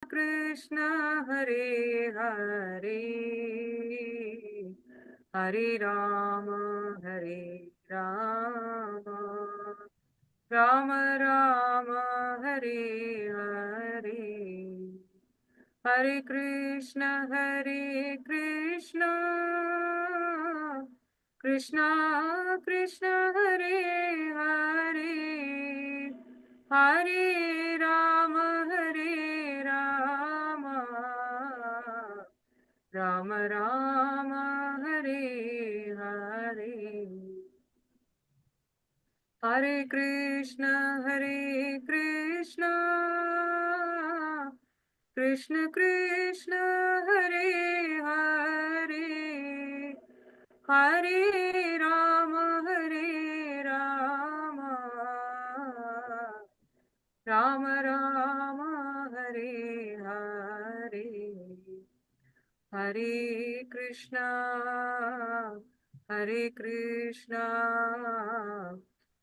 कृष्ण हरे हरे हरे राम राम राम हरे हरे हरे कृष्ण कृष्ण कृष्ण हरे हरे हरे राम राम राम हरे हरे हरे कृष्ण कृष्ण कृष्ण हरे हरे हरे राम राम राम हरे हरे हरे कृष्णा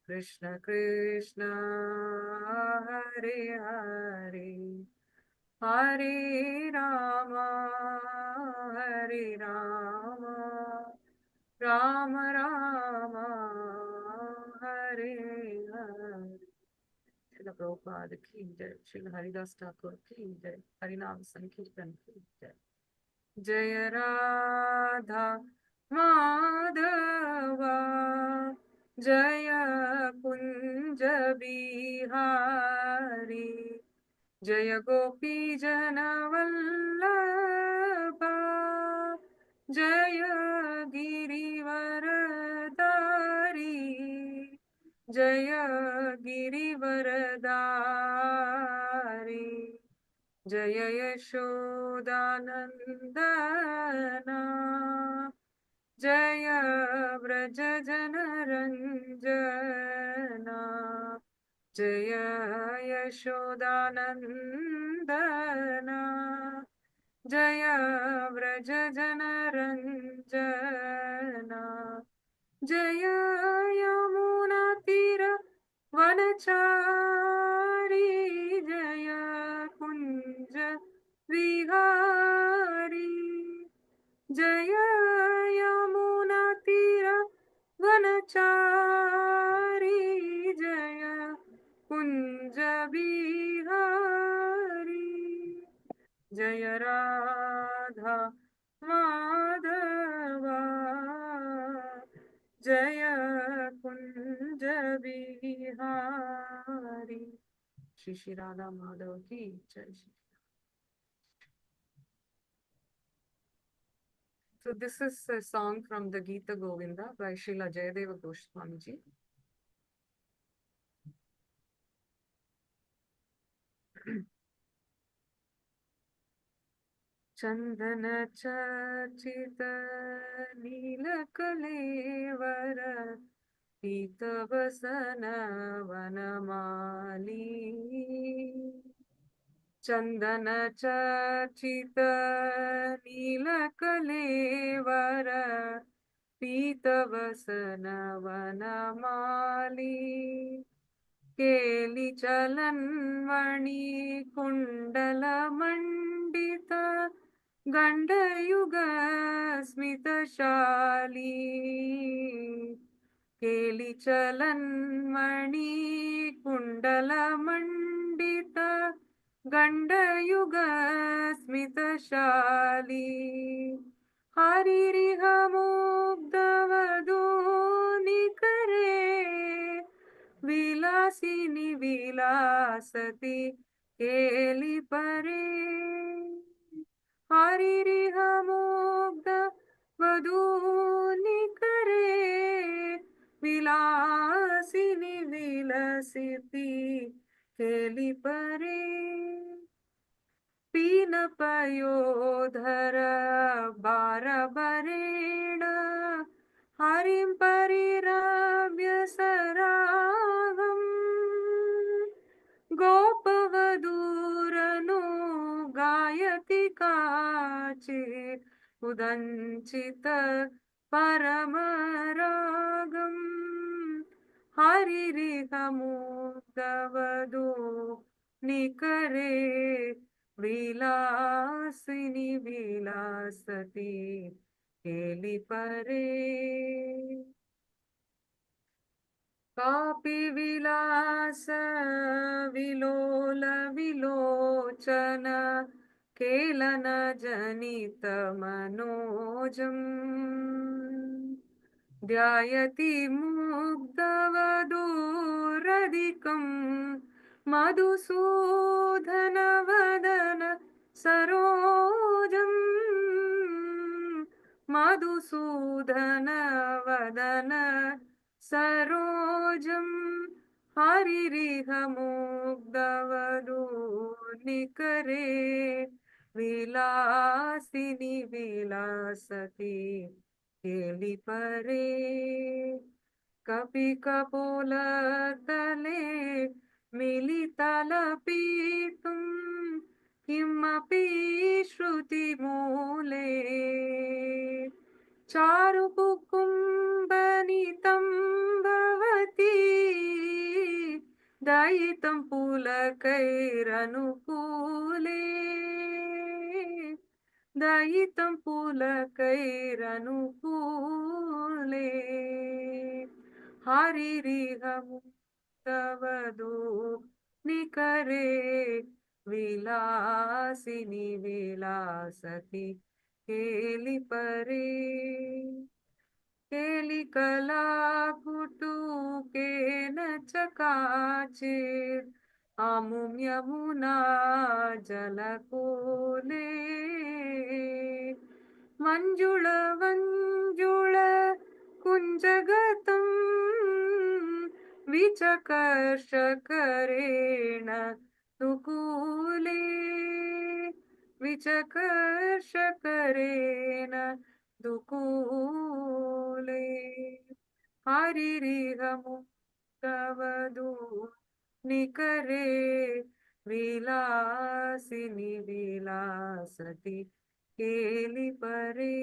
कृष्ण कृष्ण हरे हरे हरे राम राम राम हरे हरे श्रील प्रभुपाद की जय। श्रील हरिदास ठाकुर की जय। हरिनाम संकीर्तन की जय। जय राधा माधवा जय कुंज बिहारी जय गोपी जनवल्लभा जय गिरिवरदारी जय गिरिवरदारी जय यशोदानन्दना जय व्रज जनरञ्जना जय यशोदानन्दना जय व्रज जनरञ्जना जय यमुनातीर वनचारी जय कुञ्ज विहारी जय यमुनातीर वनचारी जय कुञ्ज विहारी जय राधा माधवा जय कुंज बिहारी। श्री श्री राधा माधव की जय। So this is a song from the Gita Govinda by Srila Jayadeva Goswami ji. चंदन चर्चित नीलकलेवर पीतवसन वनमाली चंदन चर्चित नीलकलेवर पीतवसन वनमाली केली चलन्मणि कुण्डल मंडित गण्डयुग स्मितशाली केली चलन्मणि कुण्डल मंडित गण्डयुग स्मितशाली हरिरिह मुग्धवधूनिकरे विलासिनी विलासती केली परे हरिरिह मुग्ध वधूनिकरे विलासिनी विलसिती केली परे पीन पयोधर बारबरेण हरिं परिरम्य सरागम् गोपवधूरनु गायति काचित् उदञ्चित परमरागम् हरिरिह मुग्धवधू निकरे विलासिनी विलासति केलिपरे कापि विलास विलोल विलोचन केलन जनित मनोजम् ध्यायति मुग्धवधूरधिकम् मधुसूदनवदन सरोजम् मधुसूदनवदन सरोजम् हरिरिह मुग्धवधूनिकरे विलासिनि विलासति केलिपरे कपि कपोलतले मिलितलपीतुं किमपि श्रुतिमूले चारुकुकुम्बनितं भवति दयितं पुलकैरनुकूले दयितं पुलकैरनुकूले हरिरिह मुक्तवधू निकरे विलासिनि विलासति केलिपरे केलिकलाकुटुकेन चकाचित् अमुं यमुना जलकूले मञ्जुळ कुञ्जगतं विचकर्षकरेण दुकूले विचकर्षकरेण दुकूले हरिरिह मुक्तवधू निकरे विलासिनि विलासति केलिपरे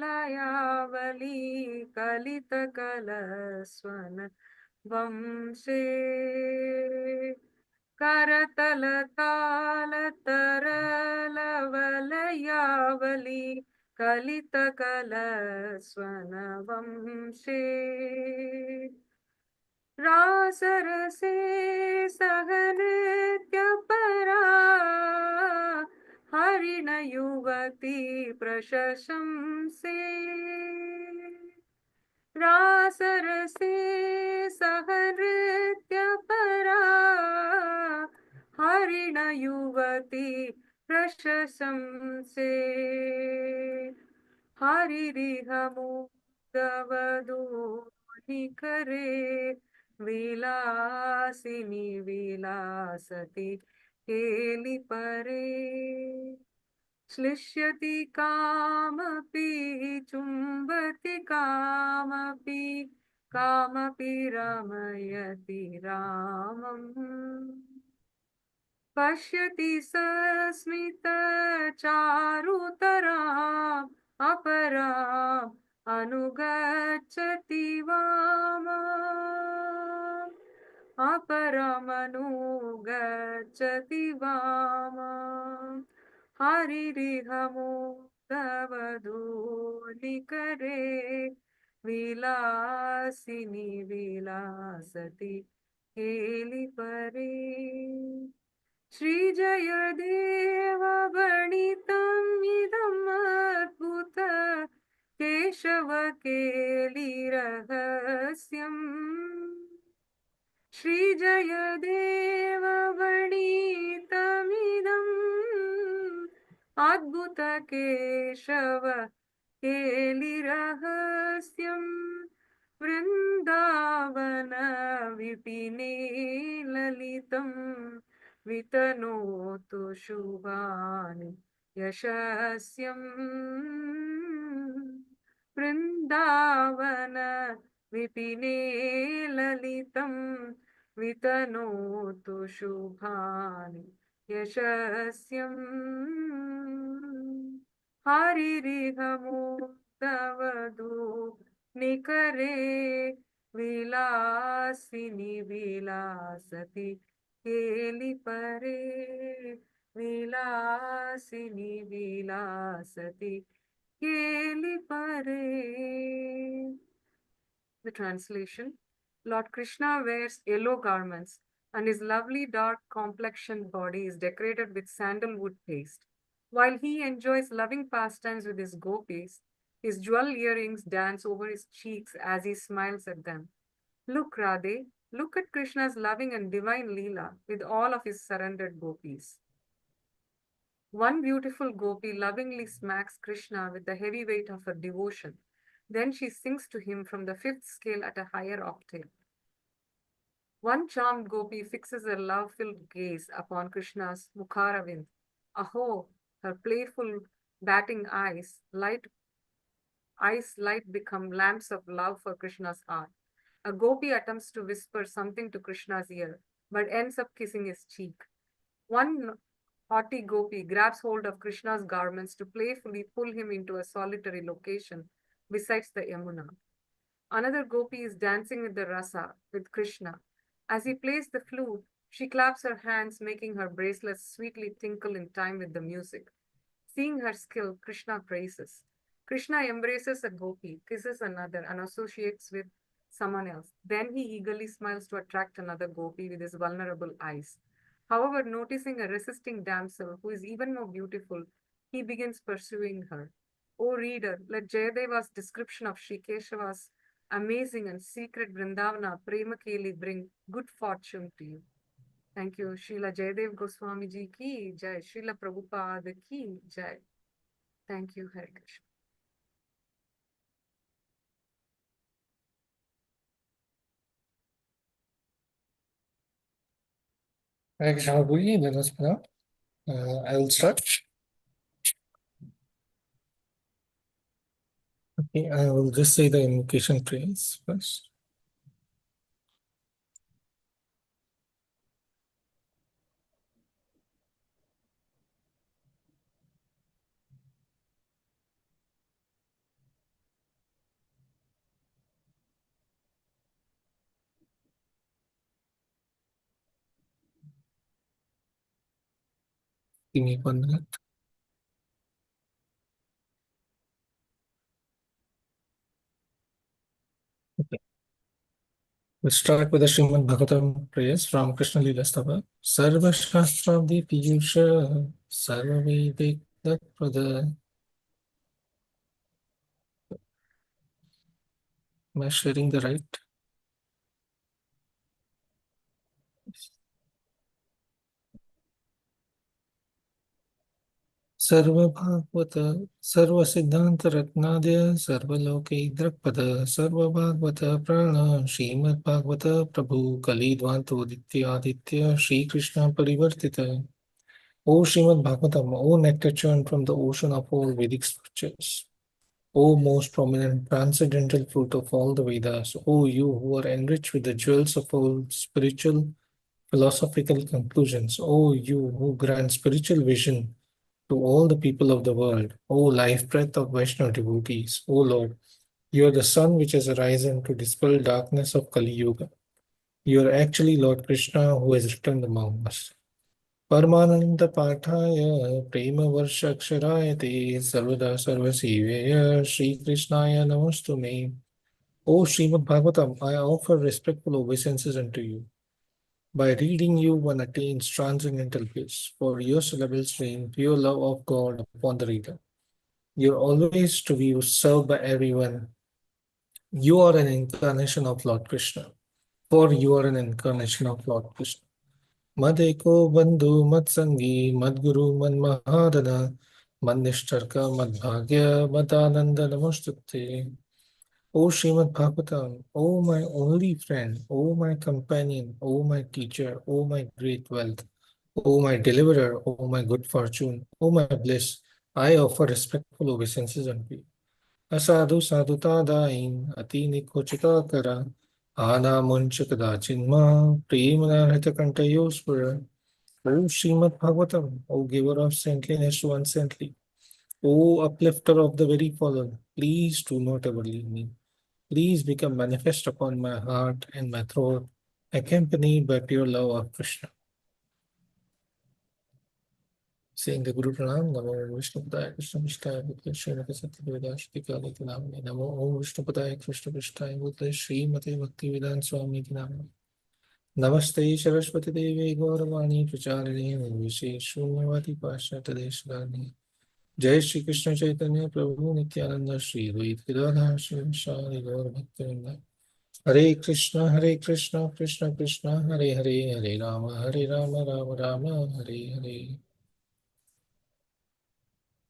करतलतालतरलवलयावली कलितकलस्वन वंशे करतलतालतरलवलयावली कलितकलस्वन वंशे रासरसे सहनृत्यपरा हरिण युवती प्रशंसे रासरसे सहनृत्यपरा हरिण युवती प्रशंसे हरिरिह मुक्तवधू निकरे विलासिनि विलासति केलिपरे श्लिष्यति कामपि चुम्बति कामपि कामपि रमयति रामम् पश्यति सस्मितचारुतराम् अपराम् अनुगच्छति वामाम् अपरमनुगच्छति वामाम् हरिरिह मुक्तवधू निकरे विलासिनि विलासति केलिपरे श्रीजयदेव वर्णितम् इदम् अद्भुत केशव केलिरहस्यम् श्रीजयदेव वर्णितमिदम् अद्भुत केशव केलिरहस्यम् वृन्दावन विपिने ललितम् वितनोतु शुभानि यशस्यम् वृन्दावन विपिने ललितम् वितनोतु शुभानि यशस्यम् हरिरिह मुक्तवधू निकरे विलासिनी विलासति केली परे विलासिनी विलासति केली परे. The translation: Lord Krishna wears yellow garments, and his lovely dark complexioned body is decorated with sandalwood paste. While he enjoys loving pastimes with his gopis, his jewel earrings dance over his cheeks as he smiles at them. Look, Radhe, look at Krishna's loving and divine Leela with all of his surrendered gopis. One beautiful gopi lovingly smacks Krishna with the heavy weight of her devotion. Then she sings to him from the fifth scale at a higher octave. One charmed gopi fixes her love-filled gaze upon Krishna's Mukharavind. Aho, her playful, batting eyes light become lamps of love for Krishna's heart. A gopi attempts to whisper something to Krishna's ear, but ends up kissing his cheek. One haughty gopi grabs hold of Krishna's garments to playfully pull him into a solitary location besides the Yamuna. Another gopi is dancing with the rasa with Krishna. As he plays the flute, she claps her hands, making her bracelets sweetly tinkle in time with the music. Seeing her skill, Krishna praises. Krishna embraces a gopi, kisses another, and associates with someone else. Then he eagerly smiles to attract another gopi with his vulnerable eyes. However, noticing a resisting damsel who is even more beautiful, he begins pursuing her. O reader, let Jayadeva's description of Sri Keshava's amazing and secret Vrindavana Premakeli bring good fortune to you. Thank you. Srila Jayadev Goswami ji ki jai. Srila Prabhupada ki jai. Thank you, Hare Krishna. Hare Krishna Prabhuji, let us begin. I will start. Okay, I will just say the invocation prayers first. Give me 1 minute. Okay. We'll start with the Srimad Bhagavatam prayers from Krishna Lila Stava. Sarva Shastrabdi Piyusha Sarva Vedik Pada. Am I sharing the right? सर्वभागवत सर्वसिद्धान्तरत्नाद्य सर्वलोकैर्द्रक्पद सर्वभागवत प्राण श्रीमद्भागवत प्रभु कलिध्वान्तोदित्यादित्य श्रीकृष्ण परिवर्तित. O Srimad Bhagavatam, O nectar churned from the ocean of all Vedic scriptures, O most prominent transcendental fruit of all the Vedas, O you who are enriched with the jewels of all spiritual philosophical conclusions, O you who grant spiritual vision to all the people of the world, O life breath of Vaishnava devotees, O Lord, you are the sun which has arisen to dispel darkness of Kali Yuga. You are actually Lord Krishna who has returned among us. Paramananda Pathaya Prema Varshaksharaye Te Sarvada Sarvasiveya Sri Krishnaya Namastume. O Srimad Bhagavatam, I offer respectful obeisances unto you. By reading you, one attains transcendental bliss, for your syllables rain pure love of God upon the reader. You are always to be served by everyone. You are an incarnation of Lord Krishna, for you are an incarnation of Lord Krishna. Madeko Bandhu Matsangi Madguru Manmahadana Mandishtarka Madbhagya Madananda Namostukte. O Srimad Bhagavatam, O my only friend, O my companion, O my teacher, O my great wealth, O my deliverer, O my good fortune, O my bliss, I offer respectful obeisances unto you. Asadu sadhuta dain, atini kochita kara, ana munchakada chinma, premanarhita kantayospura. O Srimad Bhagavatam, O giver of saintliness to unsaintly, O uplifter of the very fallen, please do not ever leave me. Please become manifest upon my heart and my throat, accompanied by pure love of Krishna. Saying the Guru Pranam, Namo Vishnu Padaya Krishna Prishthaya Bhutale Srimati Satyaveda Shtikale Namane Namo Om Vishnu Padaya Krishna Prishthaya Bhutale Srimati Bhaktivedanta Swami Namane Namaste Saraswati Devi Gauravani Pracharine Nirvishe Shunyavati Pashatadeshwarani Jai Shri Krishna Chaitanya Prabhu Nityananda Shri Advaita Gadadhar Shri Vishali Gaur Bhaktivinoda Hare Krishna Krishna Krishna Hare Hare Hare Rama Rama Rama Hare Hare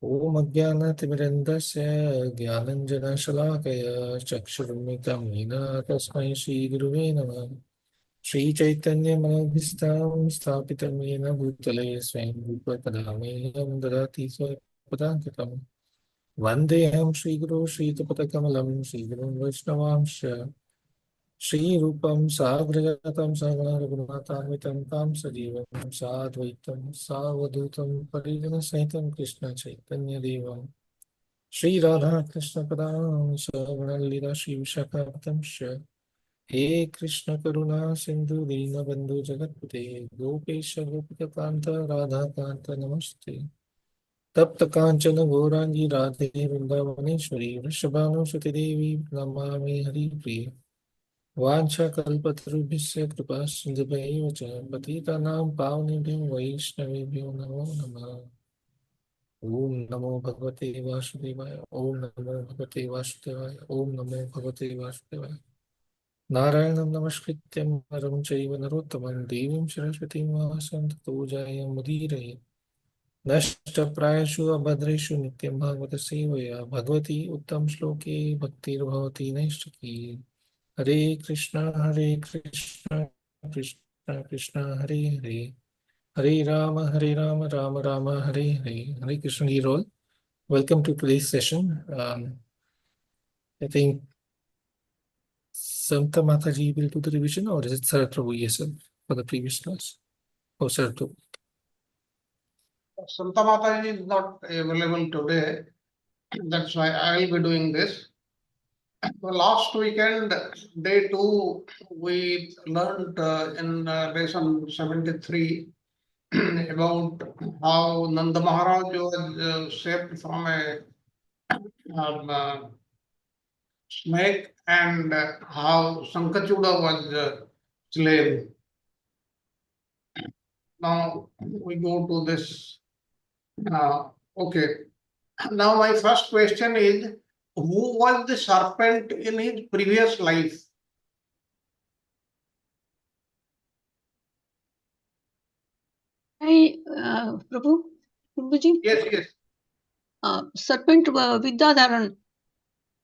ॐ अज्ञानतिमिरन्दस्य ज्ञानञ्जनशलाकय चक्षुरुन्मिलितं येन तस्मै श्रीगुरुवे नमः श्रीचैतन्यमनोभीष्टां स्थापितं येन भूतले स्वयं रूपकदामेयं ददाति स्वपदान्तिकम् वन्देऽहं श्रीगुरो श्रीयुतपदकमलं श्रीगुरुं वैष्णवांश्च श्रीरूपं साग्रजातं सहगणा रघुनाथान्वितं तं सजीवं साद्वैतं सावधूतं परिजनसहितं कृष्णचैतन्यदेवं Shri Radha Krishna Padam Savanalila Shri Vishakaptamsha He Krishna Karuna Sindhu Dina Bandhu Jagatpate Gopesha Gopika Kanta Radha Kanta Namaste Tapta Kanchana Gaurangi Radhe Vrindavaneshwari Vrishabhanu Suti Devi Namami Hari Priya Vancha Kalpatarubhisya Kripa Sindhubhaiva Cha Patitanam Pavnibhyo Vaishnavibhyo Namo Namah Om Namo Bhagavate Vasudevaya. Om Namo Bhagavate Vasudevaya. Om Namo Bhagavate Vasudevaya. Narayanam Namaskrityam Naram Chaiva Narottamam Devim Saraswatim Vahasam Tato Jayam Mudiraye. Nashta Prayashu Abhadreshu Nityam Bhagavata Sevaya. Bhagavati Uttam Shloke Bhaktir Bhavati Naishtaki. Hare Krishna Krishna Krishna Hare Hare. Hare Rama, Rama Rama, Hare Hare. Hare Krishna Ji all. Welcome to today's session. I think Samta Mataji will do the revision, or is it Sarat Prabhu yourself for the previous class? Oh, Sarat Prabhu. Santa Mataji is not available today. That's why I will be doing this. The last weekend, day 2, we learned in lesson 73 about how Nanda Maharaj was saved from a snake and how Sankachuda was slain. Now we go to this. Okay. Now my first question is, who was the serpent in his previous life? Prabhu, Prabhuji, Yes. serpent Vidyadharan.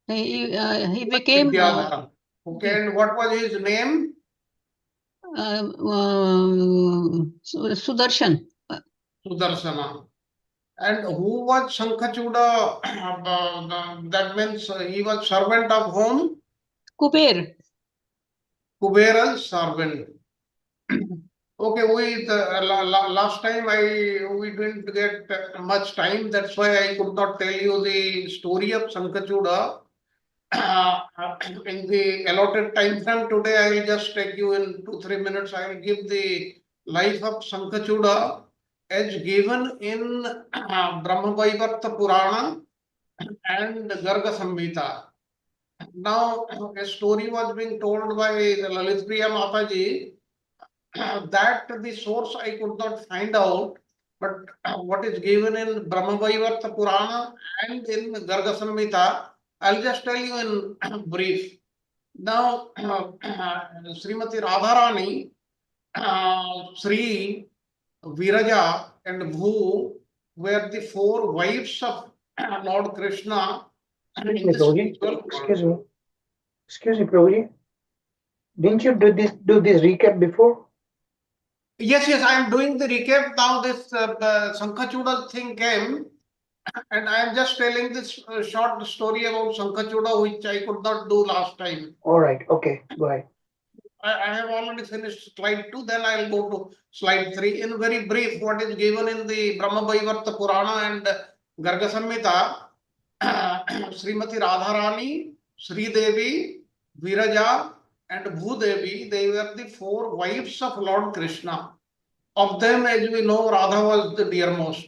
He became Vidyadhara. Okay, and what was his name? Sudarshan. Sudarsana. And who was Sankachuda? That means he was servant of whom? Kuber. Kubera's servant. Okay, last time we didn't get much time. That's why I could not tell you the story of Sankachuda. In the allotted time frame today, I will just take you in 2-3 minutes. I will give the life of Sankachuda as given in Brahmavaivarta Purana and Garga Samhita. Now, a story was being told by Lalit Priya Mataji that the source I could not find out, but what is given in Brahmavaivarta Purana and in Garga Samhita, I'll just tell you in brief. Now, Srimati Radharani, Sri, Viraja, and Bhu were the 4 wives of Lord Krishna in the spiritual world. Excuse me, Prabhuji. Didn't you do this recap before? Yes, I am doing the recap. Now this Sankachuda thing came, and I am just telling this short story about Sankachuda, which I could not do last time. All right, okay, go ahead. I have already finished slide 2, then I will go to slide 3. In very brief, what is given in the Brahmavaivarta Purana and Garga Samhita, Srimati Radharani, Sri Devi, Viraja and Bhudevi, they were the four wives of Lord Krishna. Of them, as we know, Radha was the dearmost.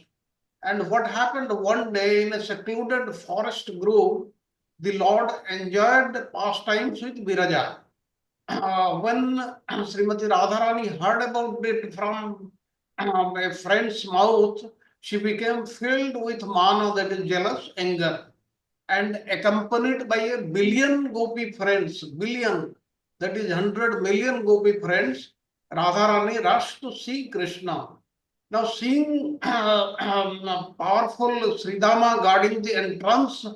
And what happened one day in a secluded forest grove, the Lord enjoyed pastimes with Viraja. When Srimati Radharani heard about it from a friend's mouth, she became filled with mana, that is jealous anger, and accompanied by a billion gopi friends, billion, that is 100 million gopi friends, Radharani rushed to see Krishna. Now, seeing powerful Sridama guarding the entrance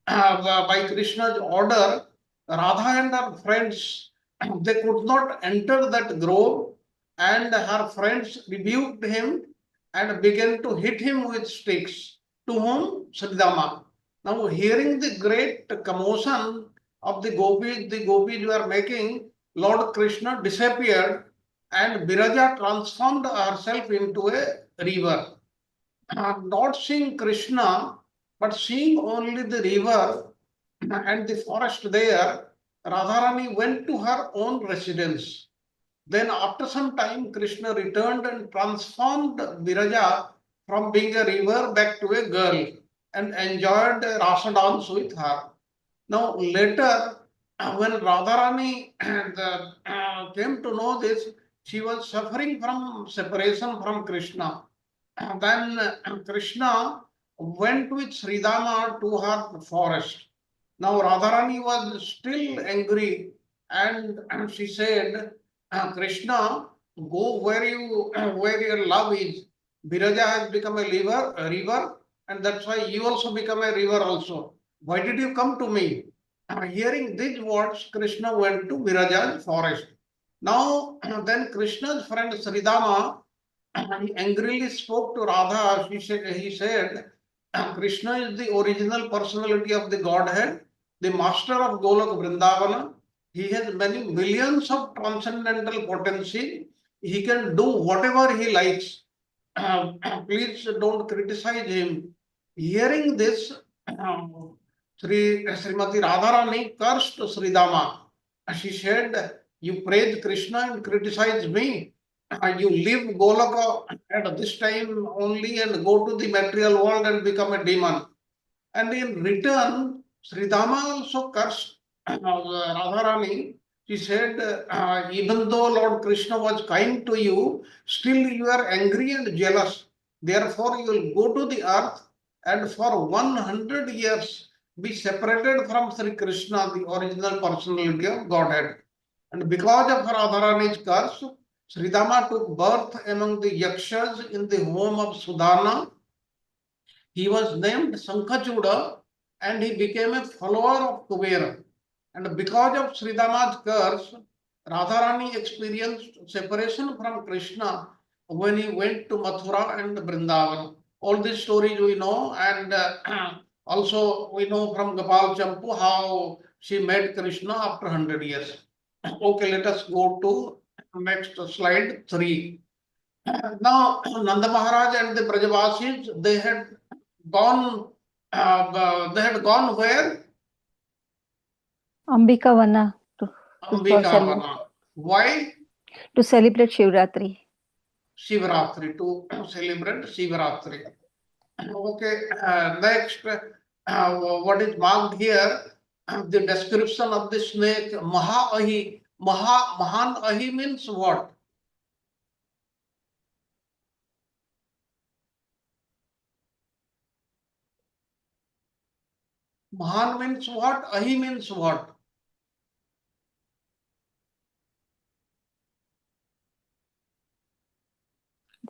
by Krishna's order, Radha and her friends, they could not enter that grove, and her friends rebuked him and began to hit him with sticks. To whom? Sridama. Now, hearing the great commotion of the gopis were making, Lord Krishna disappeared, and Biraja transformed herself into a river. Not seeing Krishna, but seeing only the river and the forest there, Radharani went to her own residence. Then after some time, Krishna returned and transformed Viraja from being a river back to a girl and enjoyed a rasa dance with her. Now later, when Radharani came to know this, she was suffering from separation from Krishna. Then Krishna went with Sridama to her forest. Now Radharani was still angry, and she said, Krishna, go where your love is. Viraja has become a river, and that's why you also become a river also. Why did you come to me? Hearing these words, Krishna went to Viraja's forest. Now, then Krishna's friend Sridama, he angrily spoke to Radha. He said, Krishna is the original personality of the Godhead, the master of Golok Vrindavana. He has many millions of transcendental potency. He can do whatever he likes. Please don't criticize him. Hearing this, Srimati Radharani cursed Sridama. She said, you praise Krishna and criticize me. You leave Golaka at this time only and go to the material world and become a demon. And in return, Sridama also cursed Radharani. She said, even though Lord Krishna was kind to you, still you are angry and jealous. Therefore, you will go to the earth and for 100 years be separated from Sri Krishna, the original personality of Godhead. And because of Radharani's curse, Sridama took birth among the Yakshas in the home of Sudana. He was named Sankachuda and he became a follower of Kubera. And because of Sridama's curse, Radharani experienced separation from Krishna when he went to Mathura and Vrindavan. All these stories we know, and also we know from Gopal Champu how she met Krishna after 100 years. Okay, let us go to next slide 3. Now, Nanda Maharaj and the Brajavasis, they had gone where? Ambikavana for Ambikavana. Why? to celebrate Shivratri. Shivratri, to celebrate Shivratri. Okay, next, what is marked here? The description of the snake, Maha-ahi. Mahan-ahi means what? Mahan means what? Ahi means what?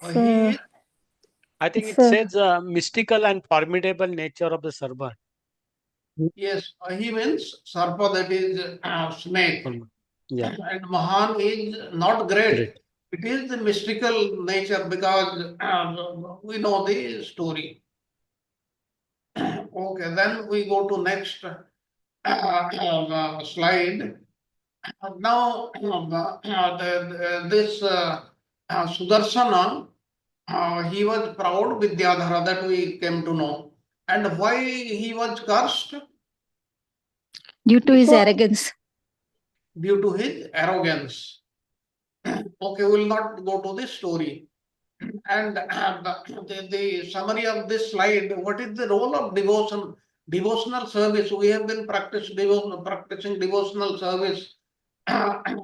Ahi, I think It's it a- says mystical and formidable nature of the serpent. yes, Ahi means Sarpa, that is snake. Yeah. And Mahan is not great. Great. It is the mystical nature because we know the story. Okay, then we go to next slide. Now, this Sudarsana, he was proud Vidyadhara, that we came to know. And why he was cursed? due to his Because- arrogance. due to his arrogance. Okay, we will not go to this story. And the summary of this slide, what is the role of devotion, devotional service? We have been practicing devotional service in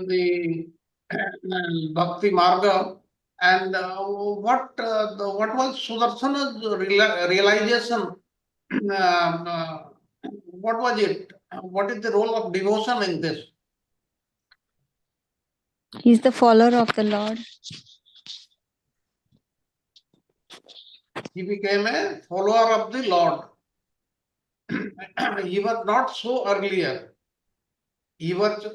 the Bhakti Marga. And what was Sudarsana's realization? What was it? What is the role of devotion in this? He's the follower of the Lord. He became a follower of the Lord. He was not so earlier. He was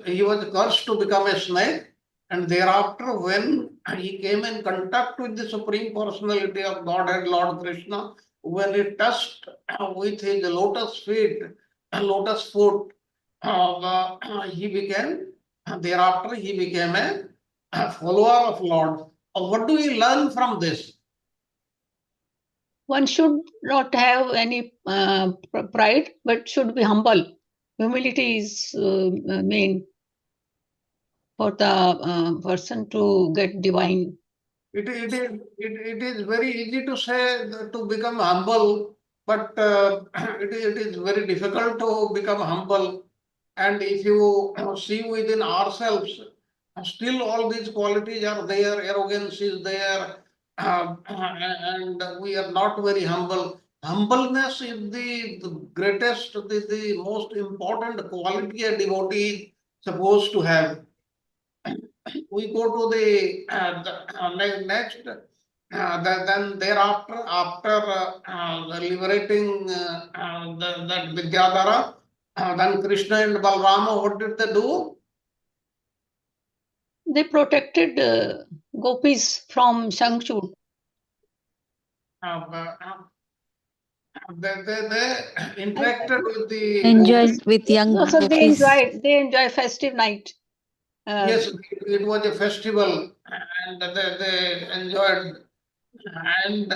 cursed to become a snake, and thereafter, when he came in contact with the Supreme Personality of Godhead, Lord Krishna, when he touched with his lotus foot, he became a follower of Lord. What do we learn from this? One should not have any pride, but should be humble. Humility is main for the person to get divine. It is very easy to say to become humble, but it is very difficult to become humble. And if you see within ourselves, still all these qualities are there, arrogance is there, and we are not very humble. Humbleness is the greatest, the most important quality a devotee is supposed to have. We go to the next. Then thereafter, after liberating that Vidyadhara, then Krishna and Balrama, what did they do? They protected gopis from Shankhchud. They interacted with the Enjoyed gopis. with young No, so gopis. they enjoy festive night. Yes, it was a festival, and they enjoyed. And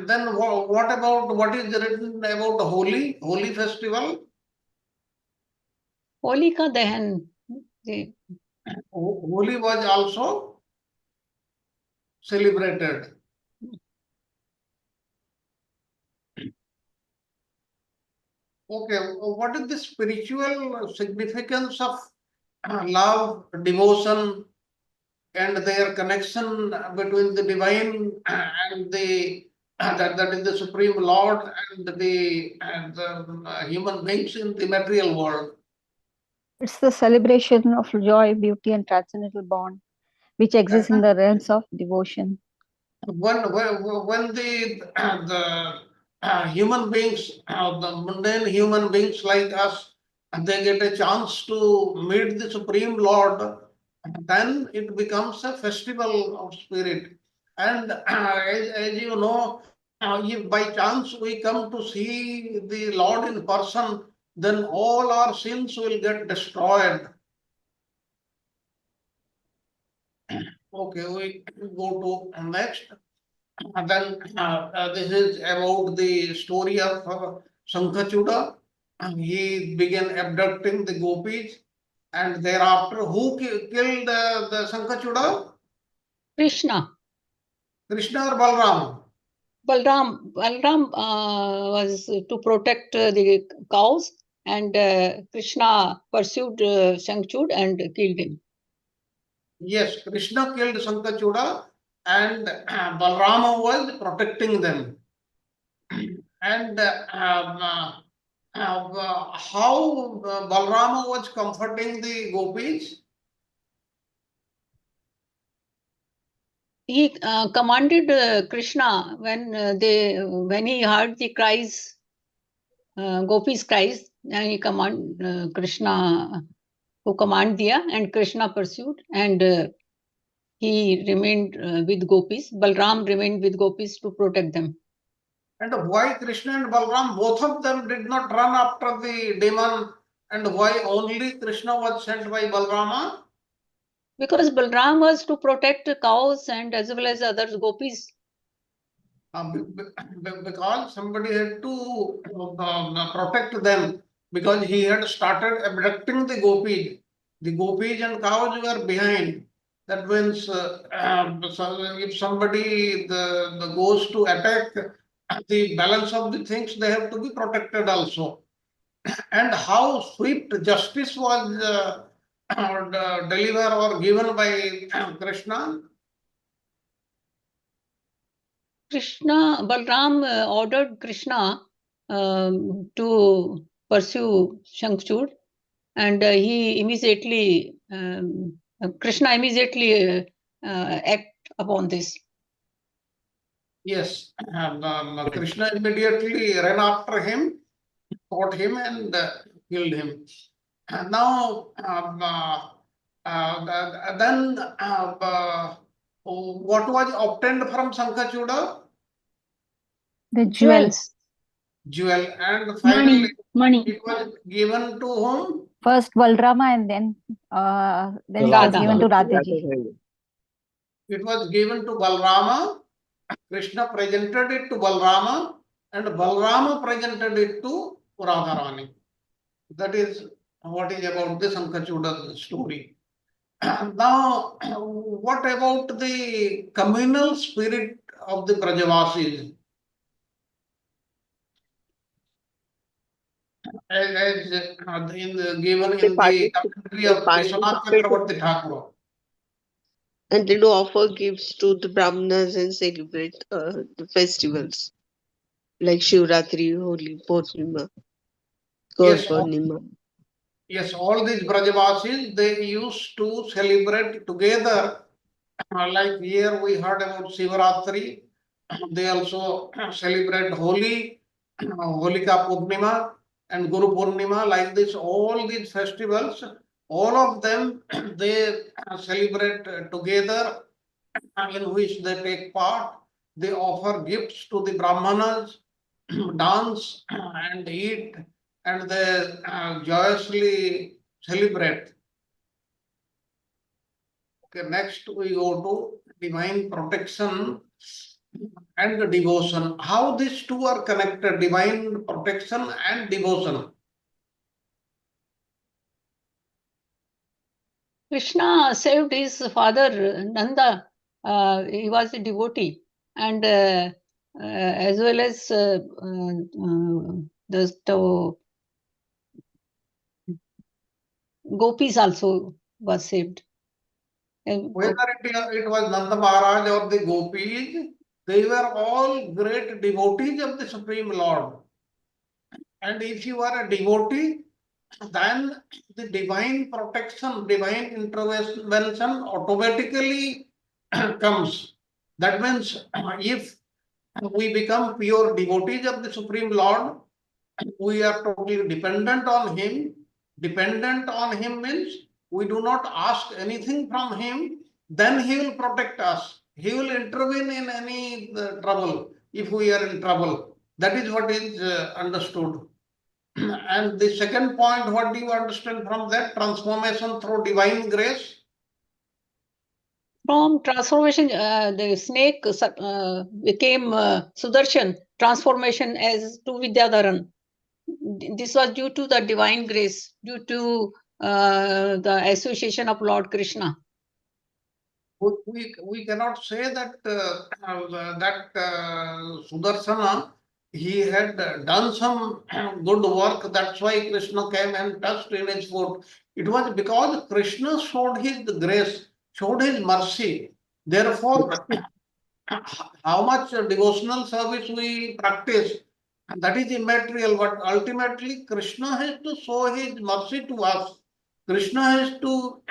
then what about what is written about Holi festival? Holika Dahan. They, Holi was also celebrated. Okay, what is the spiritual significance of love, devotion, and their connection between the divine and the that is the Supreme Lord and the human beings in the material world? It's the celebration of joy, beauty, and transcendental bond, which exists in the realms of devotion. When the human beings, the mundane human beings like us, they get a chance to meet the Supreme Lord, then it becomes a festival of spirit. And as you know, if by chance we come to see the Lord in person, then all our sins will get destroyed. Okay, we go to next. And then this is about the story of Shankhachuda. He began abducting the gopis, and thereafter, who killed the Shankhachuda? Krishna. Krishna or Balram? Balram was to protect the cows, and Krishna pursued Shankhchud and killed him. Yes, Krishna killed Shankhachuda, and Balrama was protecting them. And how Balrama was comforting the gopis? He commanded Krishna when he heard the cries, gopis' cries, and he Krishna who command diya, and Krishna pursued, and he remained with gopis. Balram remained with gopis to protect them. And why Krishna and Balram, both of them did not run after the demon, and why only Krishna was sent by Balrama? Because Balram was to protect cows and as well as other gopis. Because somebody had to protect them, because he had started abducting the gopis. The gopis and cows were behind. That means so if somebody the goes to attack the balance of the things, they have to be protected also. And how swift justice was delivered or given by Krishna. Balram ordered Krishna to pursue Shankhchud, and Krishna immediately act upon this. Yes, Krishna immediately ran after him, caught him, and killed him. And now, then what was obtained from Sankachuda? The jewels. Jewel, and finally Money. it was given to whom? First Balrama and then it was Radha. given to Radhaji. It was given to Balrama. Krishna presented it to Balrama, and Balrama presented it to Radharani. That is what is about the Sankachuda story. Now, what about the communal spirit of the Brajavasis? As given in the commentary of Vishwanath Chakravarti Thakur. And they do offer gifts to the Brahmanas and celebrate the festivals like Shivratri, Holi, Purnima, Gaur Purnima. Yes, all these Brajavasis, they used to celebrate together. Like here we heard about Shivaratri. They also celebrate Holi, Holika Purnima, and Guru Purnima. Like this, all these festivals, all of them, they celebrate together, in which they take part. They offer gifts to the Brahmanas, dance and eat, and they joyously celebrate. Okay, next we go to divine protection and devotion. How these two are connected, divine protection and devotion? Krishna saved his father Nanda. He was a devotee, and as well as the gopis also was saved. Whether it was Nanda Maharaj or the gopis, they were all great devotees of the Supreme Lord. And if you are a devotee, then the divine protection, divine intervention automatically comes. That means if we become pure devotees of the Supreme Lord, we are totally dependent on Him. Dependent on Him means we do not ask anything from Him, then He will protect us. He will intervene in any trouble if we are in trouble. That is what is understood. And the second point, what do you understand from that? Transformation through divine grace? From transformation, the snake became Sudarshan, transformation as to Vidyadharan. This was due to the divine grace, due to the association of Lord Krishna. We cannot say that Sudarsana, he had done some good work. That's why Krishna came and touched in his foot. It was because Krishna showed his grace, showed his mercy. Therefore, how much devotional service we practice, that is immaterial, but ultimately Krishna has to show his mercy to us. Krishna has to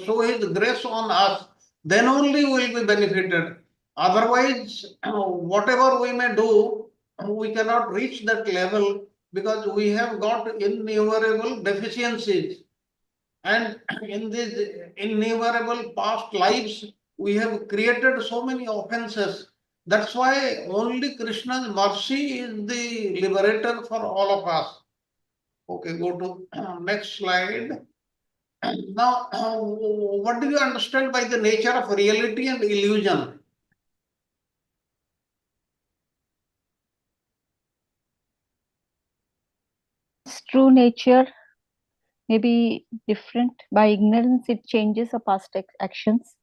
show his grace on us. Then only we will be benefited. Otherwise, whatever we may do, we cannot reach that level because we have got innumerable deficiencies. And in these innumerable past lives, we have created so many offenses. That's why only Krishna's mercy is the liberator for all of us. Okay, go to next slide. Now, what do you understand by the nature of reality and illusion? true nature may be different. By ignorance, it changes the past actions,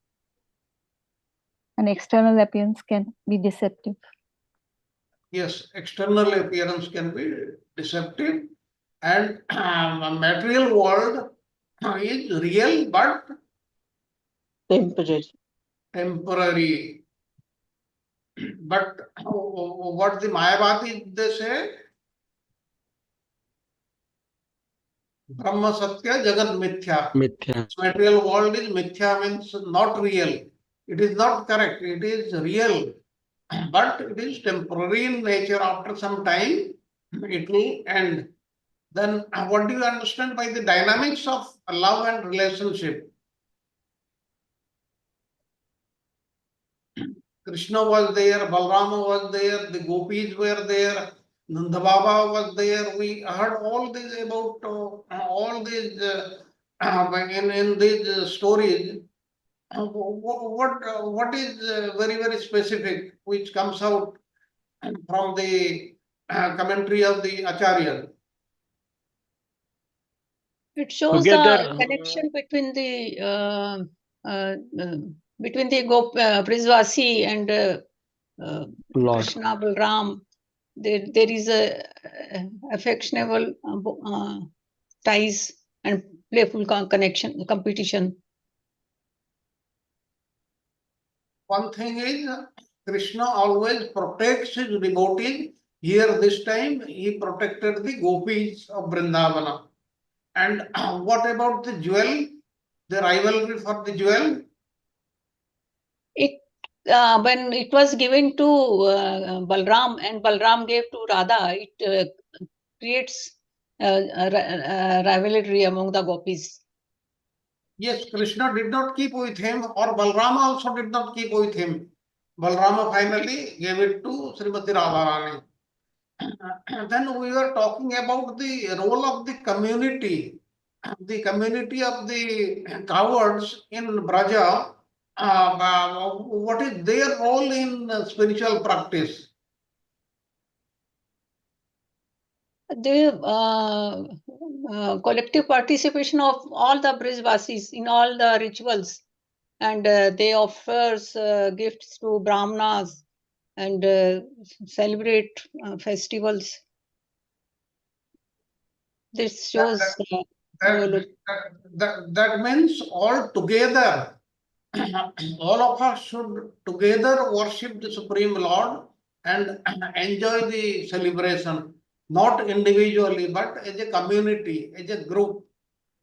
and external appearance can be deceptive. Yes, external appearance can be deceptive, and material world is real but Temporary. temporary. But what the Mayavadi they say, Brahma Satya Jagat Mithya. Mithya. Material world is Mithya, means not real. It is not correct. It is real, but it is temporary in nature. After some time, it will end. Then what do you understand by the dynamics of love and relationship? Krishna was there, Balrama was there, the gopis were there, Nanda Baba was there. We heard all this about all these in these stories. What is very specific which comes out from the commentary of the Acharya? It shows Together, the connection between the Brijvasi and Lord. Krishna, Balram. There is a affectionable ties and playful connection, competition. One thing is, Krishna always protects his devotees. Here, this time, he protected the gopis of Vrindavana. And what about the jewel? The rivalry for the jewel? It when it was given to Balram and Balram gave to Radha, it creates rivalry among the gopis. Yes, Krishna did not keep with him, or Balrama also did not keep with him. Balrama finally gave it to Srimati Radharani. Then we were talking about the role of the community of the cowards in Braja. What is their role in spiritual practice? The collective participation of all the Brijvasis in all the rituals, and they offers gifts to Brahmanas and celebrate festivals. This shows That means all together, all of us should together worship the Supreme Lord and enjoy the celebration, not individually, but as a community, as a group.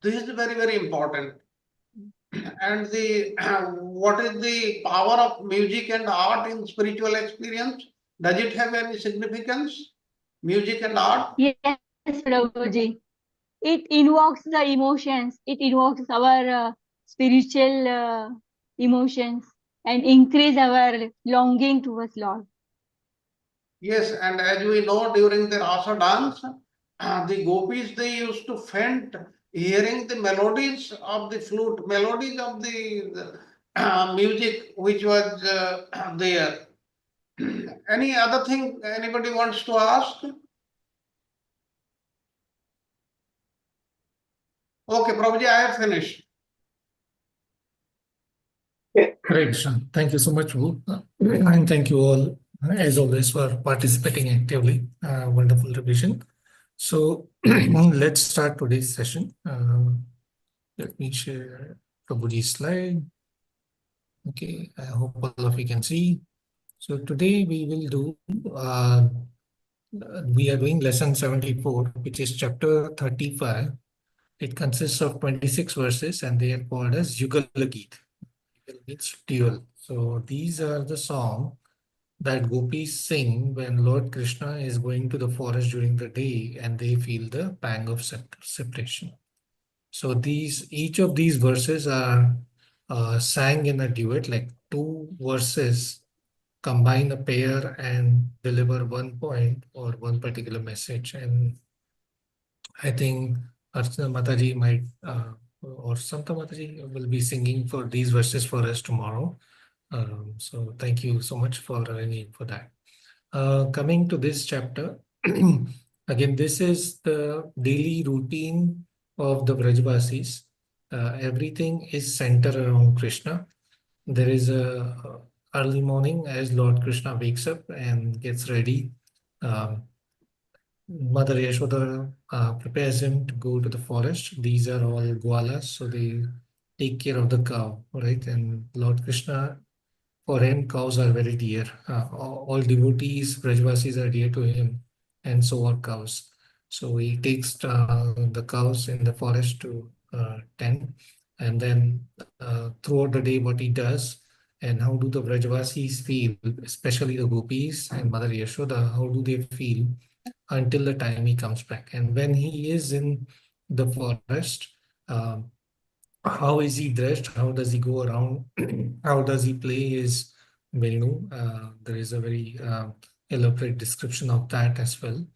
This is very important. And the what is the power of music and art in spiritual experience? Does it have any significance? Music and art? Yes, Prabhuji. It invokes the emotions. It invokes our spiritual emotions and increase our longing towards Lord. Yes, and as we know, during the Rasa dance, the gopis, they used to faint hearing the melodies of the flute, melodies of the music which was there. Any other thing anybody wants to ask? Okay, Prabhuji, I have finished. Great, Sean. Thank you so much, Wu. And thank you all, as always, for participating actively. Wonderful revision. So let's start today's session. Let me share Prabhuji's slide. Okay, I hope all of you can see. So today we will do, we are doing lesson 74, which is chapter 35. It consists of 26 verses and they are called as Yugal Gita. Yugal means dual. So these are the songs that gopis sing when Lord Krishna is going to the forest during the day and they feel the pang of separation. So each of these verses are sang in a duet, like two verses combine a pair and deliver one point or one particular message. And I think Archana Mataji might or Santa Mataji will be singing for these verses for us tomorrow. So thank you so much for arranging for that. Coming to this chapter, Again, this is the daily routine of the Vrajvasis. Everything is centered around Krishna. There is a early morning as Lord Krishna wakes up and gets ready. Um, Mother Yashoda prepares him to go to the forest. These are all Gwalas, so they take care of the cow, right? And Lord Krishna, for him, cows are very dear. All devotees, Brajvasis are dear to him, and so are cows. So he takes the cows in the forest to tend, and then throughout the day, what he does, and how do the Brajvasis feel, especially the gopis and Mother Yashoda, how do they feel until the time he comes back? And when he is in the forest, um, how is he dressed? How does he go around? How does he play his Venu? There is a very elaborate description of that as well.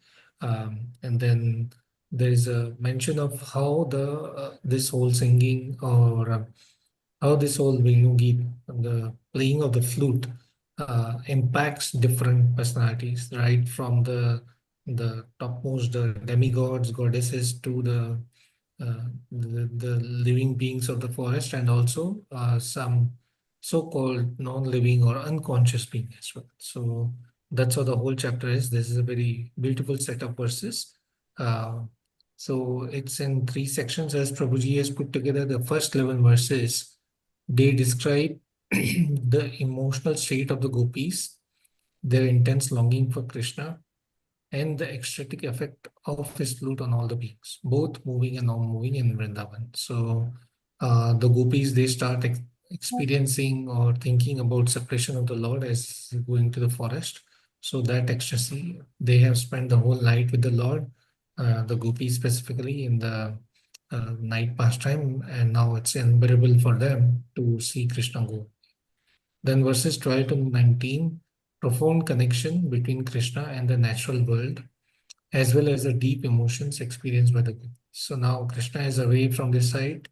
And then there is a mention of how this whole singing or how this whole Venu Geet, the playing of the flute, impacts different personalities, right? From the topmost, the demigods, goddesses, to the living beings of the forest, and also some so-called non-living or unconscious being as well. So that's how the whole chapter is. This is a very beautiful set of verses. So it's in 3 sections, as Prabhuji has put together. The first 11 verses, they describe the emotional state of the gopis, their intense longing for Krishna, and the ecstatic effect of his flute on all the beings, both moving and non-moving in Vrindavan. So the gopis, they start experiencing or thinking about separation of the Lord as going to the forest. So that ecstasy, they have spent the whole night with the Lord, the gopis specifically in the night pastime, and now it's unbearable for them to see Krishna go. Then verses 12 to 19, profound connection between Krishna and the natural world, as well as the deep emotions experienced by the gopis. So now Krishna is away from this side.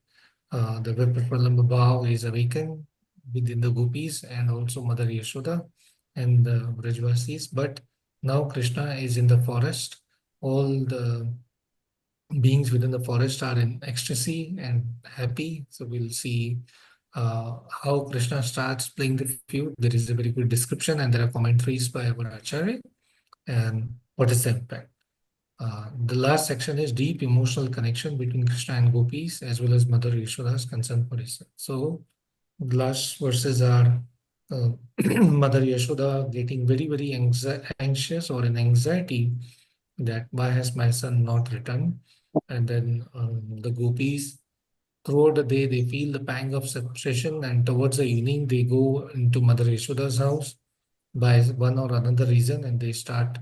The Vipralambha Bhav is awakened within the gopis and also Mother Yashoda and the Vrajvasis. But now Krishna is in the forest. All the beings within the forest are in ecstasy and happy. So we'll see how Krishna starts playing the flute. There is a very good description, and there are commentaries by our Acharya. And what is the impact? The last section is deep emotional connection between Krishna and gopis, as well as Mother Yashoda's concern for his son. So the last verses are Mother Yashoda getting very, very anxious or in anxiety that why has my son not returned? And then the gopis, throughout the day, they feel the pang of separation, and towards the evening, they go into Mother Yashoda's house by one or another reason, and they start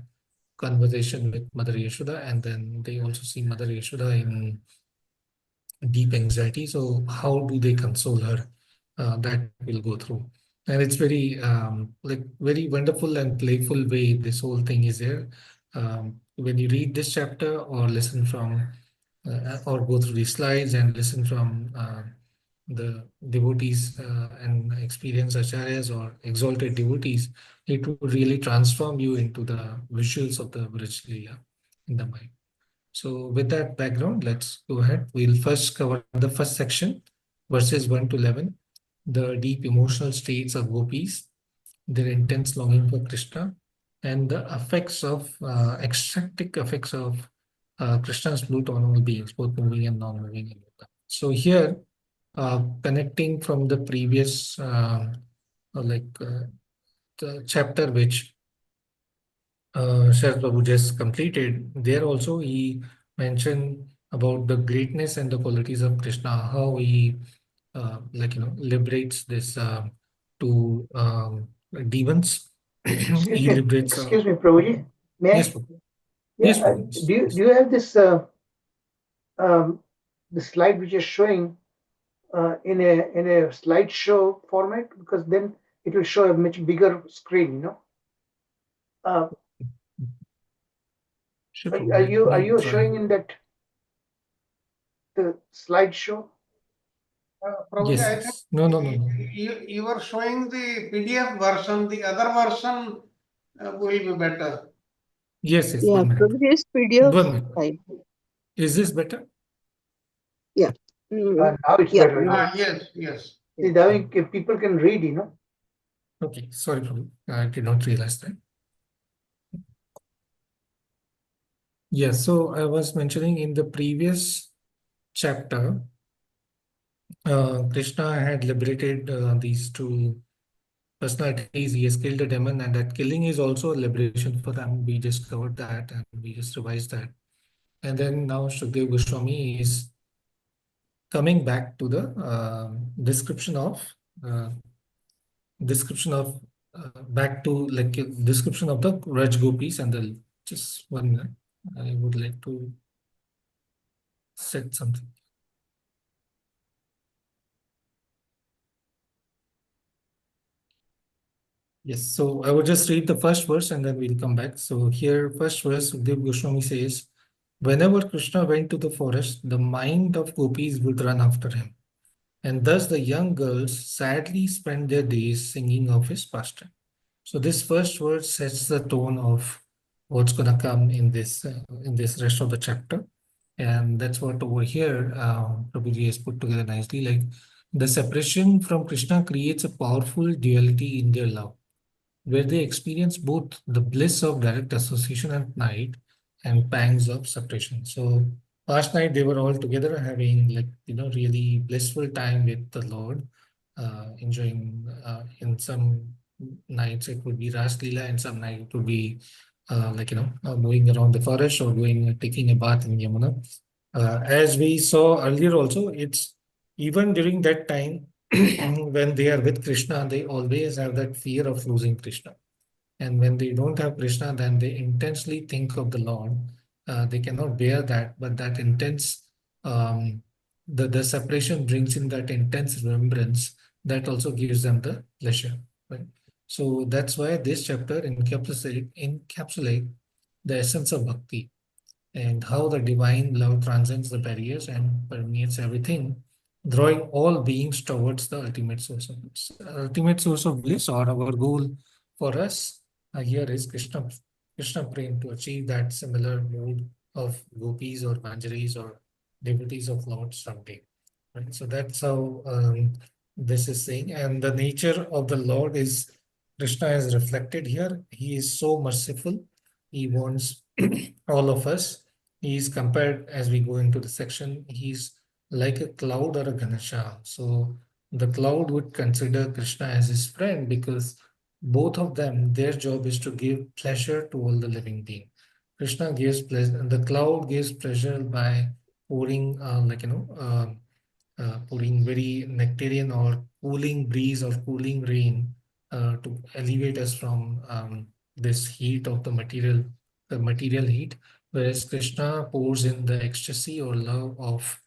conversation with Mother Yashoda, and then they also see Mother Yashoda in deep anxiety. So how do they console her? That will go through. And it's very like very wonderful and playful way this whole thing is there. When you read this chapter or listen from or go through the slides and listen from the devotees and experienced acharyas or exalted devotees, it will really transform you into the visuals of the Vraj Leela in the mind. So with that background, let's go ahead. We'll first cover the first section, verses 1 to 11, the deep emotional states of gopis, their intense longing for Krishna, and the effects of ecstatic effects of Krishna's flute on all beings, both moving and non-moving. So here, connecting from the previous the chapter which Sharad Prabhu just completed, there also he mentioned about the greatness and the qualities of Krishna, how he liberates this two demons. He liberates. Excuse me, Prabhuji. May I? Yes, Prabhu. Yeah, Yes, Prabhu. do you have this the slide which is showing in a slideshow format? Because then it will show a much bigger screen, you know. Sure, Are Prabhu. Let me you try. showing in that the slideshow? Prabhuji, Yes, I think yes. No. you are showing the PDF version. The other version will be better. Yes, Yeah, 1 minute. Prabhuji's PDF 1 minute. file. Is this better? Yeah. Now it's Yeah. better. Yes. See, that way people can read, Okay, sorry, Prabhu. I did not realize that. Yes, so I was mentioning in the previous chapter, Krishna had liberated these two personalities. He has killed a demon, and that killing is also a liberation for them. We just covered that and we just revised that. And then now Shukdev Goswami is coming back to the uh, description of back to like a description of the Raj Gopis and the just 1 minute. I would like to set something. Yes, so I will just read the first verse and then we'll come back. So here, first verse, Dev Goswami says, whenever Krishna went to the forest, the mind of gopis would run after him. And thus the young girls sadly spent their days singing of his pastime. So this first verse sets the tone of what's going to come in this rest of the chapter. And that's what over here, Prabhuji has put together nicely. Like the separation from Krishna creates a powerful duality in their love, where they experience both the bliss of direct association at night and pangs of separation. So last night they were all together having like really blissful time with the Lord, enjoying. In some nights it would be Ras Leela, and some night it would be moving around the forest or going taking a bath in Yamuna. As we saw earlier, also it's even during that time when they are with Krishna, they always have that fear of losing Krishna. And when they don't have Krishna, then they intensely think of the Lord. They cannot bear that, but that intense, the separation brings in that intense remembrance that also gives them the pleasure. Right? So that's why this chapter encapsulate the essence of bhakti and how the divine love transcends the barriers and permeates everything, drawing all beings towards the ultimate source of bliss. Ultimate source of bliss, or our goal for us here is Krishna praying to achieve that similar mood of gopis or manjaris or devotees of Lord someday. Right? So that's how this is saying. And the nature of the Lord is Krishna is reflected here. He is so merciful. He wants all of us. He is compared as we go into the section. He's like a cloud or a Ganesha. So the cloud would consider Krishna as his friend because both of them, their job is to give pleasure to all the living beings. Krishna gives pleasure, and the cloud gives pleasure by pouring, pouring very nectarian or cooling breeze or cooling rain to elevate us from this heat of the material heat, whereas Krishna pours in the ecstasy or love of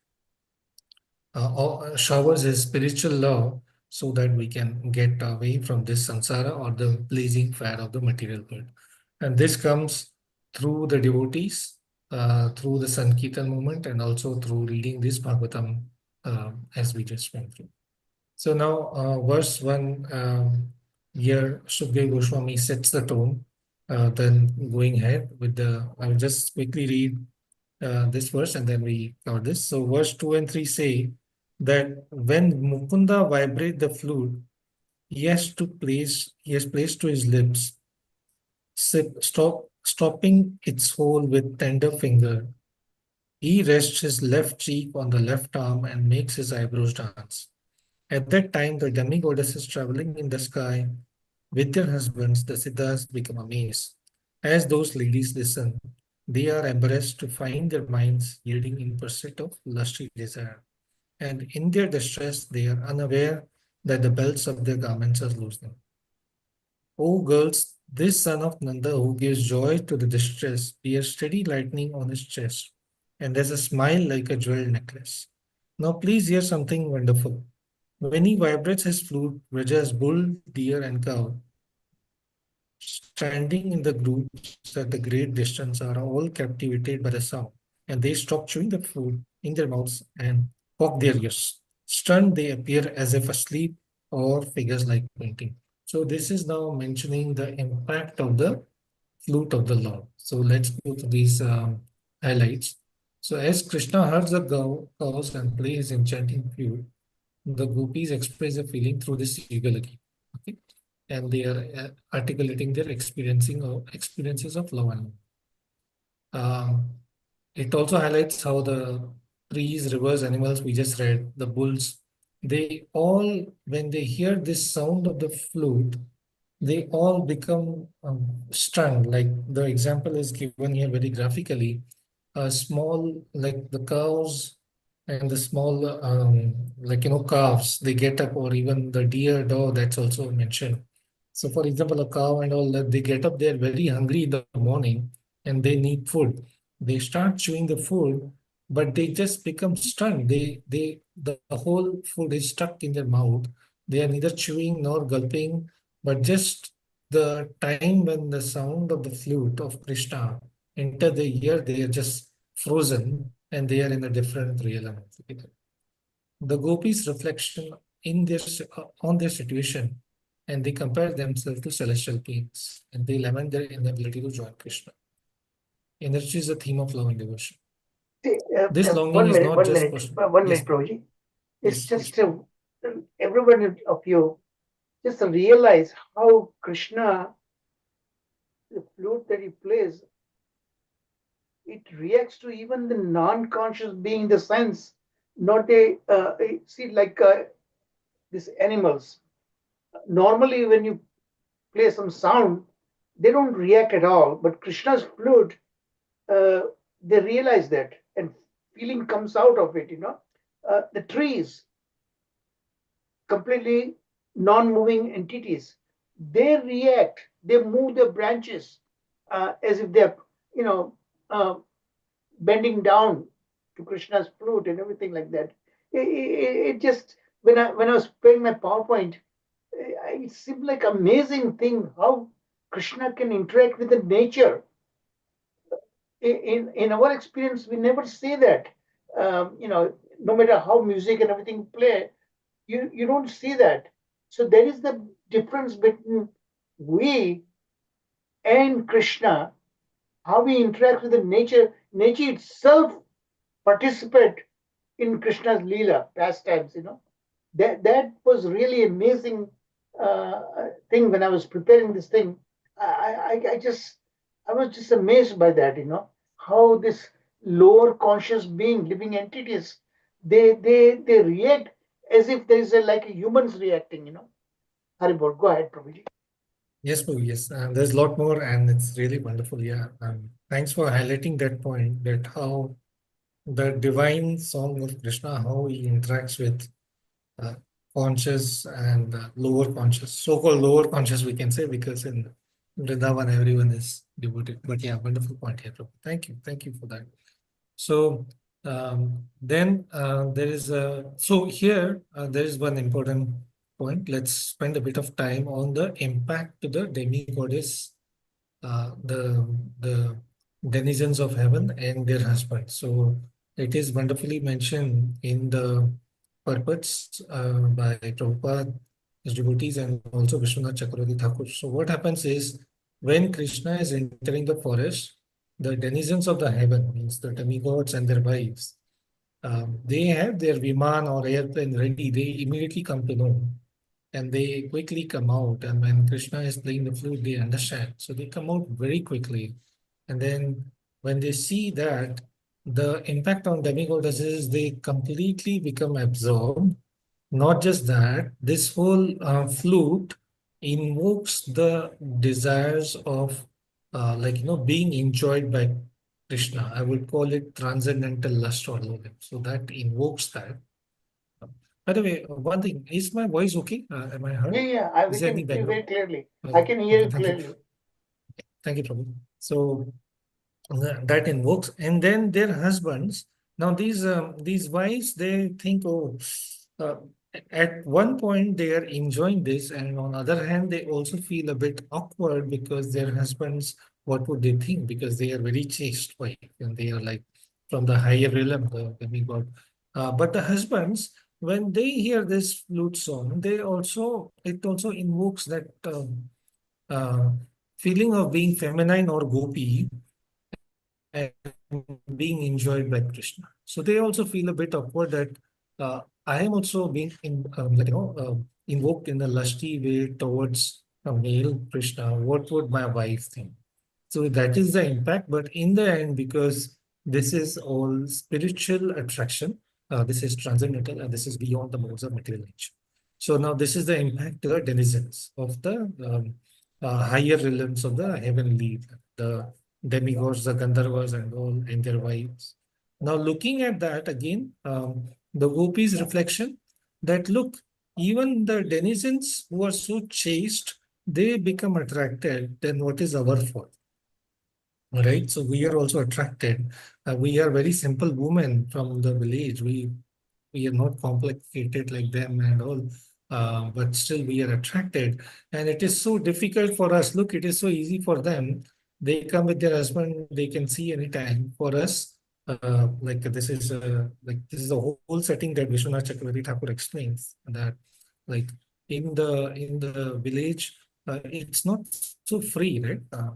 or showers his spiritual love so that we can get away from this samsara or the blazing fire of the material world. And this comes through the devotees, through the Sankirtan movement, and also through reading this Bhagavatam as we just went through. So now, verse 1, here Shukdev Goswami sets the tone. Then going ahead with I will just quickly read this verse and then we cover this. So verse 2 and 3 say that when Mukunda vibrate the flute, he has placed to his lips, stopping its hole with tender finger. He rests his left cheek on the left arm and makes his eyebrows dance. At that time, the demigoddesses traveling in the sky with their husbands, the Siddhas, become amazed. As those ladies listen, they are embarrassed to find their minds yielding in pursuit of lusty desire. And in their distress, they are unaware that the belts of their garments are loosening. O girls, this son of Nanda who gives joy to the distress bears steady lightning on his chest and has a smile like a jeweled necklace. Now please hear something wonderful. When he vibrates his flute, Raja's bull, deer, and cow, standing in the groups at the great distance, are all captivated by the sound, and they stop chewing the food in their mouths and cock their ears. Stunned, they appear as if asleep or figures like painting. So this is now mentioning the impact of the flute of the Lord. So let's go to these highlights. So as Krishna herds the cows and plays enchanting flute, the gopis express a feeling through this Yugal. Okay, and they are articulating their experiences of love and um, it also highlights how the trees, rivers, animals we just read, the bulls, they all, when they hear this sound of the flute, they all become stunned. Like the example is given here very graphically. A small, like the cows and the small, like, calves, they get up, or even the deer, dog, that's also mentioned. So, for example, a cow and all that, they get up, they're very hungry in the morning and they need food. They start chewing the food, but they just become stunned. The whole food is stuck in their mouth. They are neither chewing nor gulping, but just the time when the sound of the flute of Krishna enter the ear, they are just frozen and they are in a different realm. The gopis' reflection on their situation, and they compare themselves to celestial beings, and they lament their inability to join Krishna. Energy is a theme of love and devotion. See, This longing one is minute, not one just minute, personal. one Yes, minute, Prabhuji. It's yes, just everyone of you just realize how Krishna, the flute that he plays, it reacts to even the non-conscious being, in the sense, not see, like these animals. Normally, when you play some sound, they don't react at all. But Krishna's flute, uh, they realize that, and feeling comes out of it. The trees, completely non-moving entities, they react. They move their branches as if they're, you know, uh, bending down to Krishna's flute and everything like that. It just, when I was playing my PowerPoint, it seemed like amazing thing how Krishna can interact with the nature. In our experience, we never say that. No matter how music and everything play, you don't see that. So there is the difference between we and Krishna, how we interact with the nature. Nature itself participate in Krishna's Leela pastimes. That was really amazing thing when I was preparing this thing. I was just amazed by that. How this lower conscious being, living entities, they react as if there is like a humans reacting. Haribol, go ahead, Prabhuji. yes, Prabhu, yes. There's a lot more, and it's really wonderful. Yeah. Thanks for highlighting that point, that how the divine song of Krishna, how he interacts with uh, conscious and lower conscious, so-called lower conscious, we can say, because in Vrindavan everyone is devoted. But yeah, wonderful point here, Prabhu. Thank you for that. So then there is so here there is one important point. Let's spend a bit of time on the impact to the demigoddess, the denizens of heaven and their husbands. So it is wonderfully mentioned in the purports by Prabhupada, his devotees, and also Vishwanath Chakravarti Thakur. So what happens is, when Krishna is entering the forest, the denizens of the heaven, means the demigods and their wives, they have their viman or airplane ready. They immediately come to know, and they quickly come out. And when Krishna is playing the flute, they understand. So they come out very quickly. And then when they see that, the impact on demigods is they completely become absorbed. Not just that, this whole flute invokes the desires of, being enjoyed by Krishna. I would call it transcendental lust or love. So that invokes that. By the way, one thing, is my voice okay? Am I heard? Yeah, we Is there can any hear you very background? clearly. I Okay, can hear you thank you. clearly. Thank you, Prabhu. So that invokes, and then their husbands. Now these wives, they think, oh, uh, at one point they are enjoying this, and on other hand they also feel a bit awkward, because their husbands, what would they think? Because they are very chaste wife, and they are like from the higher realm, the demigod. But the husbands, when they hear this flute song, it also invokes that uh, feeling of being feminine or gopi and being enjoyed by Krishna. So they also feel a bit awkward that I am also being invoked in a lusty way towards a male Krishna. What would my wife think? So that is the impact. But in the end, because this is all spiritual attraction, this is transcendental and this is beyond the modes of material nature. So now this is the impact to the denizens of the higher realms of the heavenly, the demigods, the Gandharvas, and all, and their wives. Now, looking at that again, the gopis' reflection that look, even the denizens who are so chaste, they become attracted. Then what is our fault? Right? So we are also attracted. We are very simple women from the village. We are not complicated like them and all, but still we are attracted. And it is so difficult for us. Look, it is so easy for them. They come with their husband, they can see anytime. For us, like this is a whole setting that Vishwanath Chakravarti Thakur explains that like in the village, it's not so free, right? Uh,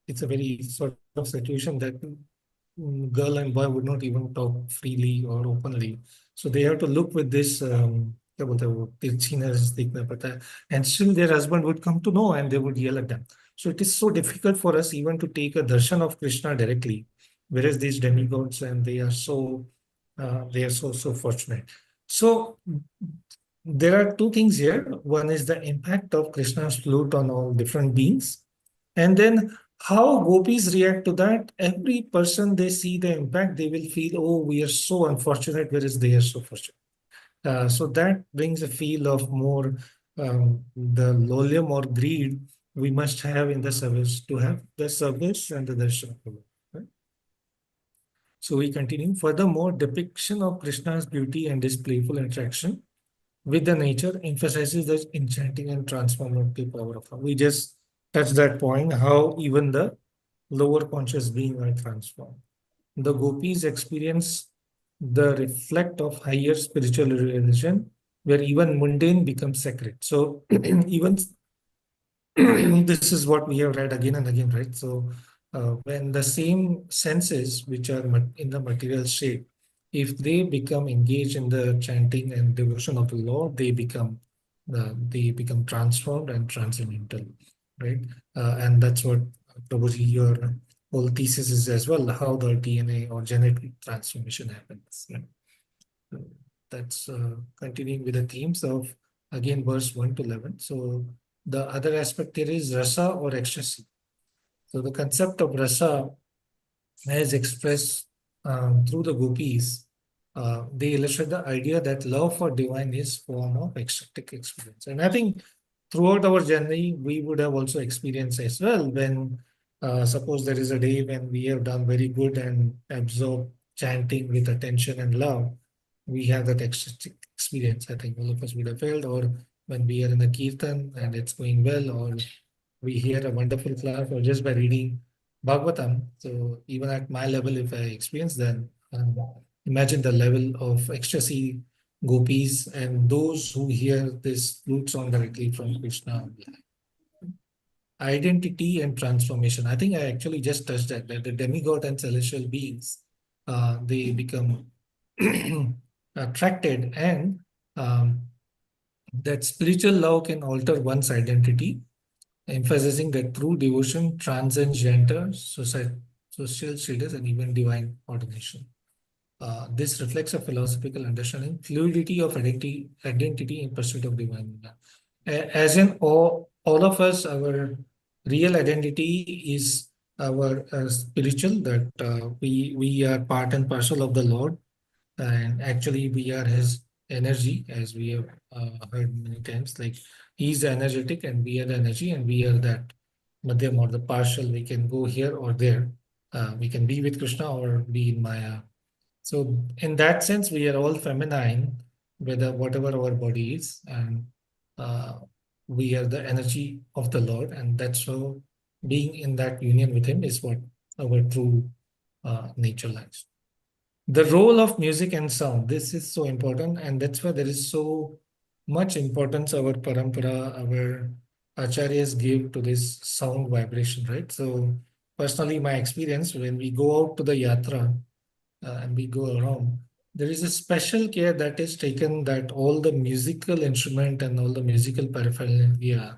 it's a very sort of situation that girl and boy would not even talk freely or openly. So they have to look with this, क्या बोलते हैं वो, तिरछीनess देखना पड़ता है. And still their husband would come to know and they would yell at them. So it is so difficult for us even to take a darshan of Krishna directly, whereas these demigods and they are so fortunate. So there are two things here. One is the impact of Krishna's flute on all different beings, and then how gopis react to that. Every person they see the impact, they will feel, oh, we are so unfortunate, whereas they are so fortunate. So that brings a feel of more the lolium or greed we must have in the service to have the service and the darshan. Right? So we continue. Furthermore, depiction of Krishna's beauty and his playful interaction with the nature emphasizes the enchanting and transformative power of love. We just touched that point, how even the lower conscious being are transformed. The gopis experience the reflect of higher spiritual realization, where even mundane becomes sacred. So even this is what we have read again and again, right? So when the same senses which are in the material state, if they become engaged in the chanting and devotion of the Lord, they become transformed and transcendental, right? And that's what Prabhuji, your whole thesis is as well, how the DNA or genetic transformation happens. Right? That's continuing with the themes of again verse 1 to 11. So the other aspect here is rasa or ecstasy. So the concept of rasa as expressed through the gopis, they illustrate the idea that love for divine is form of ecstatic experience. And I think throughout our journey, we would have also experienced as well when suppose there is a day when we have done very good and absorbed chanting with attention and love, we have that ecstatic experience. I think all of us would have felt, or when we are in a kirtan and it's going well, or we hear a wonderful class, or just by reading Bhagavatam. So even at my level, if I experience that, imagine the level of ecstasy gopis and those who hear this flute song directly from Krishna. Identity and transformation. I think I actually just touched that the demigod and celestial beings, they become attracted, and that spiritual love can alter one's identity, emphasizing that true devotion transcends gender, social status, and even divine ordination. This reflects a philosophical understanding, fluidity of identity in pursuit of divine. As in all of us, our real identity is our spiritual, that we are part and parcel of the Lord, and actually we are His energy, as we have heard many times. Like He's the energetic, and we are the energy, and we are that madhyam or the partial. We can go here or there. We can be with Krishna or be in Maya. So in that sense, we are all feminine, whatever our body is, and we are the energy of the Lord, and that's how being in that union with Him is what our true nature lies. The role of music and sound, this is so important, and that's why there is so much importance our parampara, our acharyas give to this sound vibration, right? So personally, my experience when we go out to the yatra and we go around, there is a special care that is taken that all the musical instrument and all the musical paraphernalia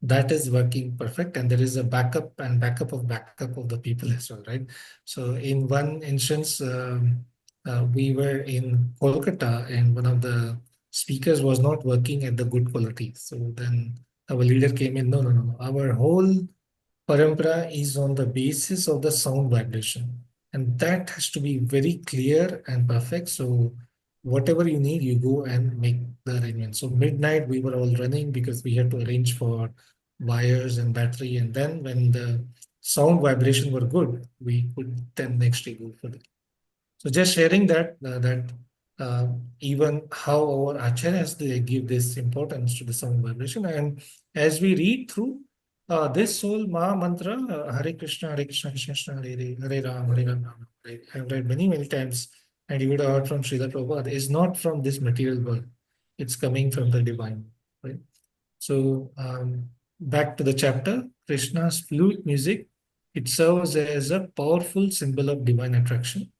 that is working perfect, and there is a backup of the people as well, right? So in one instance, we were in Kolkata and one of the speakers was not working at the good quality. So then our leader came in, no. Our whole parampara is on the basis of the sound vibration. And that has to be very clear and perfect. So whatever you need, you go and make the arrangement. So midnight, we were all running because we had to arrange for wires and battery. And then when the sound vibration were good, we could then next day go for the. So just sharing that uh, even how our acharyas they give this importance to the sound vibration. And as we read through this whole Maha mantra, Hare Krishna, Krishna Krishna, Hare Ram, Hare Ram, Ram, Hare. I've read many times, and you would have heard from Srila Prabhupada, is not from this material world. It's coming from the divine, right? So back to the chapter, Krishna's flute music, it serves as a powerful symbol of divine attraction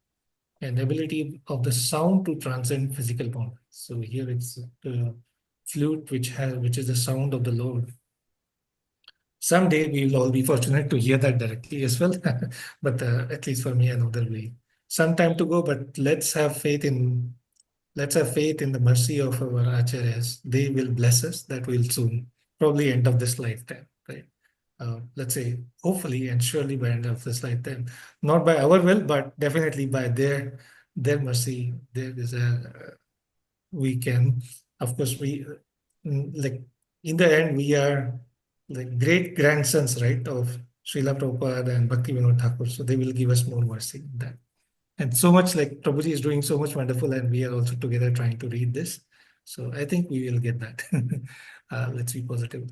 and ability of the sound to transcend physical boundaries. So here it's the flute which is the sound of the Lord. Someday we will all be fortunate to hear that directly as well, but at least for me, another way. Some time to go, but let's have faith in the mercy of our acharyas. They will bless us. That will soon, probably end of this lifetime, right? Let's say, hopefully and surely by end of this lifetime, not by our will, but definitely by their mercy. There is a we can, of course, like in the end we are like great grandsons, right, of Srila Prabhupada and Bhakti Vinod Thakur. So they will give us more mercy in that. And so much like Prabhuji is doing so much wonderful, and we are also together trying to read this. So I think we will get that. Let's be positive.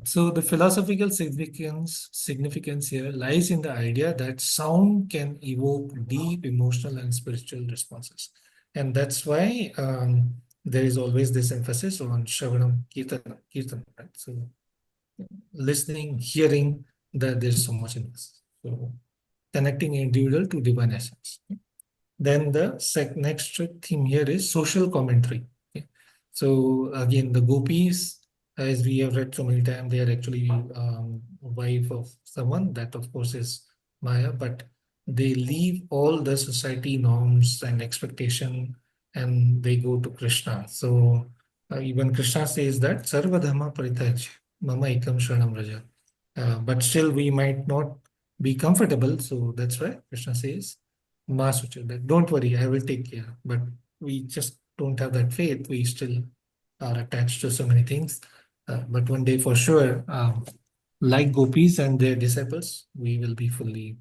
So the philosophical significance here lies in the idea that sound can evoke deep emotional and spiritual responses. And that's why there is always this emphasis on Shravanam Kirtan, right? So listening, hearing, that there's so much in this. So connecting individual to divine essence. Then the next theme here is social commentary. Okay. So again, the gopis, as we have read so many times, they are actually wife of someone. That of course is Maya, but they leave all the society norms and expectation, and they go to Krishna. So even Krishna says that Sarva Dhamma Parityajya Mama Ekam Sharanam Raja. But still we might not be comfortable. So that's why Krishna says, Masucha, that don't worry, I will take care. But we just don't have that faith. We still are attached to so many things. But one day for sure, like gopis and their disciples, we will be fully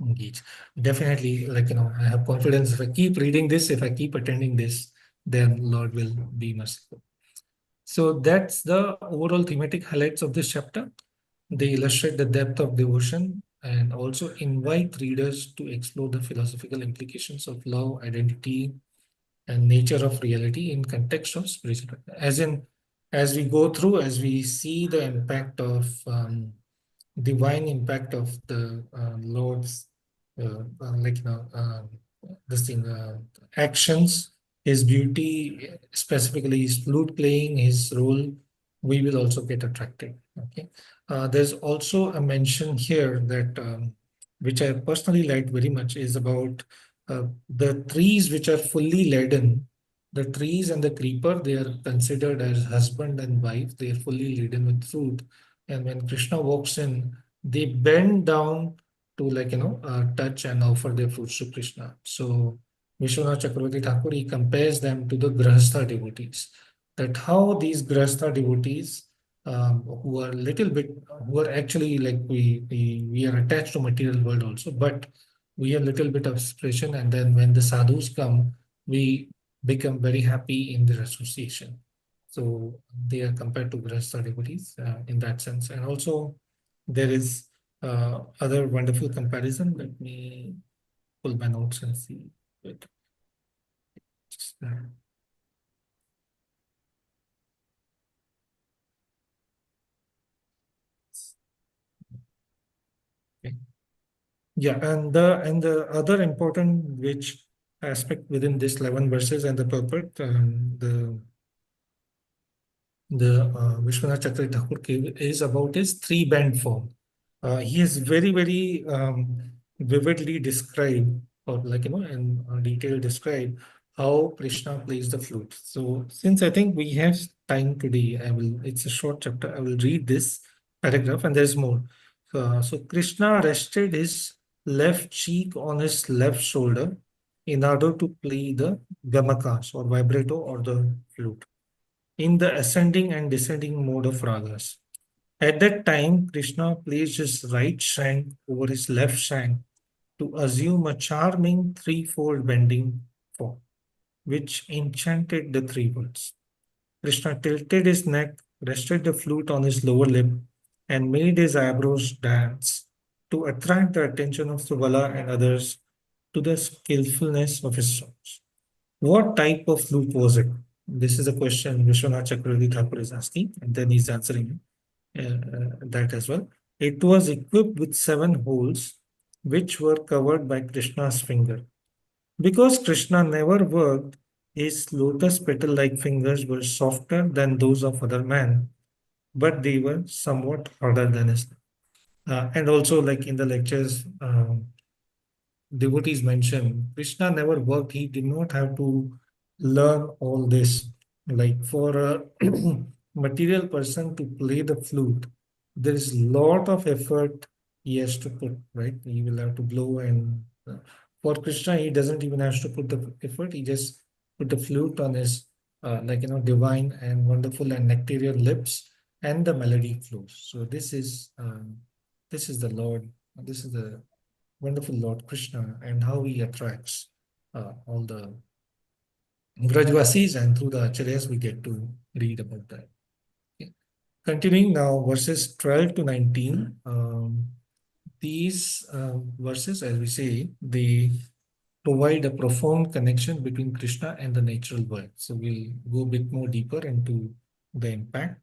engaged. Definitely, like, I have confidence if I keep reading this, if I keep attending this, then Lord will be merciful. So that's the overall thematic highlights of this chapter. They illustrate the depth of devotion and also invite readers to explore the philosophical implications of love, identity, and nature of reality in context of spiritual. As in, as we go through, as we see the impact of divine impact of the Lord's, like this thing, actions, his beauty, specifically his flute playing, his role, we will also get attracted. Okay. There's also a mention here that, which I personally like very much, is about the trees which are fully laden. The trees and the creeper, they are considered as husband and wife. They are fully laden with fruit. And when Krishna walks in, they bend down to touch and offer their fruits to Krishna. So Vishwanath Chakravarti Thakur, he compares them to the Grahastha devotees. That how these Grahastha devotees, who are little bit, who are actually like we are attached to material world also, but we have little bit of aspiration, and then when the sadhus come, we become very happy in their association. So they are compared to Grahastha devotees in that sense. And also there is other wonderful comparison. Let me pull my notes and see it. Yeah, and the other important which aspect within this 11 verses and the purport, the Vishwanath Chakravarti Thakur gave is about his three-band form. He has very vividly described, or like in detail described how Krishna plays the flute. So since I think we have time today, it's a short chapter. I will read this paragraph and there's more. So Krishna rested his left cheek on his left shoulder in order to play the gamakas or vibrato or the flute in the ascending and descending mode of ragas. At that time, Krishna placed his right shank over his left shank to assume a charming threefold bending form, which enchanted the three worlds. Krishna tilted his neck, rested the flute on his lower lip, and made his eyebrows dance to attract the attention of Subala and others to the skillfulness of his songs. What type of flute was it? This is a question Vishwanath Chakravarti Thakur is asking, and then he's answering that as well. It was equipped with 7 holes, which were covered by Krishna's finger. Because Krishna never worked, his lotus petal-like fingers were softer than those of other men, but they were somewhat harder than his. And also, like in the lectures, devotees mentioned, Krishna never worked. He did not have to learn all this. Like for a material person to play the flute, there is a lot of effort he has to put, right? He will have to blow and for Krishna, he doesn't even have to put the effort. He just put the flute on his divine and wonderful and nectarian lips, and the melody flows. So this is the Lord. This is the wonderful Lord Krishna and how he attracts all the Vrajvasis, and through the Acharyas we get to read about that. Okay. Continuing now, verses 12 to 19. These verses, as we say, they provide a profound connection between Krishna and the natural world. So we'll go a bit more deeper into the impact.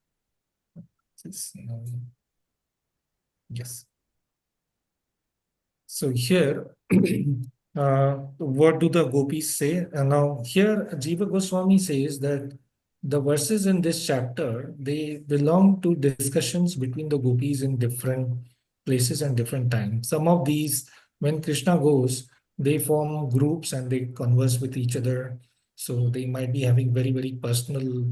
Yes. So here, what do the gopis say? Now here, Jiva Goswami says that the verses in this chapter, they belong to discussions between the gopis in different places and different times. Some of these, when Krishna goes, they form groups and they converse with each other. So they might be having very personal,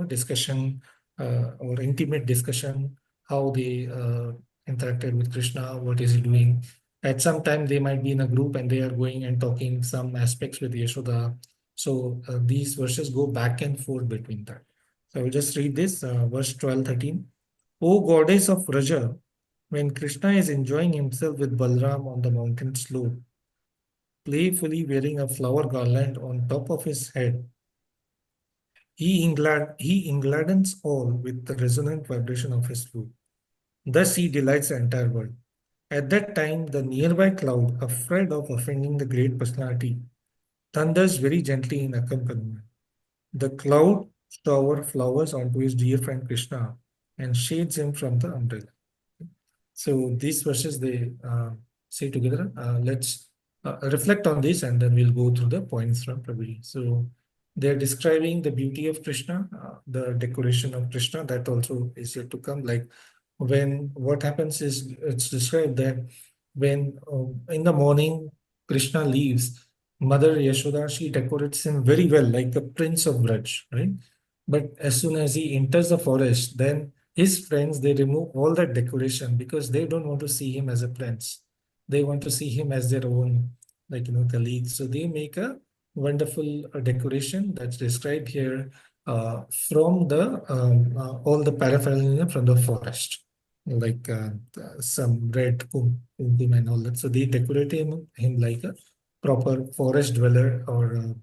discussion or intimate discussion, how they interacted with Krishna, what is he doing. At some time, they might be in a group and they are going and talking some aspects with Yashoda. So these verses go back and forth between that. So I will just read this, verse 12, 13. O goddess of Raja, when Krishna is enjoying himself with Balram on the mountain slope, playfully wearing a flower garland on top of his head, he engladdens all with the resonant vibration of his flute. Thus he delights the entire world. At that time, the nearby cloud, afraid of offending the great personality, thunders very gently in accompaniment. The cloud showers flowers onto his dear friend Krishna and shades him from the umbrella. So these verses they say together. Let's reflect on this and then we'll go through the points from Prabhuji. So they're describing the beauty of Krishna, the decoration of Krishna that also is yet to come. Like when what happens is it's described that when in the morning Krishna leaves, Mother Yashoda, she decorates him very well, like a prince of Braj, right? But as soon as he enters the forest, then his friends, they remove all that decoration because they don't want to see him as a prince. They want to see him as their own, colleague. So they make a wonderful decoration that's described here from the all the paraphernalia from the forest, like some red kumkum and all that. So they decorate him like a proper forest dweller or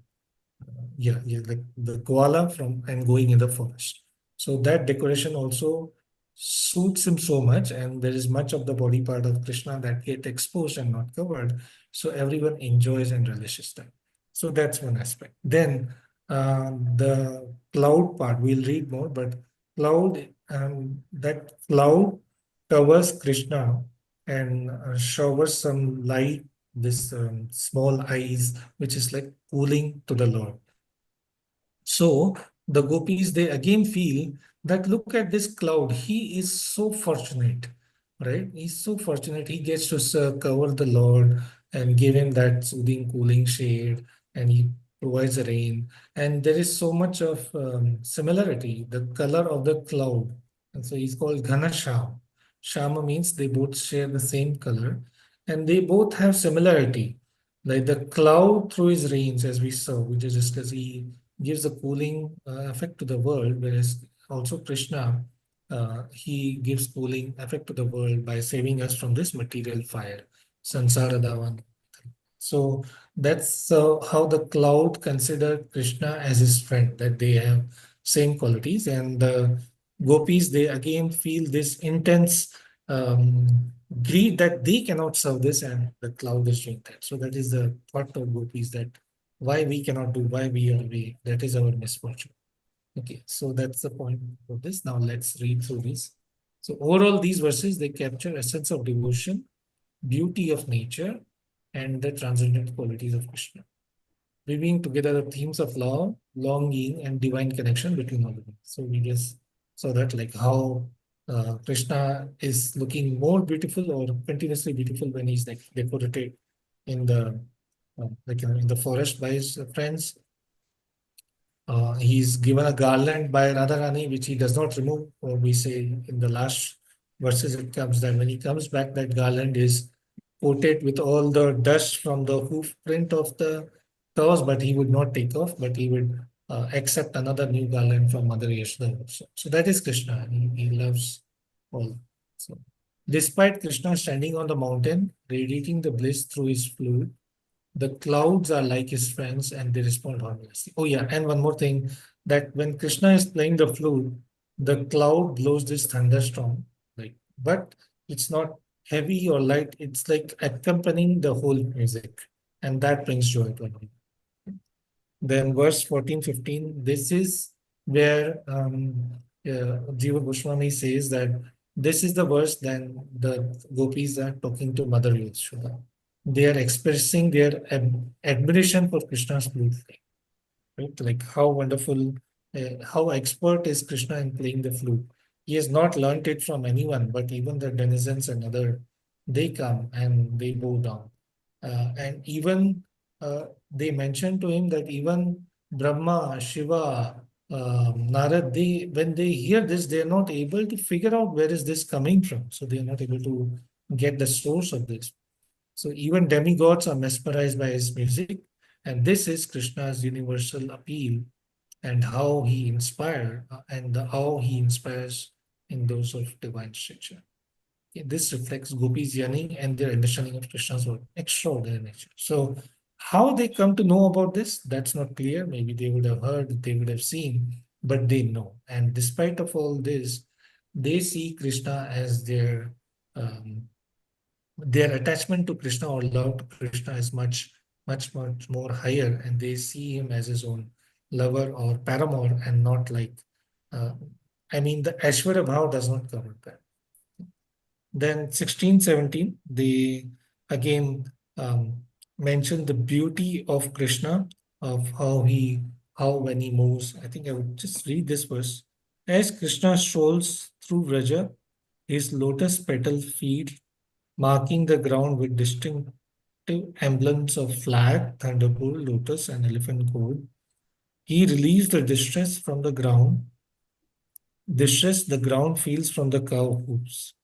like the koala from and going in the forest. So that decoration also suits him so much, and there is much of the body part of Krishna that get exposed and not covered. So everyone enjoys and relishes that. So that's one aspect. Then the cloud part, we'll read more, but that cloud covers Krishna and showers some light, this small eyes, which is like cooling to the Lord. So the gopis, they again feel that look at this cloud. He is so fortunate, right? He's so fortunate. He gets to cover the Lord and give him that soothing, cooling shade, and he provides the rain. And there is so much of similarity, the color of the cloud. And so he's called Ghana Sham. Shama means they both share the same color and they both have similarity. Like the cloud through his rains, as we saw, which is just as he gives a cooling effect to the world, whereas also Krishna, he gives cooling effect to the world by saving us from this material fire, sansara davan. So that's how the cloud considered Krishna as his friend, that they have same qualities. And the gopis, they again feel this intense greed that they cannot serve this and the cloud is doing that. So that is the thought of gopis, that why we cannot do, why we are we, that is our misfortune. Okay, so that's the point of this. Now let's read through this. So overall, these verses, they capture essence of devotion, beauty of nature, and the transcendent qualities of Krishna, weaving together the themes of love, longing, and divine connection between all of them. So we just saw that, like how Krishna is looking more beautiful or continuously beautiful when he's like decorated in the in the forest by his friends. He's given a garland by Radharani, which he does not remove. Or we say in the last verses, it comes that when he comes back, that garland is coated with all the dust from the hoof print of the cows, but he would not take off, but he would accept another new garland from Mother Yashoda also. So that is Krishna. He loves all. So, despite Krishna standing on the mountain, radiating the bliss through his flute, the clouds are like his friends and they respond harmlessly. Oh, yeah. And one more thing, that when Krishna is playing the flute, the cloud blows this thunderstorm, like, but it's not heavy or light, it's like accompanying the whole music. And that brings joy to everyone. Then verse 14, 15, this is where Jiva Goswami says that this is the verse then the gopis are talking to Mother Yashoda. They are expressing their admiration for Krishna's flute playing, right? Like how wonderful, how expert is Krishna in playing the flute. He has not learnt it from anyone, but even the denizens and other, they come and they bow down. And even they mention to him that even Brahma, Shiva, Narad, they when they hear this, they are not able to figure out where is this coming from. So they are not able to get the source of this. So even demigods are mesmerized by his music, and this is Krishna's universal appeal and how he how he inspires in those of divine stature. This reflects gopis' yearning and their understanding of Krishna's word, extraordinary nature. So how they come to know about this, that's not clear. Maybe they would have heard, they would have seen, but they know. And despite of all this, they see Krishna as their attachment to Krishna or love to Krishna is much more higher, and they see him as his own lover or paramour, and not like, uh, I mean, the Aishwarya Bhav does not cover that. Then 16, 17, they again mention the beauty of Krishna, of how when he moves. I think I would just read this verse. As Krishna strolls through Vraja, his lotus petal feet marking the ground with distinctive emblems of flag, thunderbolt, lotus, and elephant gold. He relieves the distress the ground feels from the cow hooves.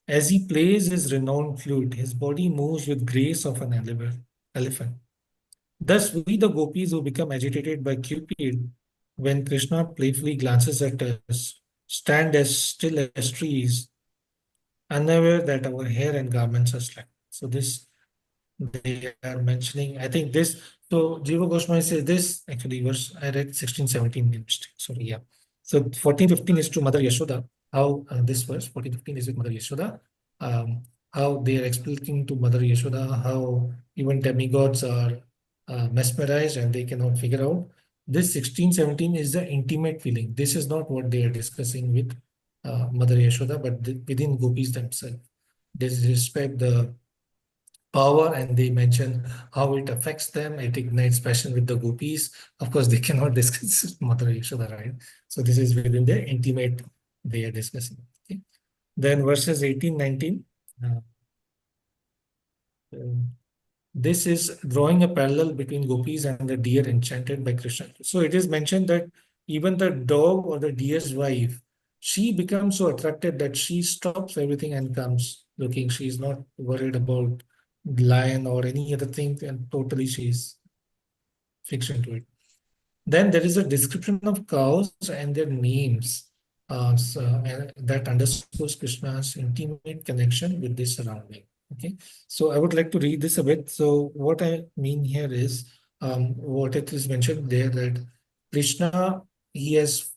As he plays his renowned flute, his body moves with grace of an elephant. Thus, we the gopis who become agitated by Cupid when Krishna playfully glances at us, stand as still as trees, unaware that our hair and garments are slack. So this they are mentioning, I think this, so Jiva Goswami says this, actually verse, I read 16, 17 mistake, sorry, yeah. So 14, 15 is to Mother Yashoda, how this verse, 14, 15 is with Mother Yashoda, how they are explaining to Mother Yashoda, how even demigods are mesmerized and they cannot figure out. This 16, 17 is the intimate feeling. This is not what they are discussing with Mother Yashoda, but within gopis themselves. disrespect the power, and they mention how it affects them. It ignites passion with the gopis. Of course, they cannot discuss Mother Yashoda, right? So this is within their intimate, they are discussing. Okay. Then verses 18, 19. This is drawing a parallel between gopis and the deer enchanted by Krishna. So it is mentioned that even the dog or the deer's wife, she becomes so attracted that she stops everything and comes looking. She is not worried about lion or any other thing, and totally she is fixed into it. Then there is a description of cows and their names that underscores Krishna's intimate connection with this surrounding. Okay, so I would like to read this a bit. So what I mean here is what it is mentioned there, that Krishna, he has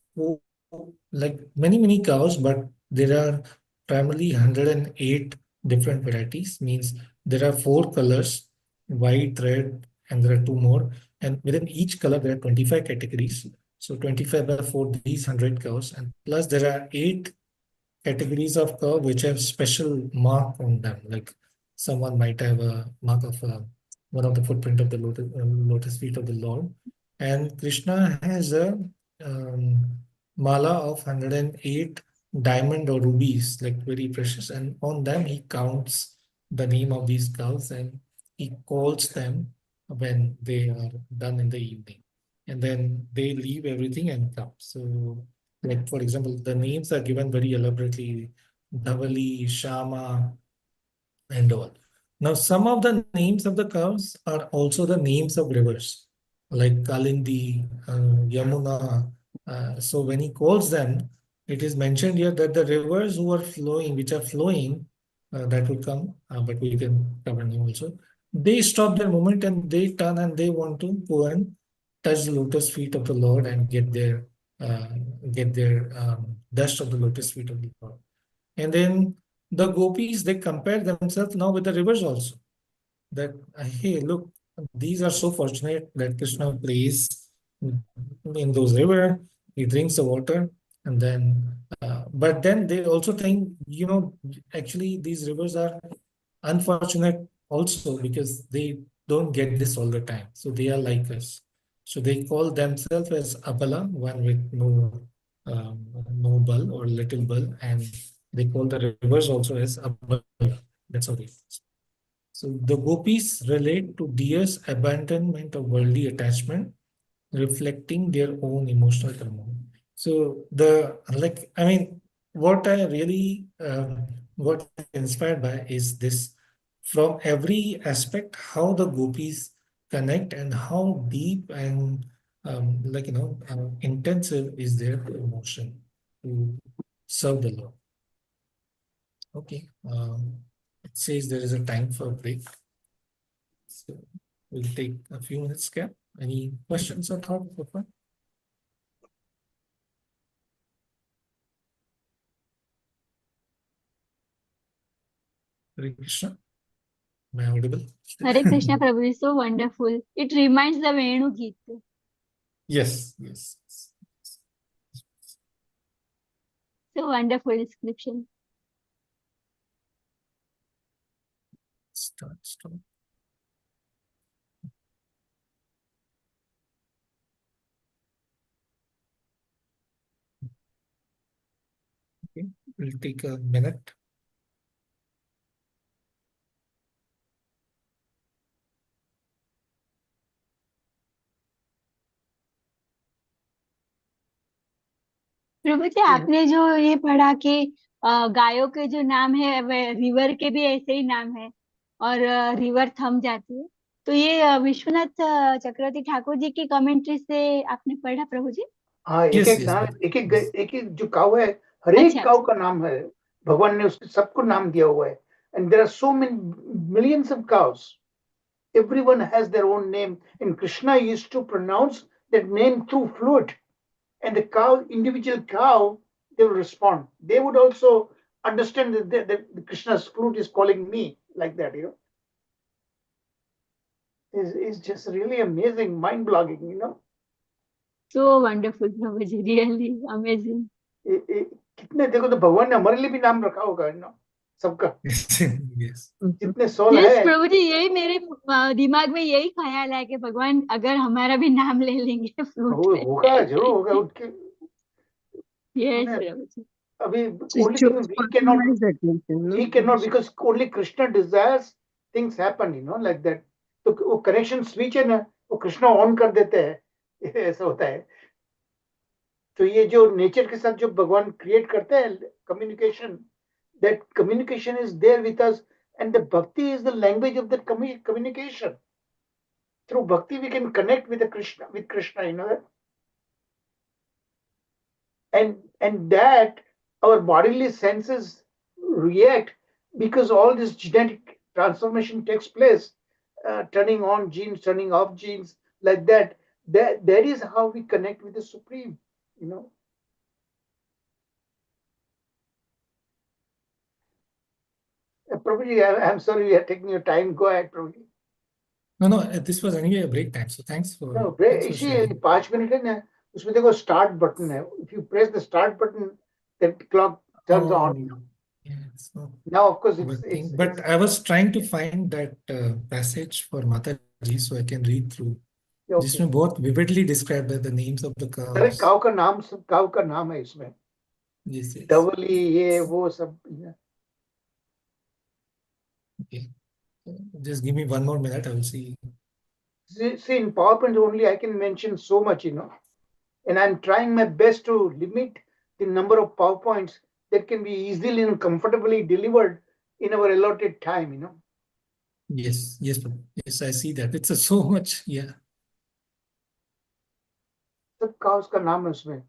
like many cows, but there are primarily 108 different varieties. Means there are 4 colors: white, red, and there are 2 more. And within each color, there are 25 categories. So 25 by 4, these 100 cows. And plus, there are 8 categories of cow which have special mark on them. Like someone might have a mark of one of the footprint of the lotus feet of the Lord. And Krishna has a um, mala of 108 diamond or rubies, like very precious. And on them, he counts the name of these cows and he calls them when they are done in the evening. And then they leave everything and come. So like, for example, the names are given very elaborately: Dhavali, Shama, and all. Now, some of the names of the cows are also the names of rivers, like Kalindi, Yamuna. So when he calls them, it is mentioned here that the rivers who are flowing, which are flowing, that will come, but we can cover them also. They stop their movement and they turn and they want to go and touch the lotus feet of the Lord and uh, get their dust of the lotus feet of the Lord. And then the gopis, they compare themselves now with the rivers also. That, hey, look, these are so fortunate that Krishna plays in those river, he drinks the water, and then, but then they also think, actually these rivers are unfortunate also because they don't get this all the time. So they are like us. So they call themselves as Abala, one with no ball or little ball, and they call the rivers also as Abala. That's how they. So the gopis relate to deer's abandonment of worldly attachment, reflecting their own emotional turmoil. So what I really got inspired by is this: from every aspect, how the gopis connect and how deep and intensive is their emotion to serve the Lord. Okay. It says there is a time for a break. So we'll take a few minutes gap. Any questions or thoughts so far? Hare Krishna. Am I audible? Hare Krishna Prabhu is so wonderful. It reminds the Venu Gita. Yes. So wonderful description. Start. Okay, we'll take a minute. प्रभु जी आपने जो ये पढ़ा कि गायों के जो नाम है रिवर के भी ऐसे ही नाम है और रिवर थम जाती है, तो ये विश्वनाथ चक्रवर्ती ठाकुर जी की कमेंट्री से आपने पढ़ा प्रभु जी? हाँ, एक एक नाम, एक एक जो काव है, हर एक काव का नाम है, भगवान ने उसके सबको नाम दिया हुआ है. And there are so many millions of cows. Everyone has their own name, and Krishna used to pronounce that name through flute. And the cow, individual cow, they will respond. They would also understand that Krishna's flute is calling me like that. It's just really amazing, mind-blogging. So wonderful, Prabhu ji, really amazing. कितने देखो तो भगवान ने हमारे लिए भी नाम रखा होगा. सबका Yes. जितने सोल यस है प्रभु जी, यही मेरे दिमाग में यही ख्याल है कि भगवान अगर हमारा भी नाम ले लेंगे फ्लूट वो में। होगा, जरूर होगा उनके यस उन्हें प्रभु जी। अभी So it only thing shows we cannot personalized attention, no? we cannot because only Krishna desires things happen, you know, like that. तो वो कनेक्शन स्विच है ना, वो कृष्णा ऑन कर देते हैं, ऐसा होता है. तो ये जो नेचर के साथ जो भगवान क्रिएट करते हैं communication, that communication is there with us, and the bhakti is the language of that communication. Through bhakti we can connect with Krishna, you know that. And that our bodily senses react because all this genetic transformation takes place, turning on genes, turning off genes, like that. That is how we connect with the Supreme, you know. Prabhuji, I'm sorry we are taking your time. Go ahead, Prabhuji. No, this was anyway a break time. So thanks for No, thanks for इसी sharing. 5 minute है ना, उसमें देखो start button है. If you press the start button, the clock turns on. You know. Yes. No. Now, of course, But I was trying to find that passage for Mataji so I can read through. okay. जिसमें बहुत vividly described है the names of the अरे cows. काव का नाम, सब काव का नाम है इसमें. Yes, yes. डबली ये वो सब. Okay. Just give me one more minute. I will see. See, in PowerPoint only I can mention so much, you know, and I'm trying my best to limit the number of PowerPoints that can be easily and comfortably delivered in our allotted time, you know. Yes, yes, yes. I see that. It's so much. Yeah. सब calves का नाम है उसमें.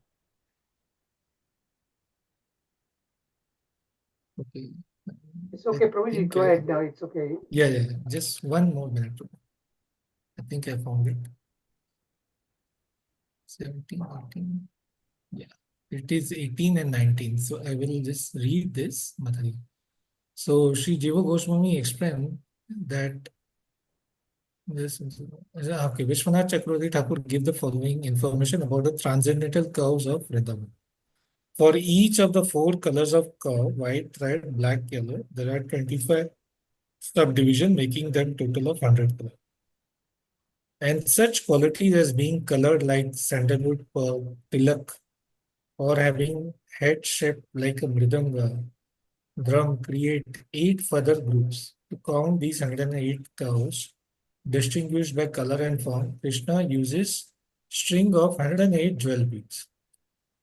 Okay. It's okay, I Prabhuji, think go ahead now. It's okay. yeah. Just one more minute. I think I found it. 17, 18. Yeah. It is 18 and 19. So I will just read this, Madhuri. So Sri Jiva Goswami explained that this okay, Vishwanath Chakravarti Thakur give the following information about the transcendental curves of rhythm. For each of the 4 colors of curve, white, red, black, yellow, there are 25 subdivisions, making them total of 100 colors. And such qualities as being colored like sandalwood pearl, tilak, or having head shaped like a mridanga drum create 8 further groups. To count these 108 curves, distinguished by color and form, Krishna uses string of 108 jewel beads.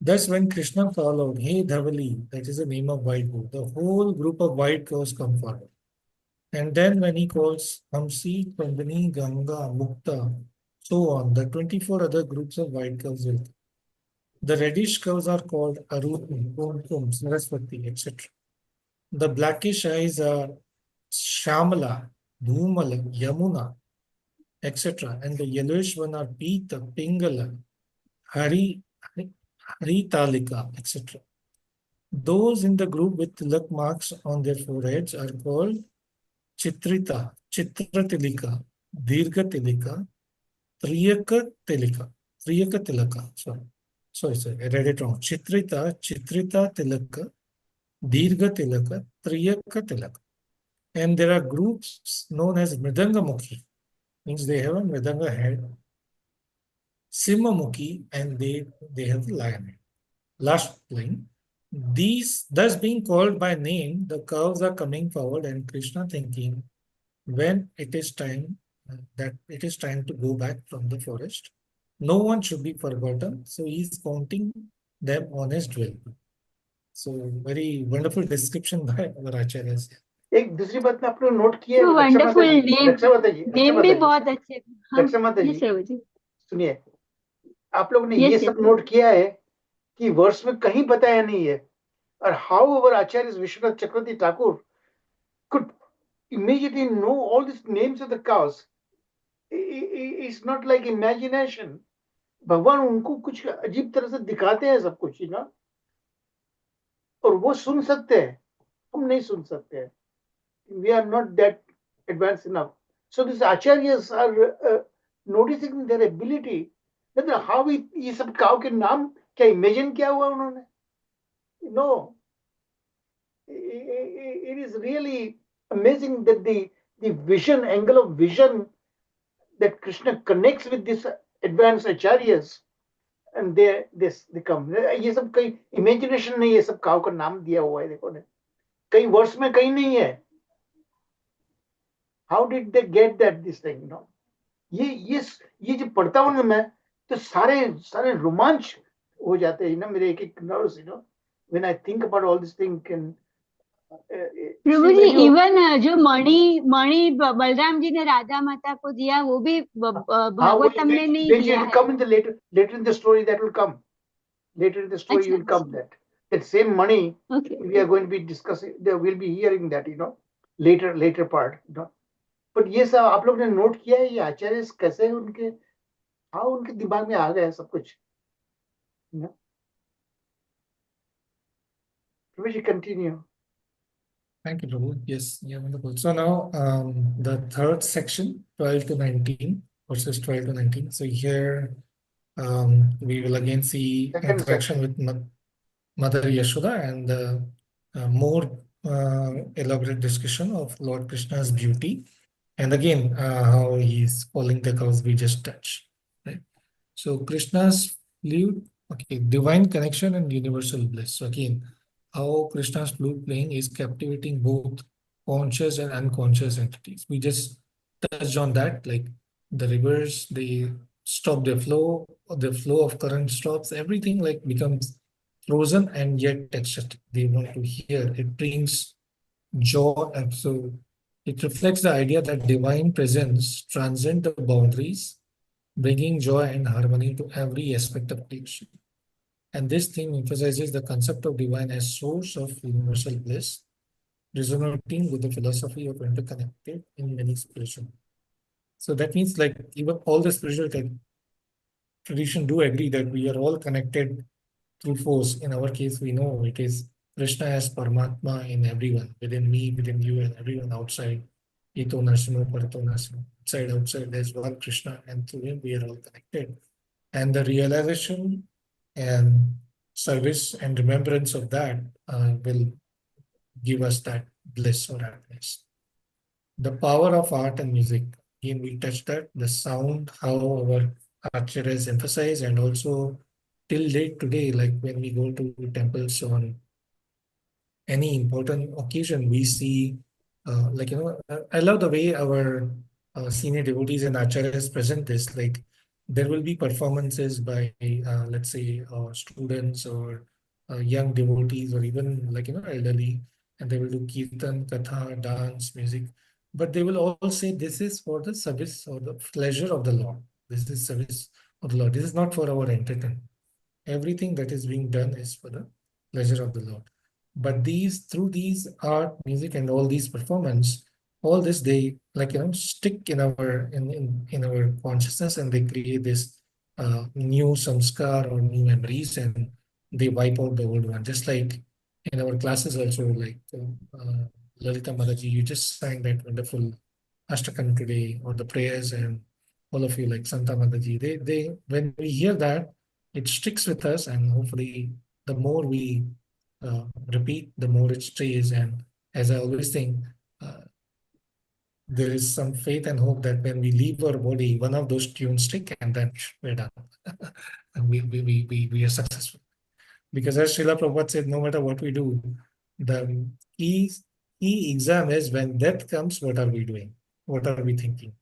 Thus, when Krishna called out, Hey Dhavali, that is the name of white bull, the whole group of white cows come forward. And then when he calls Hamsi, Pandani, Ganga, Mukta, so on, the 24 other groups of white cows will. The reddish cows are called Aruni, Kumkum, Saraswati, etc. The blackish eyes are Shamala, Dhumala, Yamuna, etc. And the yellowish one are Pita, Pingala, Haritalika, etc. Those in the group with tilak marks on their foreheads are called Chitrita, Chitratilika, Dirgatilika, Triyakatilaka. Sorry, I read it wrong. Chitrita, Tilaka, Dirgatilaka, Triyakatilaka. And there are groups known as Mridanga-mukhi, means they have a Mridanga head, Simha-mukhi, and they have the lion head. Last line. These, thus being called by name, the cows are coming forward, and Krishna thinking when it is time to go back from the forest. No one should be forgotten, so he is counting them on his jewel. So very wonderful description by our acharyas. एक दूसरी बात में आपने note की है, wonderful name, name भी बहुत अच्छे. रक्षा माता जी, यस प्रभु जी. सुनिए, आप लोगों ने Yes, ये yes. सब नोट किया है कि वर्ष में कहीं बताया नहीं है. और how our Acharya Vishwanath Chakravarti Thakur could immediately know all these names of the cows. It's not like imagination. भगवान उनको कुछ अजीब तरह से दिखाते हैं सब कुछ, ना, और वो सुन सकते हैं, हम नहीं सुन सकते हैं. We are not that advanced enough. So these acharyas are noticing their ability. How ये सब काव के नाम क्या इमेजिन किया हुआ उन्होंने? No. it is really amazing that the vision, angle of vision that Krishna connects with this advanced acharyas, and they come. ये सब कहीं imagination नहीं, ये सब काव का नाम दिया हुआ है, देखो ने कई वर्ड्स में कहीं नहीं है. How did they get that this thing, you know? ये जब पढ़ता हूँ ना मैं, तो सारे रोमांच हो जाते हैं ना मेरे एक nerves, you know, when I think about all this thing. And Prabhu ji, even जो मणि बलराम जी ने राधा माता को दिया, वो भी भागवतम में नहीं दिया है. Come in the later in the story, that will come. Later in the story, you will come that same money. Okay. We are going to be discussing. We'll be hearing that, you know, later part, you know. But ये सब आप लोग ने note किया है, ये आचार्य कैसे उनके उनके दिमाग में आ गया सब कुछ, you know? Prabhu ji, continue. Thank you, Prabhu. Yes, yeah, wonderful. So now the third section, 12 to 19, verses 12 to 19. So here we will again see interaction with Mother Yashoda and more elaborate discussion of Lord Krishna's beauty. And again, how he's following the cows we just touched. Right? So Krishna's flute, okay, divine connection and universal bliss. So again, how Krishna's flute playing is captivating both conscious and unconscious entities. We just touched on that, like the rivers, they stop their flow, the flow of current stops, everything like becomes frozen and yet ecstatic. They want to hear. It brings joy, and so it reflects the idea that divine presence transcends the boundaries, bringing joy and harmony to every aspect of creation. And this theme emphasizes the concept of divine as source of universal bliss, resonating with the philosophy of interconnected in many spiritual. So that means like even all the spiritual tradition do agree that we are all connected through force. In our case, we know it is Krishna as Paramatma in everyone, within me, within you, and everyone outside. Ito Narsimo, Parato Narsimo. Outside, there's one Krishna, and through him we are all connected. And the realization and service and remembrance of that will give us that bliss or happiness. The power of art and music. Again, we touched that. The sound, how our acharyas emphasize, and also till date today, like when we go to temples on any important occasion, we see, like, you know, I love the way our senior devotees and acharyas present this. Like, there will be performances by, let's say, students or young devotees, or even like, you know, elderly, and they will do kirtan, katha, dance, music. But they will all say this is for the service or the pleasure of the Lord. This is service of the Lord. This is not for our entertainment. Everything that is being done is for the pleasure of the Lord. But through these art, music, and all these performance, all this they like, you know, stick in our consciousness, and they create this new samskar or new memories, and they wipe out the old one. Just like in our classes also, like Lalita Mataji, you just sang that wonderful Ashtakam today, or the prayers, and all of you like Santa Mataji. They when we hear that, it sticks with us, and hopefully the more we repeat, the more it stays. And as I always think, there is some faith and hope that when we leave our body, one of those tunes stick, and then we're done. And we are successful. Because as Srila Prabhupada said, no matter what we do, the key exam is when death comes, what are we doing? What are we thinking?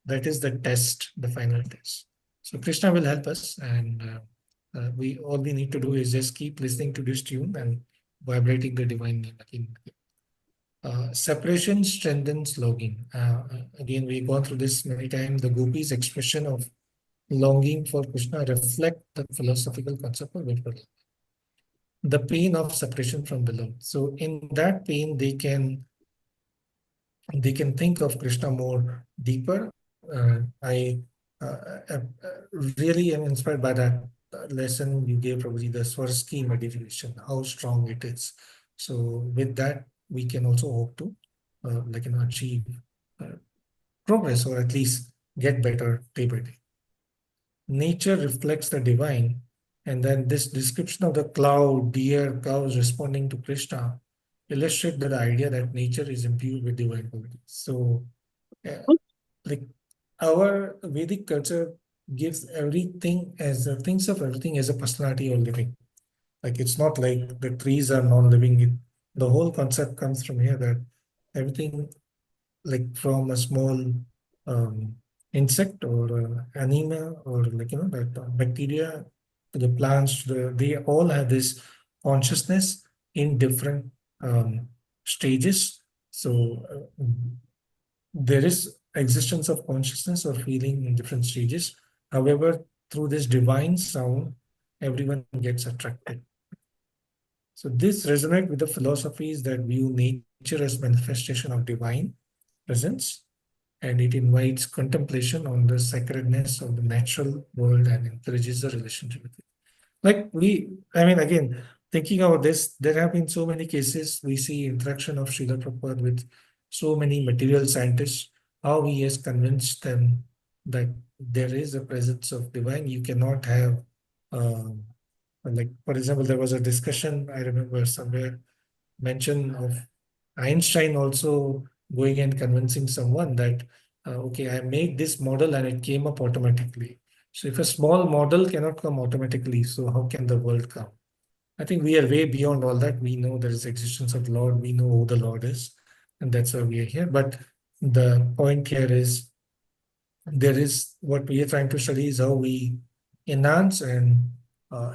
That is the test, the final test. So Krishna will help us, and all we need to do is just keep listening to this tune and vibrating the divine name again. Separation strengthens longing. Again, we've gone through this many times. The gopis' expression of longing for Krishna reflect the philosophical concept of Vipra, the pain of separation from the Lord. So in that pain, they can think of Krishna more deeper. I really am inspired by that lesson you gave, Prabhuji, the Swarsky meditation, how strong it is. So with that, we can also hope to achieve progress, or at least get better day by day. Nature reflects the divine, and then this description of the cloud, deer, cows responding to Krishna illustrate the idea that nature is imbued with divine qualities. So, like our Vedic culture gives everything as thinks of everything as a personality or living. Like it's not like the trees are non-living. The whole concept comes from here that everything, like from a small um, insect or anima or like that bacteria to the plants, they all have this consciousness in different um, stages. So there is existence of consciousness or feeling in different stages. However, through this divine sound, everyone gets attracted. So this resonates with the philosophies that view nature as manifestation of divine presence, and it invites contemplation on the sacredness of the natural world and encourages the relationship with it. Like I mean, again, thinking about this, there have been so many cases. We see interaction of Srila Prabhupada with so many material scientists, how he has convinced them that there is a presence of divine. You cannot have, um, like, for example, there was a discussion, I remember somewhere, mention of Einstein also going and convincing someone that, okay, I made this model and it came up automatically. So if a small model cannot come automatically, so how can the world come? I think we are way beyond all that. We know there is existence of Lord. We know who the Lord is, and that's why we are here. But the point here is there is what we are trying to study is how we enhance and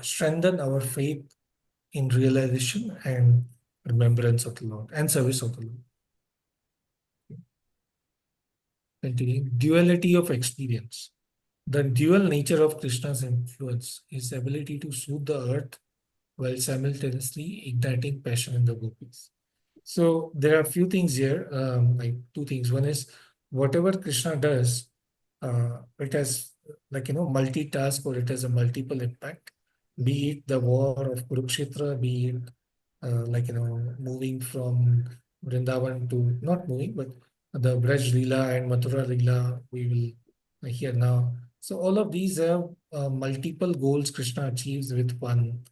strengthen our faith in realization and remembrance of the Lord and service of the Lord. Continuing, duality of experience. The dual nature of Krishna's influence, his ability to soothe the earth while simultaneously igniting passion in the gopis. So there are a few things here, like two things. One is whatever Krishna does, it has like multitask or it has a multiple impact. Be it the war of Kurukshetra, be it like moving from Vrindavan to not moving, but the Braj Leela and Mathura Leela we will hear now. So all of these have multiple goals Krishna achieves with one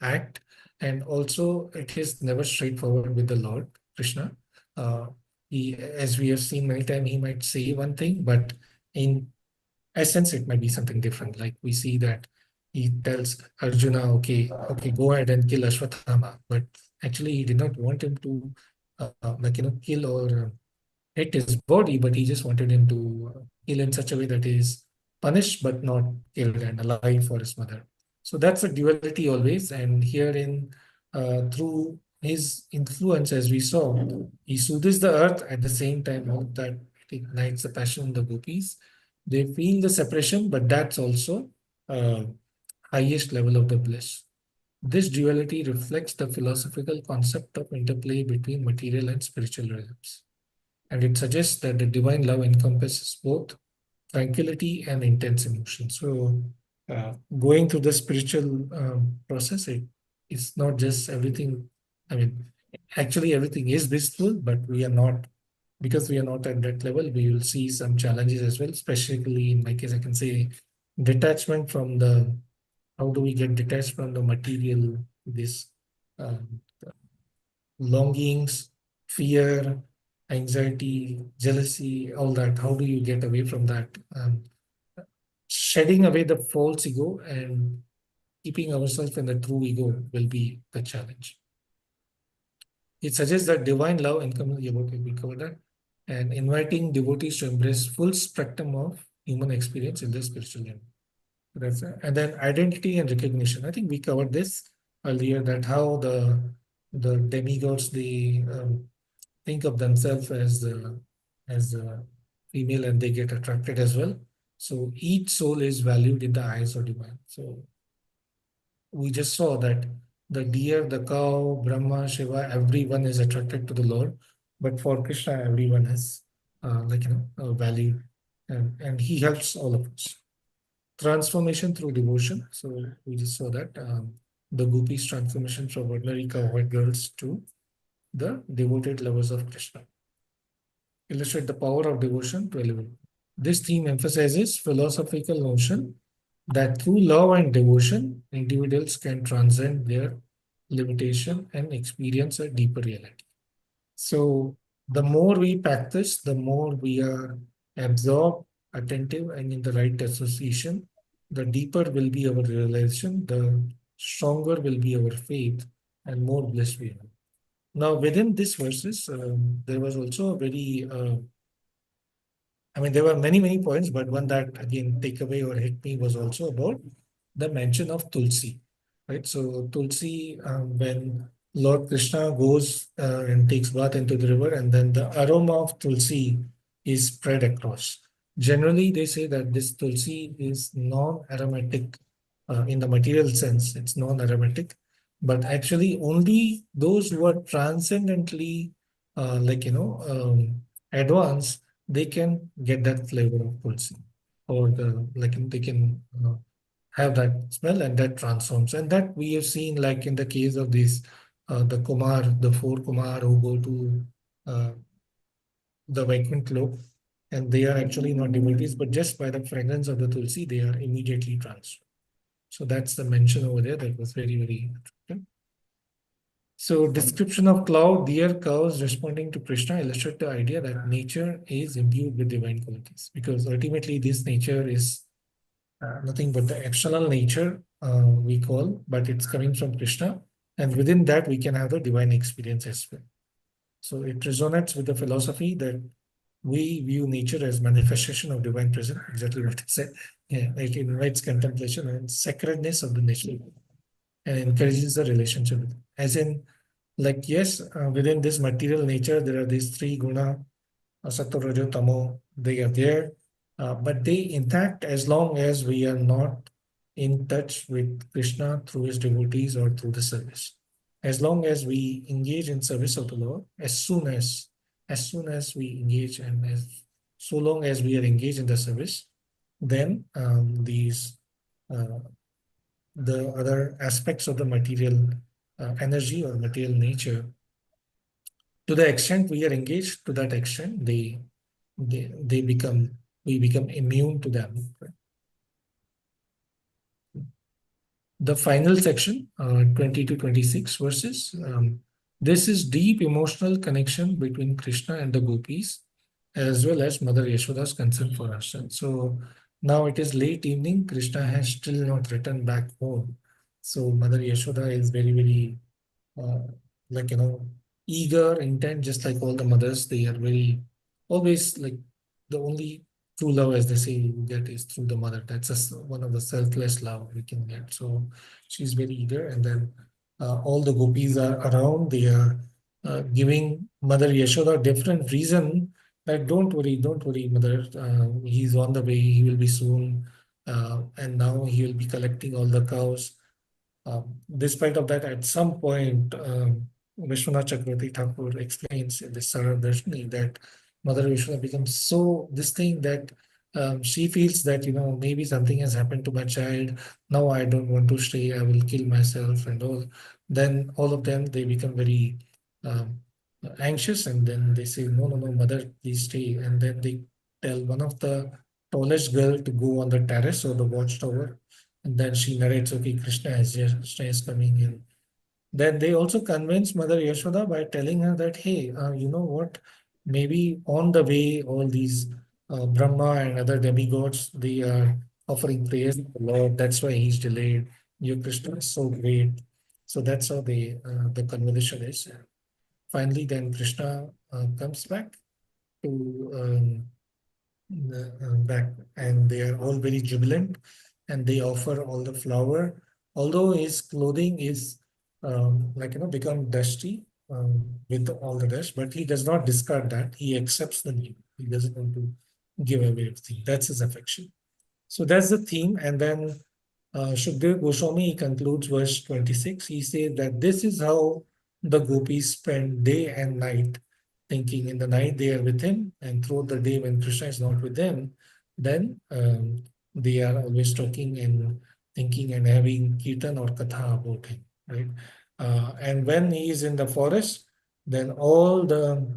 act, and also it is never straightforward with the Lord Krishna. He, as we have seen many times, he might say one thing, but in essence, it might be something different. Like we see that he tells Arjuna, okay, go ahead and kill Ashwatthama. But actually, he did not want him to, kill or hit his body, but he just wanted him to kill in such a way that he is punished but not killed and alive for his mother. So that's a duality always. And herein, through his influence, as we saw, he soothes the earth at the same time that it ignites the passion in the gopis. They feel the separation, but that's also highest level of the bliss. This duality reflects the philosophical concept of interplay between material and spiritual realms. And it suggests that the divine love encompasses both tranquility and intense emotion. So, going through the spiritual process, it's not just everything. I mean, actually, everything is blissful, but we are not, because we are not at that level, we will see some challenges as well, especially in my case, I can say detachment from the, how do we get detached from the material, this um, longings, fear, anxiety, jealousy, all that. How do you get away from that? Shedding away the false ego and keeping ourselves in the true ego will be the challenge. It suggests that divine love encompasses, we covered that, and inviting devotees to embrace full spectrum of human experience in the spiritual realm. That's it. And then identity and recognition. I think we covered this earlier, that how the demigods, they think of themselves as a female and they get attracted as well. So each soul is valued in the eyes of divine. So we just saw that the deer, the cow, Brahma, Shiva, everyone is attracted to the Lord. But for Krishna, everyone is valued, and he helps all of us. Transformation through devotion. So we just saw that the gopis' transformation from ordinary cowherd girls to the devoted lovers of Krishna. Illustrate the power of devotion to elevate. This theme emphasizes philosophical notion that through love and devotion, individuals can transcend their limitation, and experience a deeper reality. So the more we practice, the more we are absorbed, attentive, and in the right association, the deeper will be our realization, the stronger will be our faith, and more bliss we are. Now, within these verses, there was also a very, there were many, many points, but one that again take away or hit me was also about the mention of Tulsi, right? So Tulsi, when Lord Krishna goes and takes bath into the river, and then the aroma of Tulsi is spread across. Generally, they say that this Tulsi is non-aromatic in the material sense. It's non-aromatic, but actually only those who are transcendently, advanced, they can get that flavor of tulsi, or they can have that smell, and that transforms. And that we have seen, like in the case of these the four Kumar who go to uh, the Vaikuntha Lok, and they are actually not devotees, but just by the fragrance of the tulsi, they are immediately transformed. So that's the mention over there. That was very, very attractive. So description of cloud, deer, cows responding to Krishna illustrate the idea that nature is imbued with divine qualities, because ultimately this nature is nothing but the external nature we call, but it's coming from Krishna, and within that we can have the divine experience as well. So it resonates with the philosophy that we view nature as manifestation of divine presence, exactly what it said. Yeah, it invites contemplation and sacredness of the nature and encourages the relationship with it. As in, like, yes, within this material nature, there are these three guna, sattva, rajo, tamo, they are there, but they intact as long as we are not in touch with Krishna through his devotees or through the service. As long as we engage in service of the Lord, as soon as we engage, and so long as we are engaged in the service, then the other aspects of the material energy or material nature, to the extent we are engaged, to that extent they become we become immune to them. The final section, 20 to 26 verses, this is deep emotional connection between Krishna and the gopis, as well as Mother Yashoda's concern for her son. So now it is late evening. Krishna has still not returned back home. So Mother Yashoda is very, very uh, eager, intent, just like all the mothers. They are very always like the only true love, as they say, you get is through the mother. That's just one of the selfless love we can get. So she's very eager, and then all the gopis are around. They are giving Mother Yashoda different reason. Like, don't worry, mother. He's on the way. He will be soon, and now he will be collecting all the cows. Despite of that, at some point, Vishwanath Chakravarti Thakur explains in the Sarar Darshini that Mother Vishwanath becomes so this thing that she feels that, maybe something has happened to my child. Now I don't want to stay. I will kill myself and all. Then all of them, they become very um, anxious, and then they say, no, mother, please stay. And then they tell one of the tallest girl to go on the terrace or the watchtower, and then she narrates, okay, Krishna is coming in. Then they also convince Mother Yashoda by telling her that, hey, you know what? Maybe on the way, all these Brahma and other demigods, they are offering praise to the Lord. That's why he's delayed. Your Krishna is so great. So that's how the conversation is. Finally, then Krishna comes back to back, and they are all very jubilant, and they offer all the flower, although his clothing is become dusty with all the dust, but he does not discard that. He accepts the new. He doesn't want to give away everything. That's his affection. So that's the theme. And then Shukdev Goswami concludes verse 26. He says that this is how the gopis spend day and night thinking. In the night they are with him, and throughout the day when Krishna is not with them, then they are always talking and thinking and having kirtan or katha about him, right? And when he is in the forest, then all the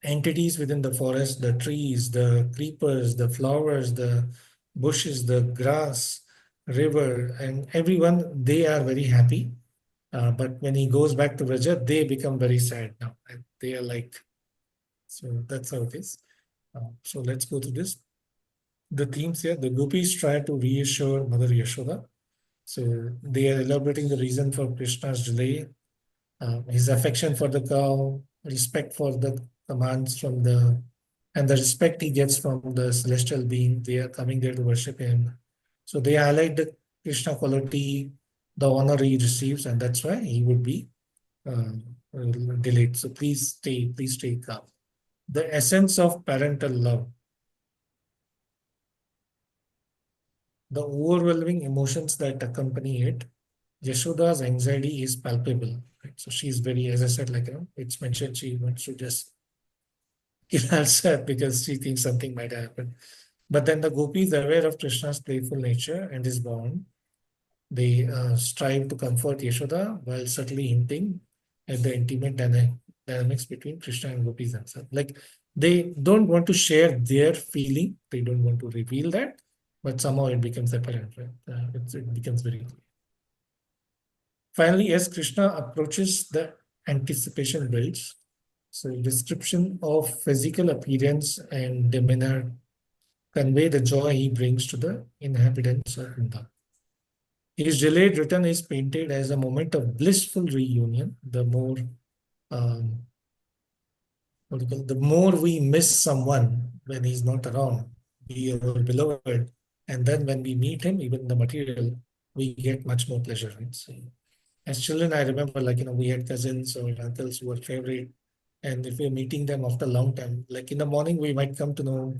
entities within the forest, the trees, the creepers, the flowers, the bushes, the grass, river, and everyone, they are very happy But when he goes back to Vraja, they become very sad now. And they are like, so that's how it is. So let's go to this. The themes here, the gopis try to reassure Mother Yashoda. So they are elaborating the reason for Krishna's delay, his affection for the cow, respect for the commands from and the respect he gets from the celestial being. They are coming there to worship him. So they highlight the Krishna quality, the honor he receives, and that's why he would be uh, delayed. So please stay calm. The essence of parental love, the overwhelming emotions that accompany it. Yashoda's anxiety is palpable. Right? So she's very, as I said, it's mentioned she wants to just kill herself because she thinks something might happen. But then the gopis, aware of Krishna's playful nature and his bond, they strive to comfort Yashoda while subtly hinting at the intimate dynamics between Krishna and gopis themselves. Like they don't want to share their feeling, they don't want to reveal that, but somehow it becomes apparent, right? It becomes very clear. Finally, as Krishna approaches, the anticipation builds. So description of physical appearance and demeanor convey the joy he brings to the inhabitants of Vrindavan. His delayed return is painted as a moment of blissful reunion. Um, the more we miss someone when he's not around, be our beloved, and then when we meet him, even in the material, we get much more pleasure. Right? So, as children, I remember, we had cousins or uncles who were favorite. And if we're meeting them after a long time, like in the morning, we might come to know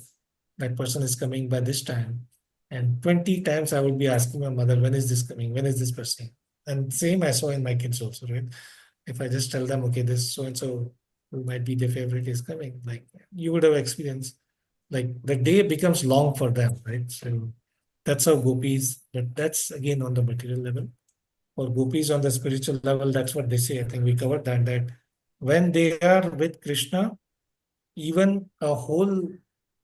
that person is coming by this time. And 20 times I would be asking my mother, when is this coming? When is this person? And same I saw in my kids also, right? If I just tell them, okay, this so-and-so who might be their favorite is coming, like you would have experienced, like the day becomes long for them, right? So that's how gopis, but that's again on the material level. For gopis on the spiritual level, that's what they say. I think we covered that when they are with Krishna, even a whole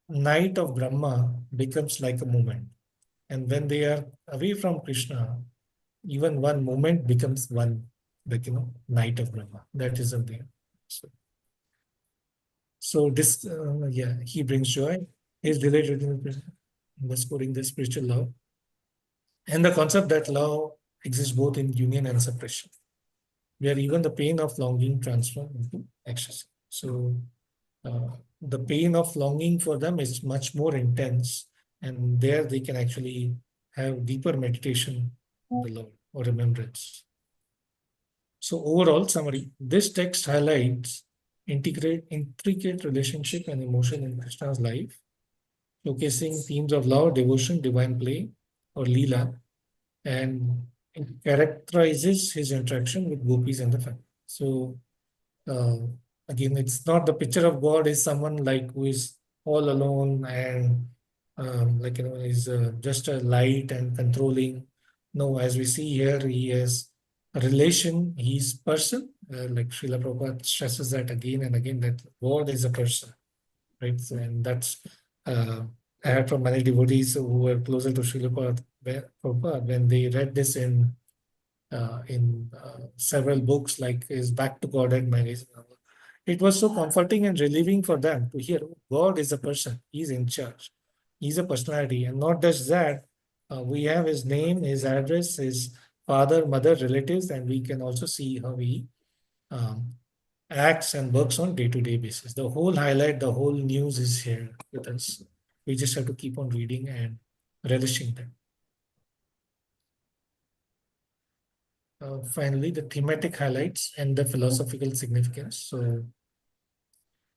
night of Brahma becomes like a moment. And when they are away from Krishna, even one moment becomes one, night of Brahma. That is something. So this, he brings joy. He's related in underscoring the spiritual love. And the concept that love exists both in union and separation, where even the pain of longing transforms into ecstasy. So the pain of longing for them is much more intense, and there they can actually have deeper meditation on the Lord or remembrance. So overall summary, this text highlights intricate relationship and emotion in Krishna's life, showcasing themes of love, devotion, divine play, or Leela, and it characterizes his interaction with gopis and the family. So uh, again, it's not the picture of God is someone like who is all alone and is just a light and controlling. No, as we see here, he has a relation. He's person. Like Srila Prabhupada stresses that again and again that God is a person, right? So, and that's I heard from many devotees who were closer to Srila Prabhupada when they read this in several books like his Back to Godhead magazine. It was so comforting and relieving for them to hear God is a person, He's in charge, He's a personality, and not just that. We have His name, His address, His father, mother, relatives, and we can also see how He um, acts and works on day-to-day basis. The whole highlight, the whole news is here with us. We just have to keep on reading and relishing them. Finally, the thematic highlights and the philosophical significance. So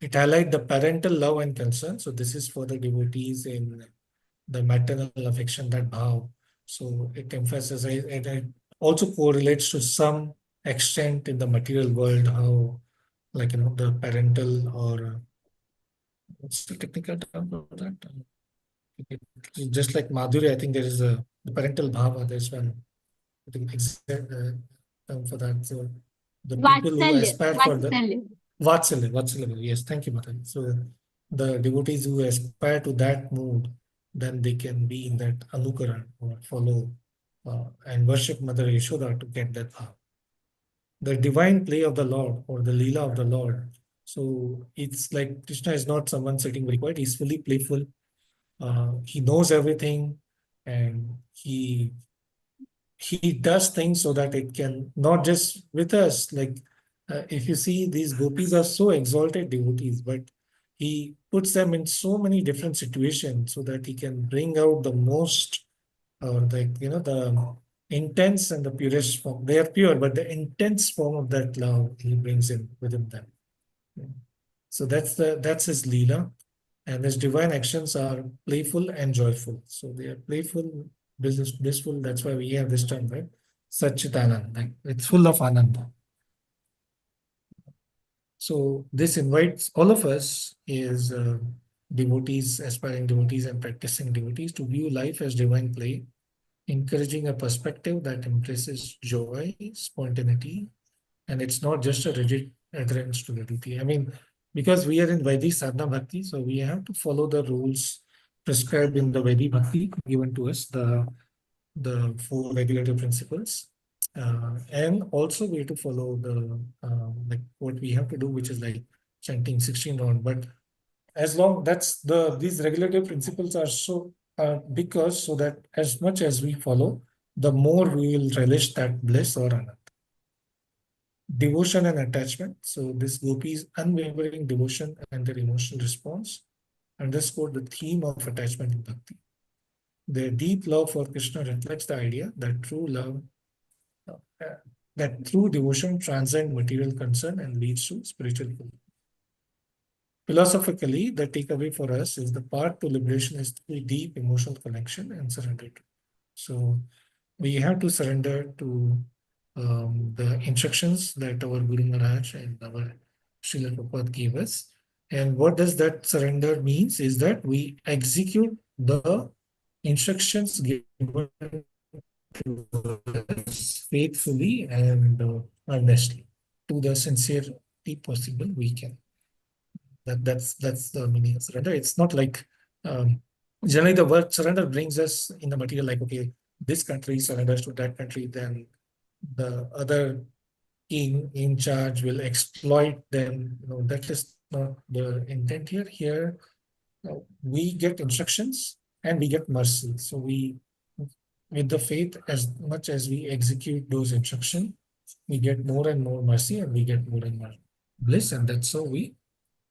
it highlights the parental love and concern. So this is for the devotees in the maternal affection, that bhav. So it emphasizes, and it also correlates to some extent in the material world, how the parental or what's the technical term for that? Just like Madhuri, I think there is the parental bhava, there's one I think exact term for that. So the people who Vatsalya, aspire for the Vatsalya. Vatsalya, yes, thank you, Matan. So the devotees who aspire to that mood, then they can be in that anukaran or follow and worship Mother Yashoda to get that bhav. the divine play of the Lord or the Leela of the Lord. So it's like Krishna is not someone sitting very quiet. He's fully playful. He knows everything, and he does things so that it can not just with us. Like if you see, these gopis are so exalted devotees, but he puts them in so many different situations so that he can bring out the most, or the intense and the purest form. They are pure, but the intense form of that love he brings in within them. So that's his leela, and his divine actions are playful and joyful. So they are playful, blissful. That's why we have this term, right? Satchitanand, like it's full of ananda. So this invites all of us, is devotees, aspiring devotees, and practicing devotees, to view life as divine play, encouraging a perspective that embraces joy, spontaneity, and it's not just a rigid adherence to the duty. I mean, because we are in Vaidhi sadhana bhakti, so we have to follow the rules prescribed in the Vaidhi bhakti given to us, the four regulative principles. And also we have to follow the like what we have to do, which is like chanting 16 round. But as long that's these regulative principles are so because so that as much as we follow, the more we will relish that bliss or anand. Devotion and attachment. So this gopi's unwavering devotion and their emotional response underscore the theme of attachment in bhakti. Their deep love for Krishna reflects the idea that true devotion transcends material concern and leads to spiritual fulfillment. Philosophically, the takeaway for us is the path to liberation is through deep emotional connection and surrender. So we have to surrender to the instructions that our Guru Maharaj and our Srila Prabhupada gave us. And what does that surrender means is that we execute the instructions given to us faithfully and earnestly to the sincerity possible we can. That's the meaning of surrender. It's not like generally the word surrender brings us in the material, like, okay, this country surrenders to that country, then the other king in charge will exploit them. That is not the intent here. Here, we get instructions and we get mercy. So we, with the faith, as much as we execute those instructions, we get more and more mercy and we get more and more bliss. And that's how we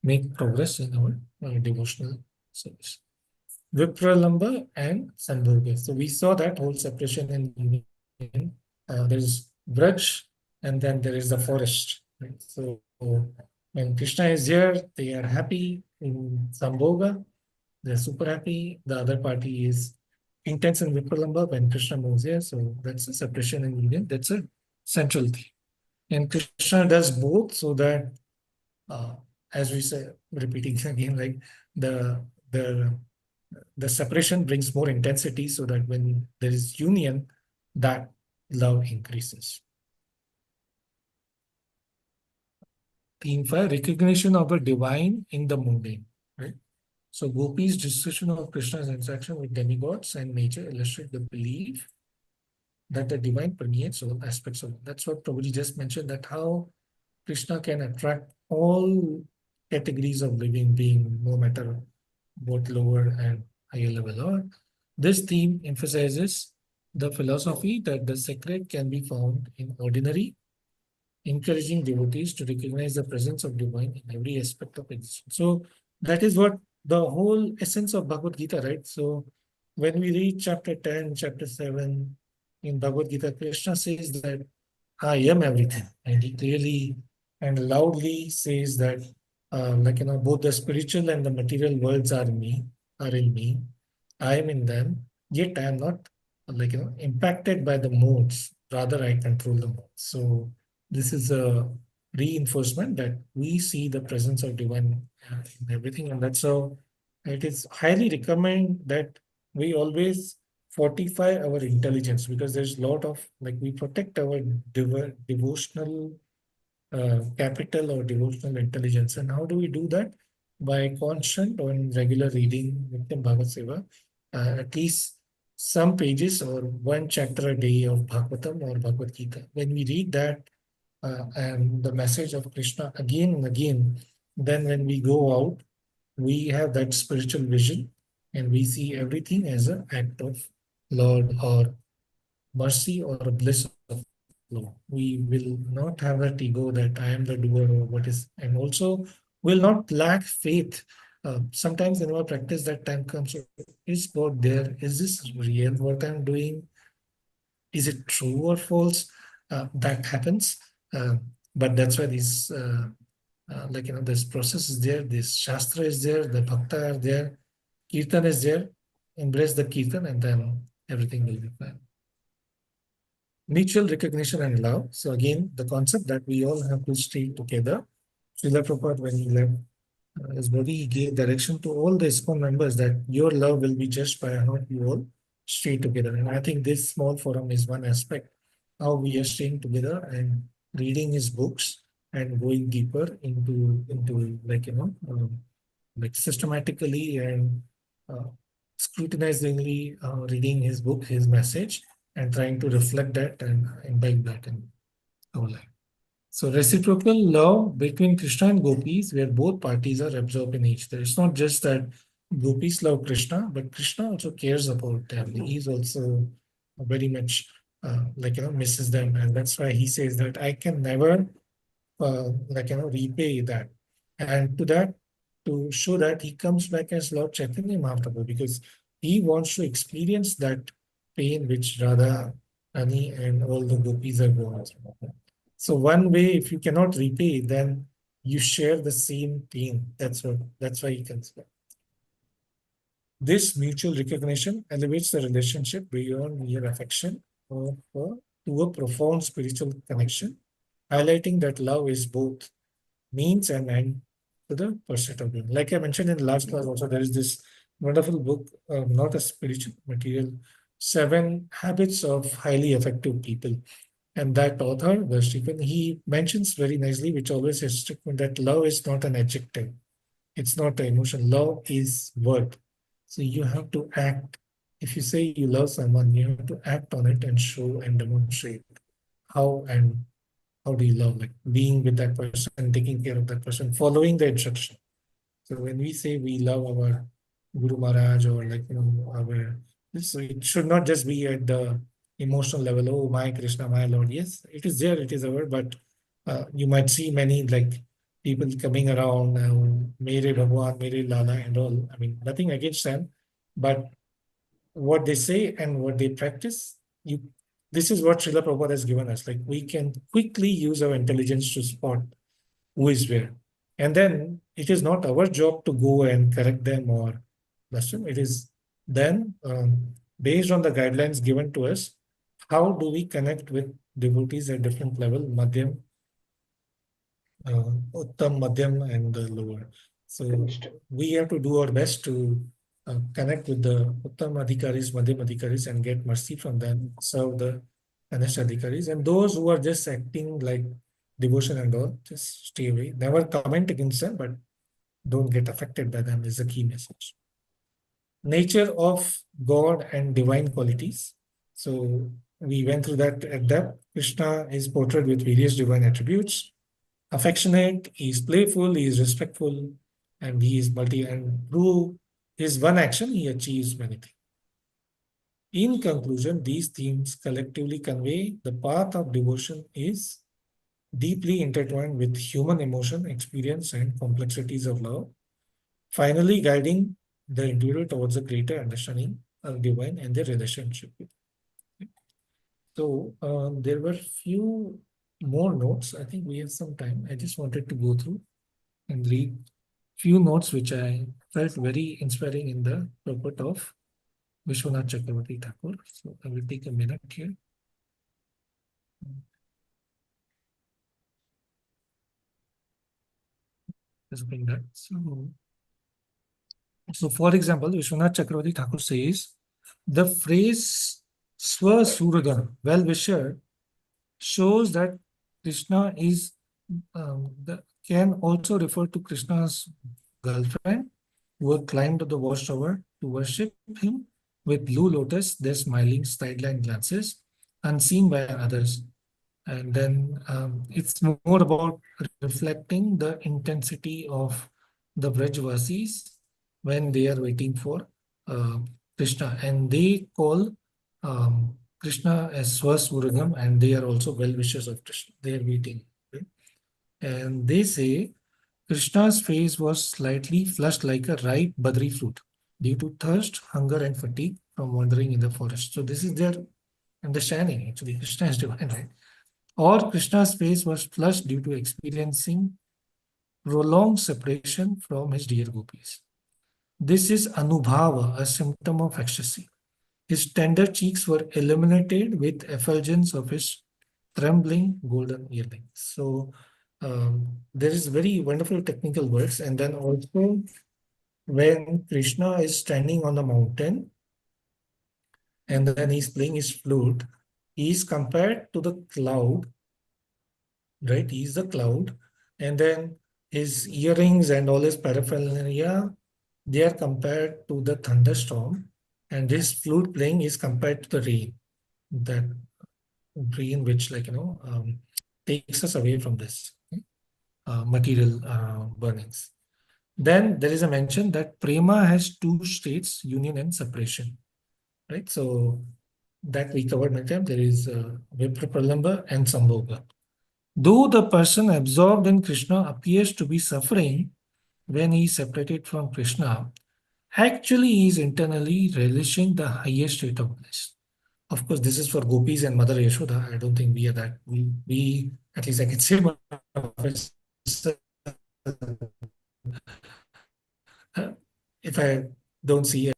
make progress in our devotional service. Vipralamba and Sambhoga. So we saw that whole separation in union. There's Braj, and then there is the forest. Right? So when Krishna is here, they are happy in Sambhoga. They're super happy. The other party is intense in Vipralamba when Krishna moves here. So that's a separation in union. That's a central theme. And Krishna does both so that, as we say, repeating again, like the separation brings more intensity so that when there is union, that love increases. Theme 5, recognition of the divine in the mundane. Right? So Gopi's discussion of Krishna's interaction with demigods and nature illustrate the belief that the divine permeates all aspects of it. That's what Prabhuji just mentioned, that how Krishna can attract all categories of living being, no matter what lower and higher level are. This theme emphasizes the philosophy that the sacred can be found in ordinary, encouraging devotees to recognize the presence of divine in every aspect of existence. So that is what the whole essence of Bhagavad Gita, right? So when we read chapter 10, chapter 7 in Bhagavad Gita, Krishna says that I am everything. And he clearly and loudly says that, both the spiritual and the material worlds are in me. I am in them, yet I am not, impacted by the modes. Rather, I control the modes. So this is a reinforcement that we see the presence of divine in everything. And that's how it is highly recommend that we always fortify our intelligence, because there's a lot of, we protect our devotional capital or devotional intelligence. And how do we do that? By constant or regular reading Nityam Bhagavad Seva, at least some pages or one chapter a day of Bhagavatam or Bhagavad Gita. When we read that, and the message of Krishna again and again, then when we go out, we have that spiritual vision and we see everything as an act of Lord or mercy or a bliss of Lord. We will not have that ego that I am the doer or what is, and also will not lack faith. Sometimes in our practice, that time comes, is God there? Is this real what I'm doing? Is it true or false? That happens. But that's why these, this process is there, this Shastra is there, the Bhakta are there, Kirtan is there. Embrace the Kirtan and then everything will be fine. Mutual recognition and love. So again, the concept that we all have to stay together. Srila Prabhupada, when he left his body, he gave direction to all the ISKCON members that your love will be judged by how you all stay together. And I think this small forum is one aspect, how we are staying together and reading his books and going deeper into like systematically and scrutinizingly reading his book, his message, and trying to reflect that and imbibe that in our life. So reciprocal love between Krishna and gopis, where both parties are absorbed in each other. It's not just that gopis love Krishna, but Krishna also cares about them. He's also very much misses them, and that's why he says that I can never repay that. And to that, to show that, he comes back as Lord Chaitanya Mahaprabhu because he wants to experience that pain which Radha, Rani, and all the gopis are going through. So one way, if you cannot repay, then you share the same pain. That's why he comes back. This mutual recognition elevates the relationship beyond mere affection to a profound spiritual connection, highlighting that love is both means and end to the pursuit of being. Like I mentioned in the last class also, there is this wonderful book, not a spiritual material, 7 Habits of Highly Effective People. And that author, the Stephen, he mentions very nicely, which always has stuck with that love is not an adjective. It's not an emotion. Love is word. So you have to act. If you say you love someone, you have to act on it and show and demonstrate how do you love, like being with that person, taking care of that person, following the instruction. So when we say we love our Guru Maharaj or so it should not just be at the emotional level, oh my Krishna, my Lord. Yes, it is there, it is our, but you might see many like people coming around, Mere Bhagwan, Mere Lala and all. I mean, nothing against them, but what they say and what they practice, this is what Srila Prabhupada has given us. Like we can quickly use our intelligence to spot who is where. And then it is not our job to go and correct them or question. It is then based on the guidelines given to us, how do we connect with devotees at different level, Madhyam, Uttam, Madhyam, and the lower. So we have to do our best to connect with the Uttam Adhikaris, Madhyam Adhikaris, and get mercy from them, serve the Kanishta Adhikaris. And those who are just acting like devotion and all, just stay away. Never comment against them, but don't get affected by them is the key message. Nature of God and divine qualities. So we went through that at depth. Krishna is portrayed with various divine attributes. Affectionate, he is playful, he is respectful, and he is and through his one action, he achieves many things. In conclusion, these themes collectively convey the path of devotion is deeply intertwined with human emotion, experience, and complexities of love, finally guiding the individual towards a greater understanding of divine and their relationship with it. So there were few more notes. I think we have some time. I just wanted to go through and read few notes which I felt very inspiring in the purport of Vishwanath Chakravarti Thakur. So I will take a minute here. Let's bring that. So for example, Vishwanath Chakravarti Thakur says, the phrase Swa Suradhan, well-wisher, shows that Krishna is can also refer to Krishna's girlfriend who had climbed to the watchtower to worship him with blue lotus, their smiling sideline glances, unseen by others. And then it's more about reflecting the intensity of the Vrajvasis when they are waiting for uh, Krishna, and they call Krishna as Swasvuragam, and they are also well wishers of Krishna. They are waiting, right? And they say Krishna's face was slightly flushed like a ripe badri fruit due to thirst, hunger, and fatigue from wandering in the forest. So this is their understanding. Actually, Krishna is divine, right? Or Krishna's face was flushed due to experiencing prolonged separation from his dear gopis. This is anubhava, a symptom of ecstasy. His tender cheeks were illuminated with effulgence of his trembling golden earrings. So there is very wonderful technical words. And then also when Krishna is standing on the mountain and then he's playing his flute, he is compared to the cloud, right? He's the cloud. And then his earrings and all his paraphernalia, they are compared to the thunderstorm. And this flute playing is compared to the rain, that rain which takes us away from this material burnings. Then there is a mention that prema has two states, union and separation, right? So that we covered many times. There is Viprapralamba and Sambhoga. Though the person absorbed in Krishna appears to be suffering when he is separated from Krishna, actually he is internally relishing the highest state of bliss. Of course, this is for gopis and Mother Yashoda. I don't think we are that. We at least I can say if I don't see it.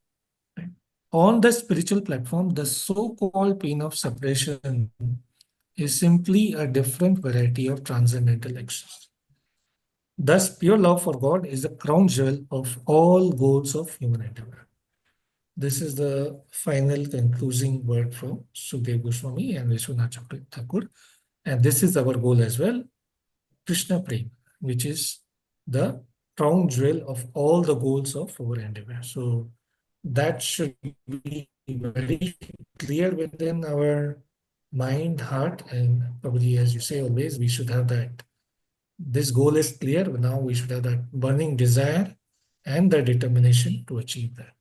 On the spiritual platform, the so-called pain of separation is simply a different variety of transcendental ecstasy. Thus, pure love for God is the crown jewel of all goals of human endeavor. This is the final concluding word from Sukdev Goswami and Vishwanath Thakur. And this is our goal as well, Krishna Prem, which is the crown jewel of all the goals of our endeavor. So that should be very clear within our mind, heart, and probably, as you say always, we should have that. This goal is clear. Now we should have that burning desire and the determination to achieve that.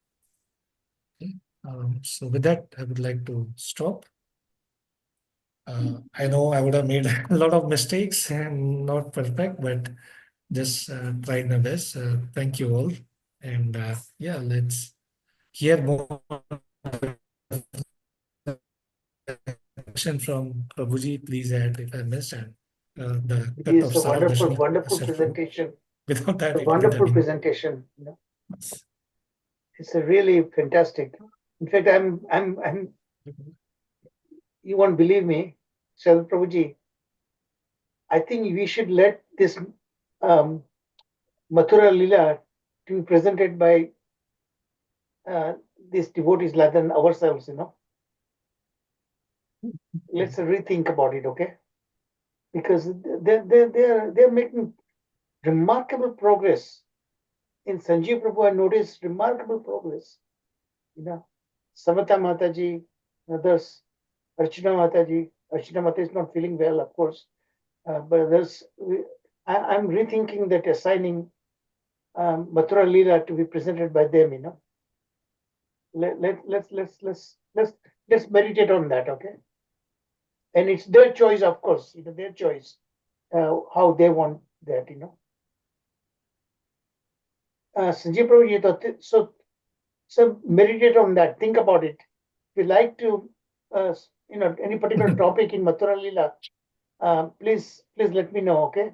Okay. So with that, I would like to stop. I know I would have made a lot of mistakes and not perfect, but just tried my best. Thank you all. And yeah, let's hear more question from Prabhuji. Please add if I missed, and the It cut is of a wonderful, Saradashni. wonderful presentation. Without that, A it would have wonderful been. presentation. You know, it's a really fantastic. In fact, you won't believe me, Sir Prabhuji. I think we should let this Mathura Lila to be presented by these devotees rather than ourselves. You know, let's rethink about it, okay? Because they're making remarkable progress. In Sanjeev Prabhu, I noticed remarkable progress. You know, Samata Mataji, others, Archana Mataji. Archana Mata is not feeling well, of course, but others. I'm rethinking that assigning Mathura Leela to be presented by them. You know, let's meditate on that, okay? And it's their choice, of course. You know, their choice how they want that. You know. Sanjeev Prabhu, so meditate on that. Think about it. If you like to, any particular topic in Mathura Leela, please let me know. Okay.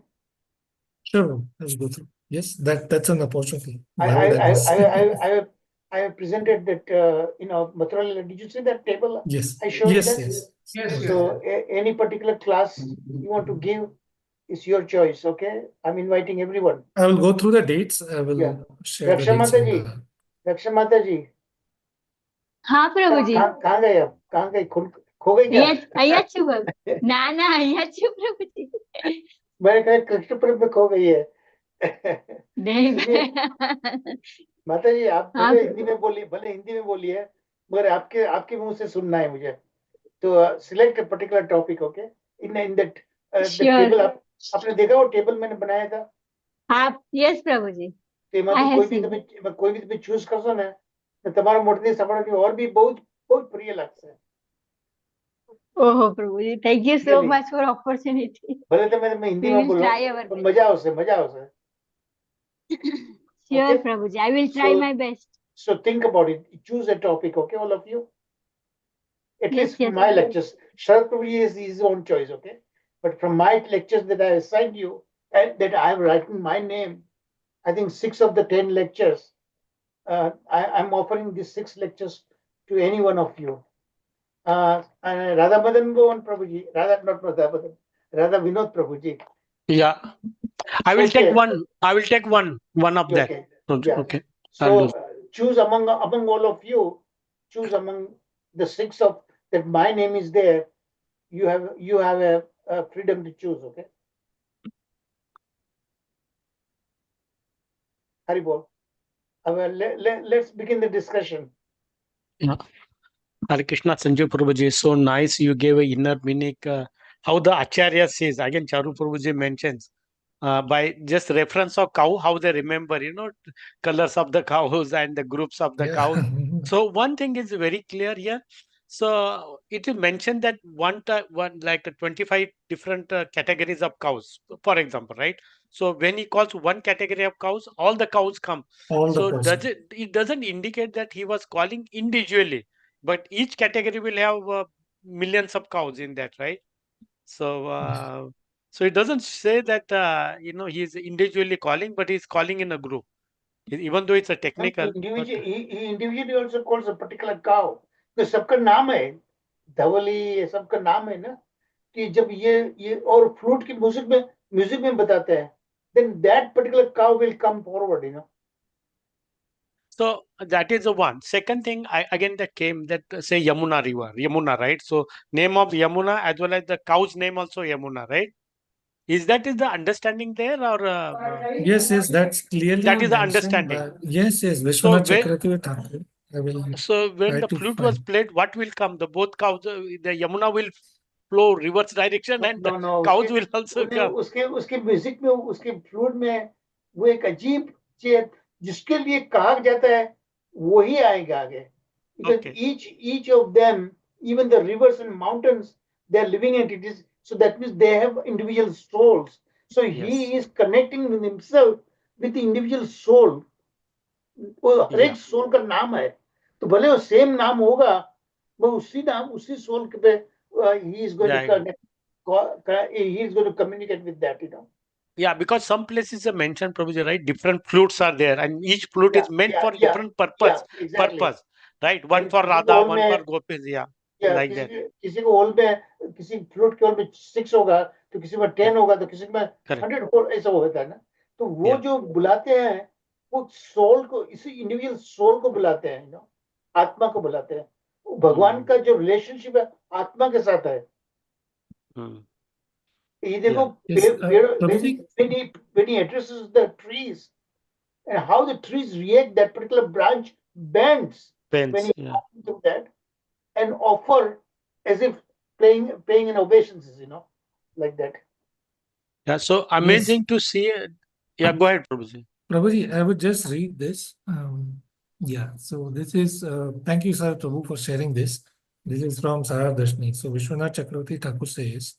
Sure, let's go through. Yes, that's an opportunity. Why would I miss? I have presented that. Mathura Leela. Did you see that table? Yes. I showed you that. Yes, So any particular class you want to give is your choice. Okay. I'm inviting everyone. I will go through the dates. I will share the dates. Raksha Mataji. हाँ प्रभु जी कहाँ गए आप? कहाँ गए? खो गए क्या? અહીંયા છું ना ना અહીંયા છું प्रभु जी मैंने कहा कृष्णपुरम में खो गई है नहीं माता जी आप भले हिंदी में बोलिए मगर आपके मुंह से सुनना है मुझे तो select a particular topic okay in that the Sure. table आपने देखा वो टेबल मैंने बनाया था आप yes प्रभु जी. तो એમાં I तो have seen. कोई भी તમે ચૂઝ કરશો ને તો તમારા મોઢે સાંભળવાની और भी बहुत बहुत प्रिय लागશે Oh Prabhu ji, thank you so Really? much for opportunity. ભલે તમે We હિન્દીમાં will બોલો try our પણ best. મજા આવશે Sure Okay. Prabhu ji, I will try So- my best. so think about it choose a topic okay all of you at Yes, least from yes, my Prabhu. lectures Sharad Prabhu is his own choice okay but from my lectures that I assigned you and that I have written my name I think 6 of the 10 lectures I'm offering these 6 lectures to any one of you Radha Madan Mohan Prabhuji not Radha Madan Radha Vinod Prabhuji Yeah. I will Okay. take one. I will take one of that. okay Okay. Yeah. Okay. So I'll do. choose among all of you, choose among the 6 of that my name is there. You have a freedom to choose. Okay. Haribol. Let's begin the discussion. Yeah. Hare Krishna Sanjay Prabhuji, so nice you gave a inner meaning. How the Acharya says, again Charu Prabhuji mentions, by just reference of cow, how they remember, colors of the cows and the groups of the Yeah. cows. So one thing is very clear here. So it is mentioned that one like 25 different categories of cows, for example, right? So when he calls one category of cows, all the cows come. All the So person. it doesn't indicate that he was calling individually, but each category will have millions of cows in that, right? So so it doesn't say that he's individually calling, but he's calling in a group, even though it's a technical. But, He individually also calls a particular cow. तो सबका नाम है धवली ये सबका नाम है ना कि जब ये और फ्लूट की म्यूजिक में बताते हैं then that particular cow will come forward so that is the one. Second thing, again that came that say Yamuna river, Yamuna, right? So name of Yamuna as well as the cow's name also Yamuna, right? Is that is the understanding there or Yes, that's clearly that is the mentioned. understanding? But yes, So Vishwanath Chakravarti Thakur. I will So when try the to flute was find. played, what will come? The both cows, the Yamuna will flow reverse direction, and the no cows will also come. उसके music में उसके flute में वो एक अजीब चीज जिसके लिए कहा जाता है वही आएगा आगे because Okay. each of them even the rivers and mountains they are living entities so that means they have individual souls so he is connecting with himself with the individual soul वो हर एक soul का नाम है तो भले वो same नाम होगा वो उसी सोल पे he is going to connect he is going to communicate with that Yeah, because some places are mentioned, Prabhuji, right? Different flutes are there, and each flute is meant for different purpose. exactly. Purpose, right? One for किसी Radha, hall one में for Gopis. Yeah, like that. किसी को hall में किसी flute के hall में 6 होगा तो किसी में 10 होगा तो किसी में Correct. 100 होल ऐसा होता है ना तो वो जो बुलाते हैं वो सोल को इसी इंडिविजुअल सोल को बुलाते हैं आत्मा को बुलाते हैं भगवान का जो रिलेशनशिप है आत्मा के साथ है ये देखो when he addresses the trees and how the trees react that particular branch bends when he talks to that and offer as if paying an obeisance like that Yeah, so amazing to see. Yeah, go ahead, Prabhuji. Prabhuji, I would just read this. So this is, thank you, Sir Prabhu, for sharing this. This is from Sarah Dashni. So Vishwanath Chakravarti Thakur says,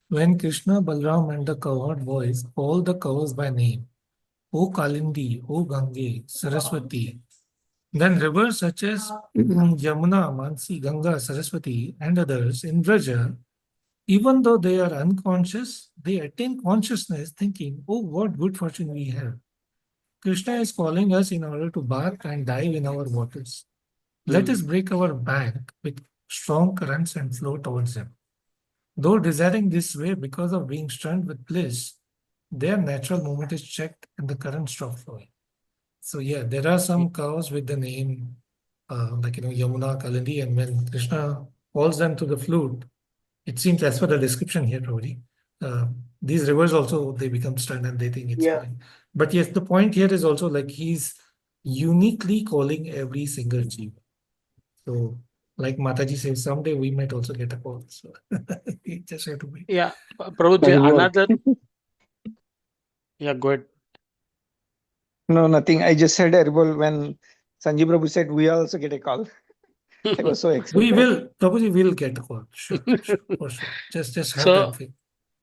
when Krishna, Balram and the cowherd boys call the cows by name, O Kalindi, O Gange, Saraswati, then rivers such as Yamuna, Mansi, Ganga, Saraswati and others in Vraja, even though they are unconscious, they attain consciousness thinking, oh, what good fortune we have. Krishna is calling us in order to bathe and dive in our waters. Let us break our bank with strong currents and flow towards him. Though desiring this way because of being stunned with bliss, their natural movement is checked and the current stops flowing. So yeah, there are some cows with the name Yamuna, Kalindi, and when Krishna calls them to the flute, it seems as per the description here, Prabhuji, these rivers also, they become stunned and they think it's fine. But yes, the point here is also like he's uniquely calling every single jiva. So like Mataji says, someday we might also get a call. So we just have to wait. Yeah, Prabhuji, Very well. another. Yeah, go ahead. No, nothing. I just said terrible when Sanjeev Prabhu said we also get a call. I was so excited. We will, Prabhuji will get a call. Sure, for sure. Just have So, that faith.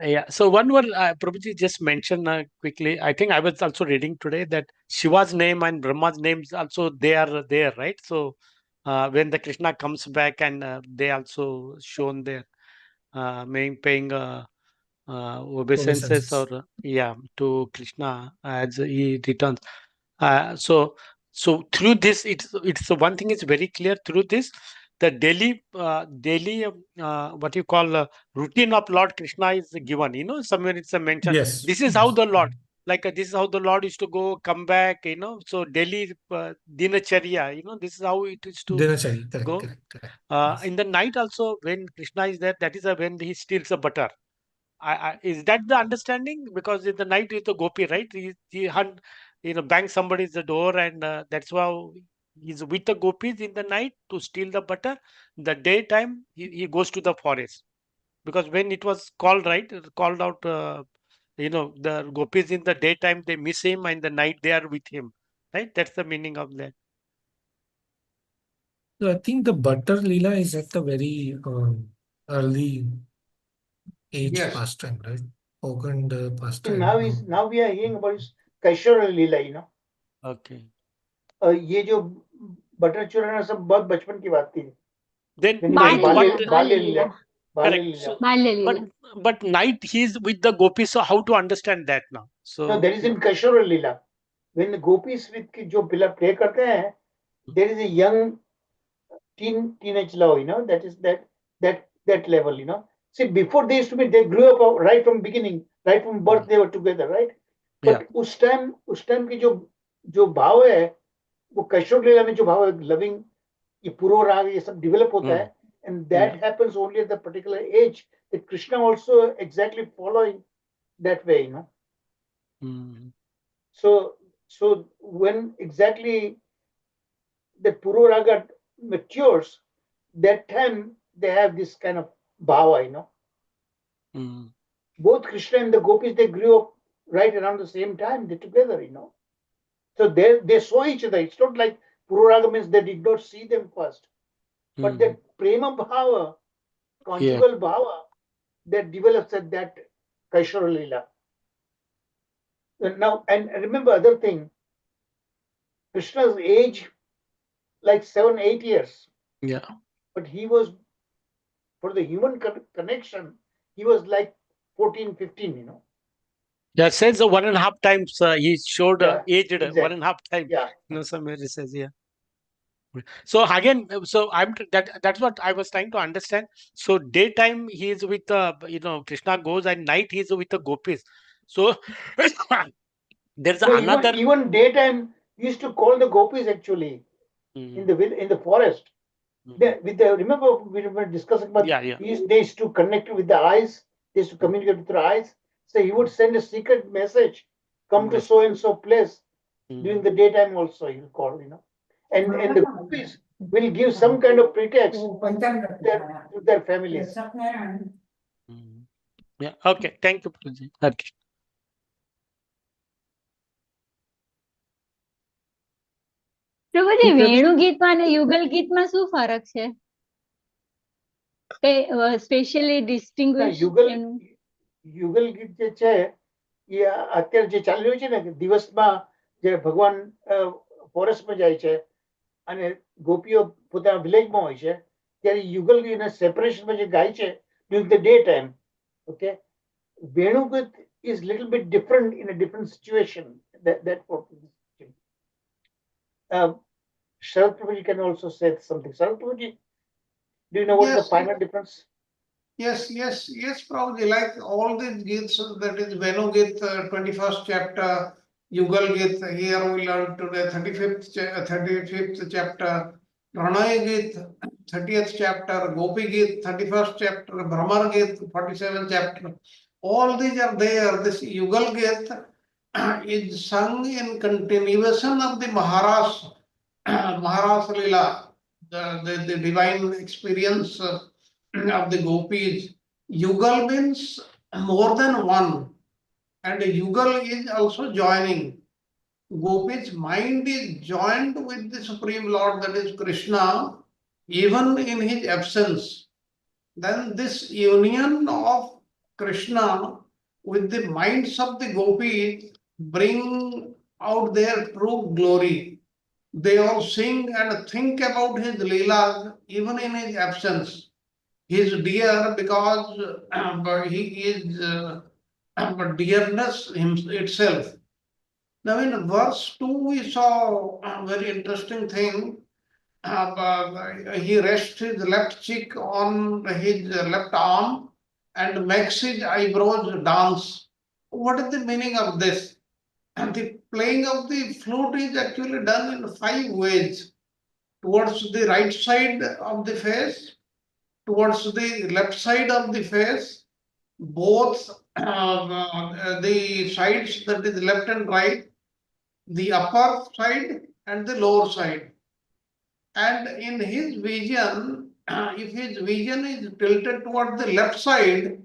yeah. So one more, Prabhuji just mentioned quickly. I think I was also reading today that Shiva's name and Brahma's names also they are there, right? So when the Krishna comes back and they also shown their paying obeisances Obeisances. or to Krishna as he returns. So through this, it's one thing is very clear through this. The daily what you call routine of Lord Krishna is given. Somewhere it's a mention. Yes. This is how the Lord, like this is how the Lord is to go, come back. So daily dinacharya. This is how it is to Dinachari, correct, go. correct. In the night also, when Krishna is there, that is when he steals the butter. Is that the understanding? Because in the night is the gopi, right? He hunt, bangs somebody's the door, and that's why he's with the gopis in the night to steal the butter. The daytime he goes to the forest, because when it was called called out, the gopis in the daytime they miss him, and the night they are with him, right? That's the meaning of that. So I think the butter lila is at the very early age Yes. pastime, right? August pastime. Now we are hearing about his Kaishora Leela, Okay. ये जो butter चूरन सब बहुत बचपन की बात थी. Then बाल्य लीला. Correct. So, but night he is with the gopis. So how to understand that now? So no, that is in Kaishora Leela. When the gopis with जो play करते हैं, there is a young teenage love, that is that level, See, before they used to be, they grew up right from beginning, right from birth they were together, right? But उस time की जो भाव है, वो कैशोर लीला में जो भाव है, loving, ये पूर्व राग ये सब develop होता है, and that happens only at the particular age that Krishna also exactly following that way, So when exactly the Puru Raga matures, that time they have this kind of bhava, Both Krishna and the gopis, they grew up right around the same time, they together, So they saw each other. It's not like Puru Raga means they did not see them first. But that prema bhava, conjugal bhava, that develops at that Kaishora Leela. Now, and remember other thing, Krishna's age like 7-8 years. Yeah. But he was, for the human connection, he was like 14-15, Yeah, it says 1.5 times he showed aged exactly. 1.5 times. Yeah. Somewhere it says, So again, that's what I was trying to understand. So daytime he is with Krishna goes, and night he is with the gopis. So there's another. Even daytime he used to call the gopis actually in the forest. Remember we were discussing about they used to connect with the eyes. They used to communicate with the eyes. So he would send a secret message, come to so and so place during the daytime also. He will call, and the gopis will give some kind of pretext to their families. Yeah. Okay. Thank you, Prabhuji. Okay. પ્રભુજી વેણુ ગીતમાં અને યુગલ ગીતમાં શું ફરક છે? Specially distinguish યુગલ ગીત જે છે એ અત્યારે જે ચાલી રહ્યું છે ને દિવસમાં જે ભગવાન ફોરેસ્ટમાં જાય છે અને ગોપીઓ પોતાના વિલેજમાં હોય છે ત્યારે યુગલ ગીત સેપરેશનમાં જે ગાય છે during the day time okay વેણુ ગીત is little bit different in a different situation. That Sharad Prabhuji can also say something. Sharad Prabhuji, do you know what is the final difference? Yes, Prabhuji. Like all these Gits, that is Venu Git, 21st chapter, Yugal Git, here we learn today 35th chapter, Pranay Git, 30th chapter, Gopi Git, 31st chapter, Brahmar Git, 47th chapter. All these are there. This Yugal Git is sung in continuation of the Maharas Leela. the divine experience of the gopis. Yugal means more than one, and Yugal is also joining. Gopi's mind is joined with the Supreme Lord, that is Krishna, even in his absence. Then this union of Krishna with the minds of the gopis bring out their true glory. They all sing and think about his leelas even in his absence. He is dear because but he is dearness itself. Now in verse 2 we saw a very interesting thing. He rests his left cheek on his left arm and makes his eyebrows dance. What is the meaning of this? And the playing of the flute is actually done in 5 ways. Towards the right side of the face, towards the left side of the face, both the sides, that is left and right, the upper side and the lower side. And in his vision, if his vision is tilted toward the left side,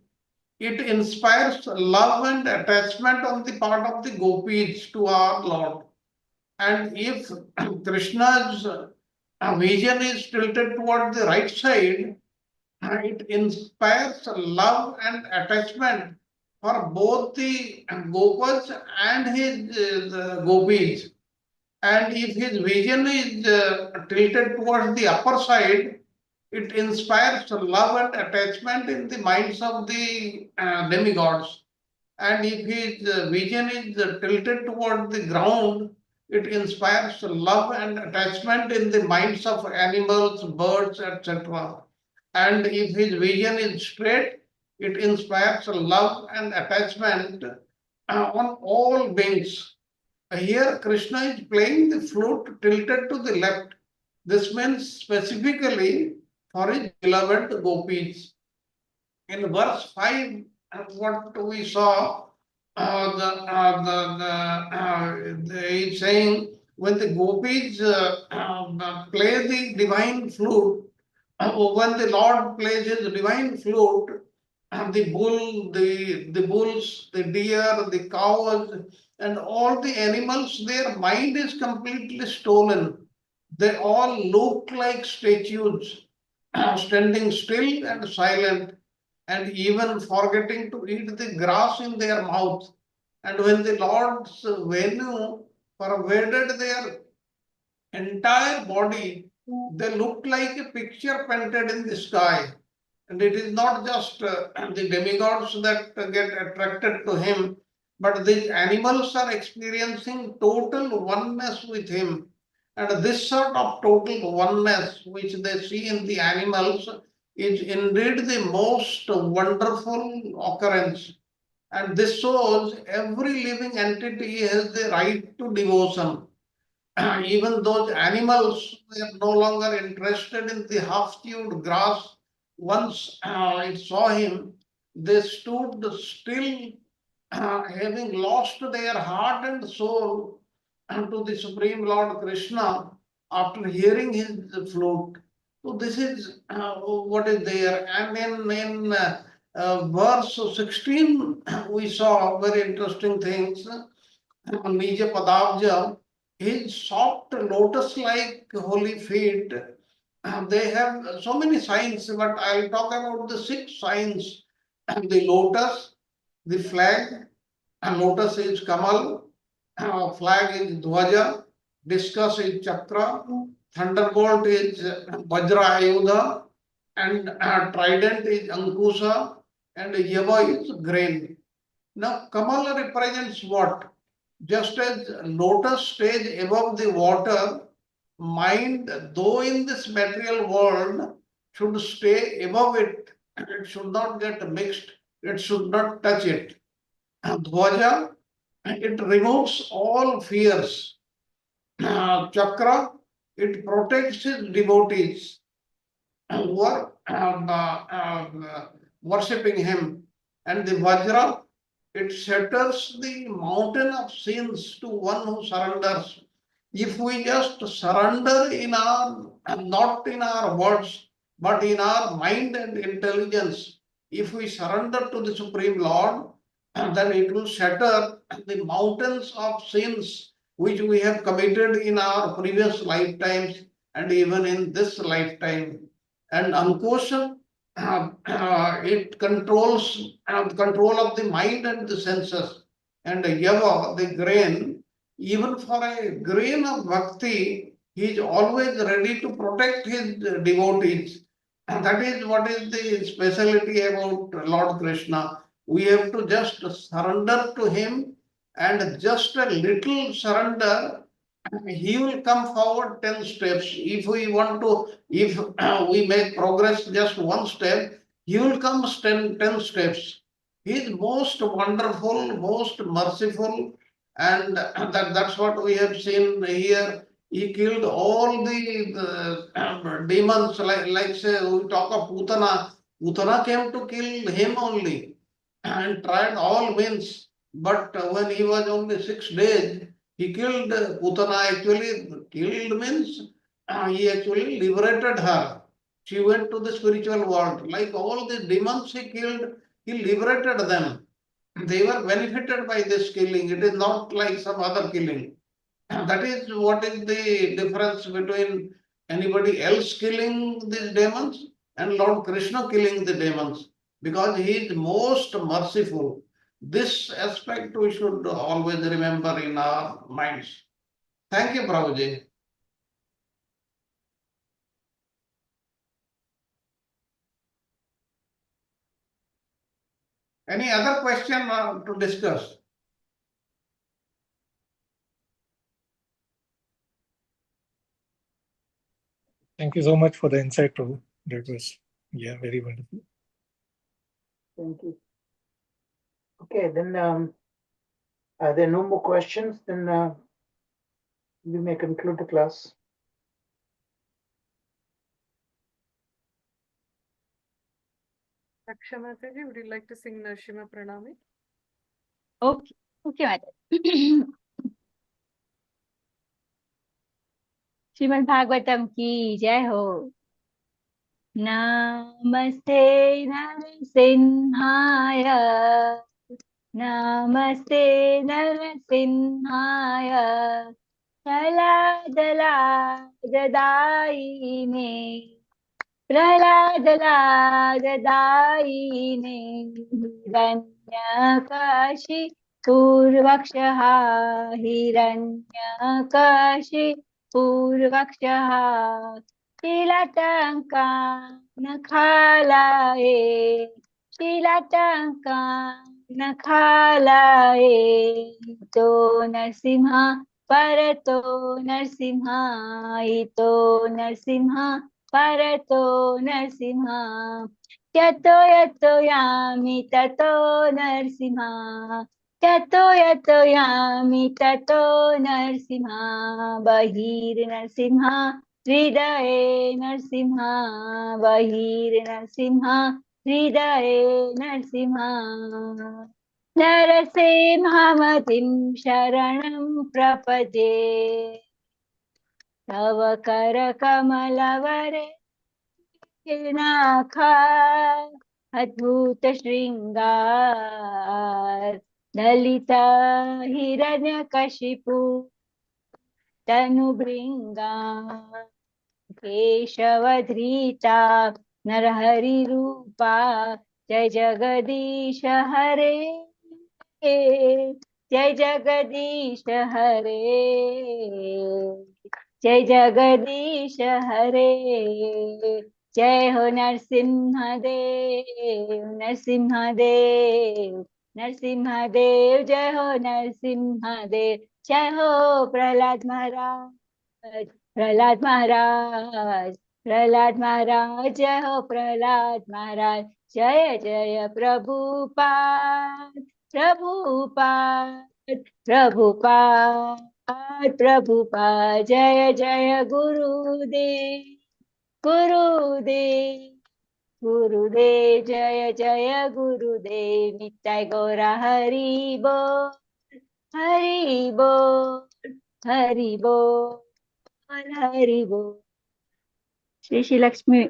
it inspires love and attachment on the part of the gopis to our Lord. And if Krishna's vision is tilted toward the right side, it inspires love and attachment for both the gopas and his the gopis. And if his vision is tilted towards the upper side, it inspires love and attachment in the minds of the demigods. And if his vision is tilted toward the ground, it inspires love and attachment in the minds of animals, birds, etc. And if his vision is straight, it inspires love and attachment on all beings. Here, Krishna is playing the flute tilted to the left. This means specifically for his beloved gopis. In verse 5, what we saw, he's saying when the gopis play the divine flute, when the Lord plays his divine flute, the bulls, the deer, the cows, and all the animals, their mind is completely stolen. They all look like statues, standing still and silent, and even forgetting to eat the grass in their mouth. And when the Lord's Venu pervaded their entire body, they look like a picture painted in the sky. And it is not just the demigods that get attracted to him, but these animals are experiencing total oneness with him. And this sort of total oneness which they see in the animals is indeed the most wonderful occurrence. And this shows every living entity has the right to devotion. Even those animals were no longer interested in the half-chewed grass. Once it saw him, they stood still, having lost their heart and soul to the Supreme Lord Krishna after hearing his flute. So this is what is there. And in verse 16, we saw very interesting things. Nija Padabja, his soft lotus-like holy feet, they have so many signs, but I'll talk about the 6 signs. The lotus, the flag, and lotus is Kamal, flag is Dhwaja, discus is Chakra, thunderbolt is Vajra Ayudha, and trident is Ankusa, and Yava is grain. Now, Kamal represents what? Just as lotus stays above the water, mind, though in this material world, should stay above it. It should not get mixed. It should not touch it. Dhwaja, it removes all fears. Chakra, it protects his devotees who are worshipping him. And the Vajra, it shatters the mountain of sins to one who surrenders. If we just surrender in our, not in our words, but in our mind and intelligence, if we surrender to the Supreme Lord, then it will shatter the mountains of sins which we have committed in our previous lifetimes and even in this lifetime. And Ankusha, it controls control of the mind and the senses. And Yava, the grain, even for a grain of bhakti, he is always ready to protect his devotees. And that is what is the speciality about Lord Krishna. We have to just surrender to him, and just a little surrender, he will come forward 10 steps. If we want to, if we make progress just one step, he will come 10 steps. He is most wonderful, most merciful, and that's what we have seen here. He killed all the demons, like say, we talk of Putana. Putana came to kill him only and tried all means. But when he was only 6 days, he killed Putana. Actually, killed means he actually liberated her. She went to the spiritual world. Like all the demons he killed, he liberated them. They were benefited by this killing. It is not like some other killing. That is what is the difference between anybody else killing these demons and Lord Krishna killing the demons, because he is most merciful. This aspect we should always remember in our minds. Thank you, Prabhuji. Any other question to discuss? Thank you so much for the insight, Prabhu. That was, yeah, very wonderful. Thank you. Okay, then are there no more questions? Then we may conclude the class. Aksha Mataji, would you like to sing Narshima Pranami? Okay, okay, madam. Shrimad Bhagavatam की जय हो। नमस्ते नरसिंहाय, नमस्ते नरसिंहाय, प्रह्लादलाददायिने, प्रह्लादलाददायिने, हिरण्यकाशि पूर्वक्षः, हिरण्यकाशि पूर्वक्षः, शीलटङ्का नखालाये, शीलटङ्का नखालाये, तो नरसिंह परतो नरसिंह, इतो नरसिंह परतो नरसिंह, यतो यतो यामि ततो नरसिंह, यतो यतो यामि ततो नरसिंह, बहिर्नरसिंह हृदये नरसिंह, बहिर्नरसिंह हृदये नरसिंह, नरसिंहमतिं शरणं प्रपद्ये, तव करकमलवरे नाखा अद्भुत श्रृंगार, ललिता हिरण्यकशिपु तनुभृंगा, केशवधृता नरहरि रूपा, जय जगदीश हरे, जय जगदीश हरे, जय जगदीश हरे, जय हो नरसिंह देव, नरसिंह देव, नरसिंह देव, जय हो नरसिंह देव, जय हो प्रहलाद महाराज, प्रहलाद महाराज, प्रहलाद महाराज, जय हो प्रहलाद महाराज, जय जय प्रभुपाद, प्रभुपाद, प्रभुपाद, प्रभुपाद, जय जय गुरुदेव, गुरुदेव, गुरुदेव, जय जय गुरुदेव, नित्य गौरा हरि बोल, हरि बोल, हरि बोल हरि बोल। श्री श्री लक्ष्मी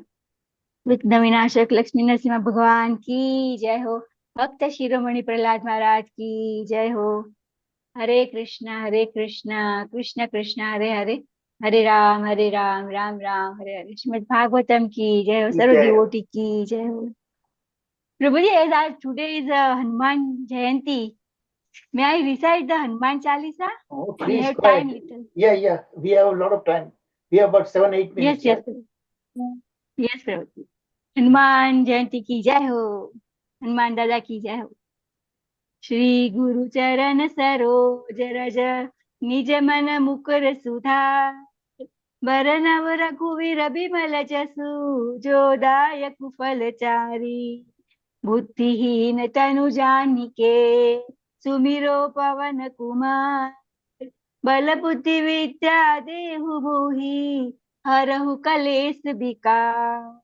विघ्न विनाशक लक्ष्मी नरसिंह भगवान की जय हो। भक्त शिरोमणि प्रहलाद महाराज की जय हो। हरे कृष्णा कृष्ण कृष्ण हरे हरे, हरे राम राम राम हरे हरे। श्रीमद् भागवतम की जय हो। सर्व जय हो। डिवोटी की जय हो। प्रभु जी, as today is Hanuman Jayanti, may I recite the Hanuman Chalisa? Oh, We please have go time ahead. little. Yeah, we have a lot of time. We have about 7-8 minutes. Yes, yes, प्रभु जी। हनुमान जयंती की जय हो, हनुमान दादा की जय हो। श्री गुरु चरण सरोज रज निज मन मुकुर सुधार, बरनव रघुवीर बिमल जसु जो दायक फल चारी। बुद्धिहीन तनु जानिके सुमिरो पवन कुमार, बल बुद्धि विद्या देहु मोहि हरहु कलेश विकार।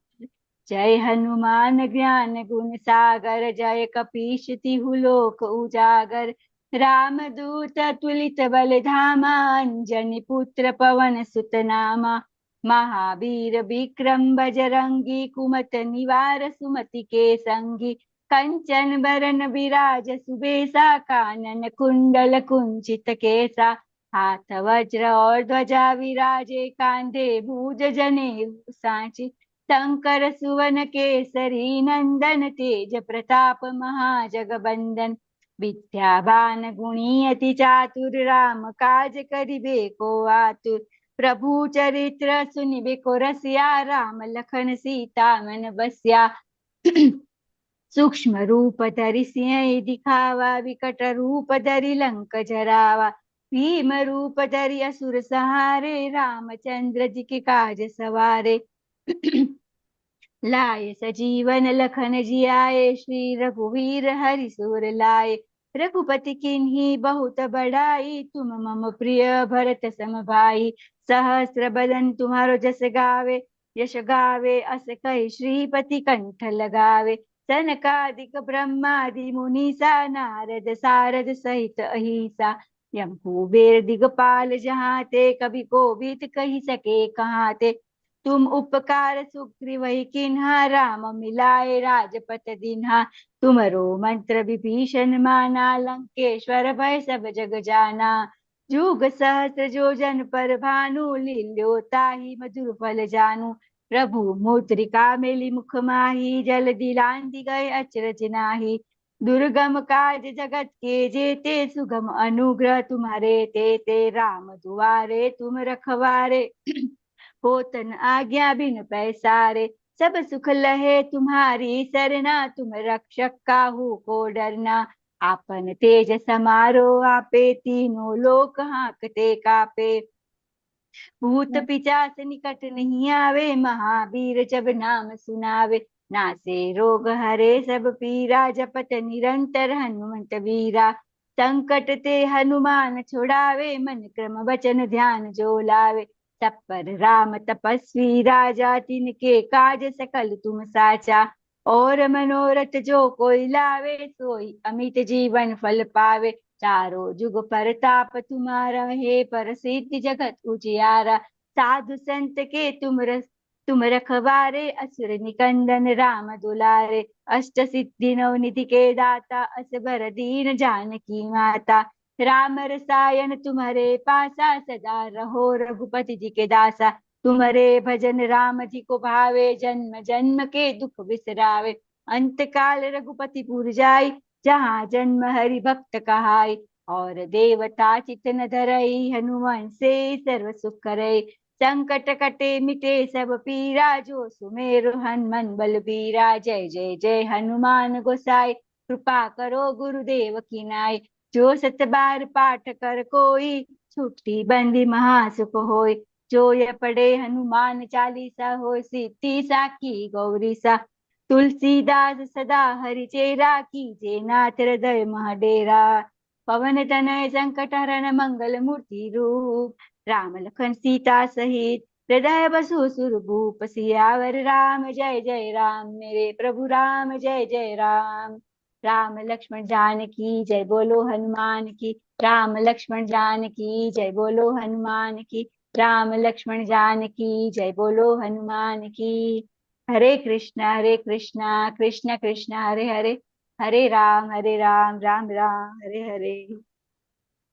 जय हनुमान ज्ञान गुण सागर, जय कपीश तिहु लोक उजागर। राम दूत तुलित बल धामा, अंजनी पुत्र पवन सुत नामा। महावीर विक्रम बजरंगी, कुमत निवार सुमति के संगी। कंचन बरन विराज सुबेसा, कानन कुंडल कुंचित केसा। हाथ वज्र और ध्वजा विराजे, कांधे भूज जनेऊ सांची। शंकर सुवन केसरी नंदन, तेज प्रताप महाजगबंदन। विद्यावान गुणी अति चातुर, राम काज करिबे को आतुर। प्रभु चरित्र सुनिबे को रसिया, राम लखन सीता मन बसिया। सूक्ष्म रूप धरि सिंह दिखावा, विकट रूप धरि लंक जरावा। भीम रूप धरि असुर सहारे, रामचंद्र जी के काज सवारे। लाए सजीवन लखन जियाए, श्री रघुवीर हरि सुर लाए। रघुपति किन्ही बहुत बड़ाई, तुम मम प्रिय भरत सम भाई। सहस्र बदन तुम्हारो जस गावे, यश गावे अस कहि श्रीपति कंठ लगावे। सनकादिक ब्रह्मादि मुनीसा, नारद सारद सहित अहिसा। यम कुबेर दिगपाल जहाँ ते, कभी कोविद कही सके कहाँ ते। तुम उपकार सुग्रीव किन्हा, राम मिलाए राजपत दीन्हा। तुमरो मंत्र विभीषण माना, लंकेश्वर भय सब जग जाना। जुग सहस्र जो जन पर भानु, लील्यो ताहि मधुर फल जानू। प्रभु मुद्रिका मेली मुख माही, जल दिलांदि गए अचरज नाही। दुर्गम काज जगत के जेते, सुगम अनुग्रह तुम्हारे तेते। राम दुआरे तुम रखवारे, होतन आज्ञा बिन पैसारे। सब सुख लहे तुम्हारी सरना, तुम रक्षक काहू को डरना। आपन तेज समारो आपे, तीनों लोक हांकते कापे। भूत पिचाच निकट नहीं आवे, महावीर जब नाम सुनावे। नासे रोग हरे सब पीरा, जपत निरंतर हनुमंत वीरा। संकट ते हनुमान छुड़ावे, मन क्रम वचन ध्यान जो लावे। सब पर राम तपस्वी राजा, तिनके काज सकल तुम साचा। और मनोरथ जो कोई लावे, सोई अमित जीवन फल पावे। चारों जुग परताप तुम्हारा, है प्रसिद्ध जगत उजियारा। साधु संत के तुम रखवारे, असुर निकंदन राम दुलारे। अष्ट सिद्धि नव निधि के दाता, असबर दीन जानकी माता। राम रसायन तुम्हारे पासा, सदा रहो रघुपति जी के दासा। तुम्हारे भजन राम जी को भावे, जन्म जन्म के दुख बिसरावे। अंत काल रघुपति पुर जाई, जहाँ जन्म हरि भक्त कहाई। और देवता चित न धरई, हनुमान से सर्व सुख करई। संकट कटे मिटे सब पीरा, जो सुमेरु हनुमान बलबीरा। जय जय जय हनुमान गोसाई, कृपा करो गुरुदेव की नाई। जो सत बार पाठ कर कोई, छुट्टी बंदी महासुख होय। जो ये पढ़े हनुमान चालीसा, होय सिद्धि साखी गौरी सा। तुलसीदास सदा हरि चेरा, कीजे नाथ हृदय मह डेरा। पवन तनय संकट हरण मंगल मूर्ति रूप, राम लखन सीता सहित हृदय बसु सुरभूप। सियावर राम जय जय राम, मेरे प्रभु राम जय जय राम। राम लक्ष्मण जानकी जय बोलो हनुमान की। राम लक्ष्मण जानकी जय बोलो हनुमान की। राम लक्ष्मण जानकी जय बोलो हनुमान की। हरे कृष्णा कृष्ण कृष्ण हरे हरे, हरे राम राम राम हरे हरे।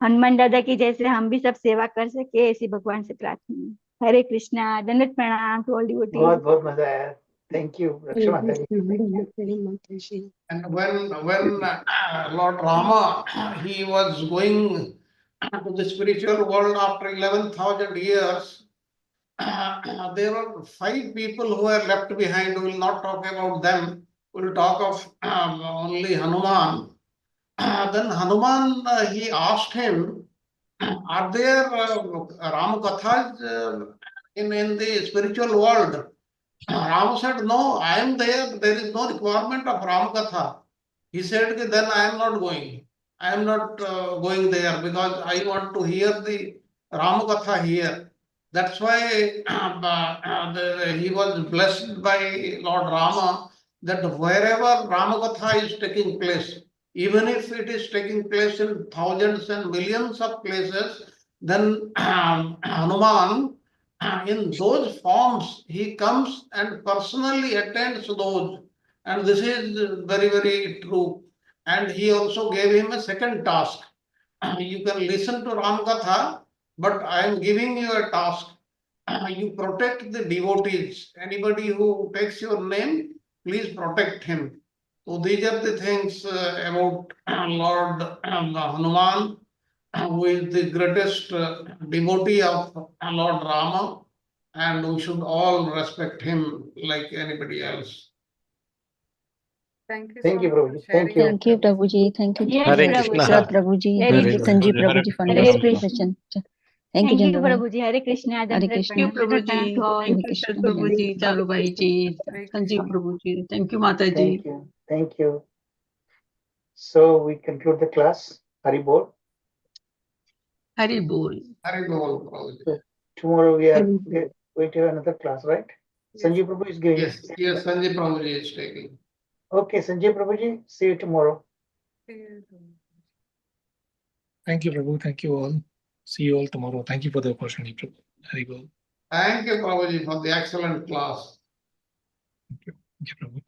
हनुमान दादा की जैसे हम भी सब सेवा कर सके, ऐसी भगवान से प्रार्थना है। हरे कृष्णा, दंडवत प्रणाम टू ऑल डिवोटीज। बहुत बहुत मजा आया। थैंक यू रक्षा माता जी। And when Lord Rama he was going to the spiritual world after 11,000 years, there were 5 people who were left behind. We will not talk about them. We will talk of only Hanuman. Then Hanuman he asked him, are there Ram Kathas in the spiritual world? Ram said, no, I am there. There is no requirement of Ram Katha. He said, then I am not going. I am not going there because I want to hear the Ram Katha here. That's why he was blessed by Lord Rama that wherever Ram Katha is taking place, even if it is taking place in thousands and millions of places, then Hanuman, in those forms, he comes and personally attends those. And this is very, very true. And he also gave him a second task. You can listen to Ram Katha, but I am giving you a task. You protect the devotees. Anybody who takes your name, please protect him. So these are the things about Lord Hanuman, who is the greatest devotee of Lord Rama, and we should all respect him like anybody else. Thank you Thank so you, much for Prabhuji. sharing. Thank you. Thank you, Prabhuji. Thank you, Yes, Hare Prabhuji. Krishna. Sir Prabhuji. Hare Thank you, Krishna. Sanjeev Hare Prabhuji, for Hare nice Krishna. presentation. Thank you, Thank you, gentlemen. Prabhuji. Hare Krishna. Hare Dandavat Krishna. Thank you, pranam. Dandavat pranam to all. Prabhuji. Hare Thank you, Krishna. Sir Prabhuji. Charubai ji. Hare Sanjeev Krishna. Prabhuji. Thank you, Mataji. Thank you. Thank you. So we conclude the class. Hari Bol. Hari Bol. Hari Bol, Prabhuji. So tomorrow we are Hari going to have another class, right? Yes. Sanjeev Prabhu is giving. Yes, yes, Sanjay Prabhuji is taking. Okay, Sanjeev Prabhuji, see you tomorrow. Thank you, Prabhu. Thank you all. See you all tomorrow. Thank you for the opportunity, Prabhu. Hari Bol. Thank you, Prabhuji, for the excellent class. Thank you, Prabhu.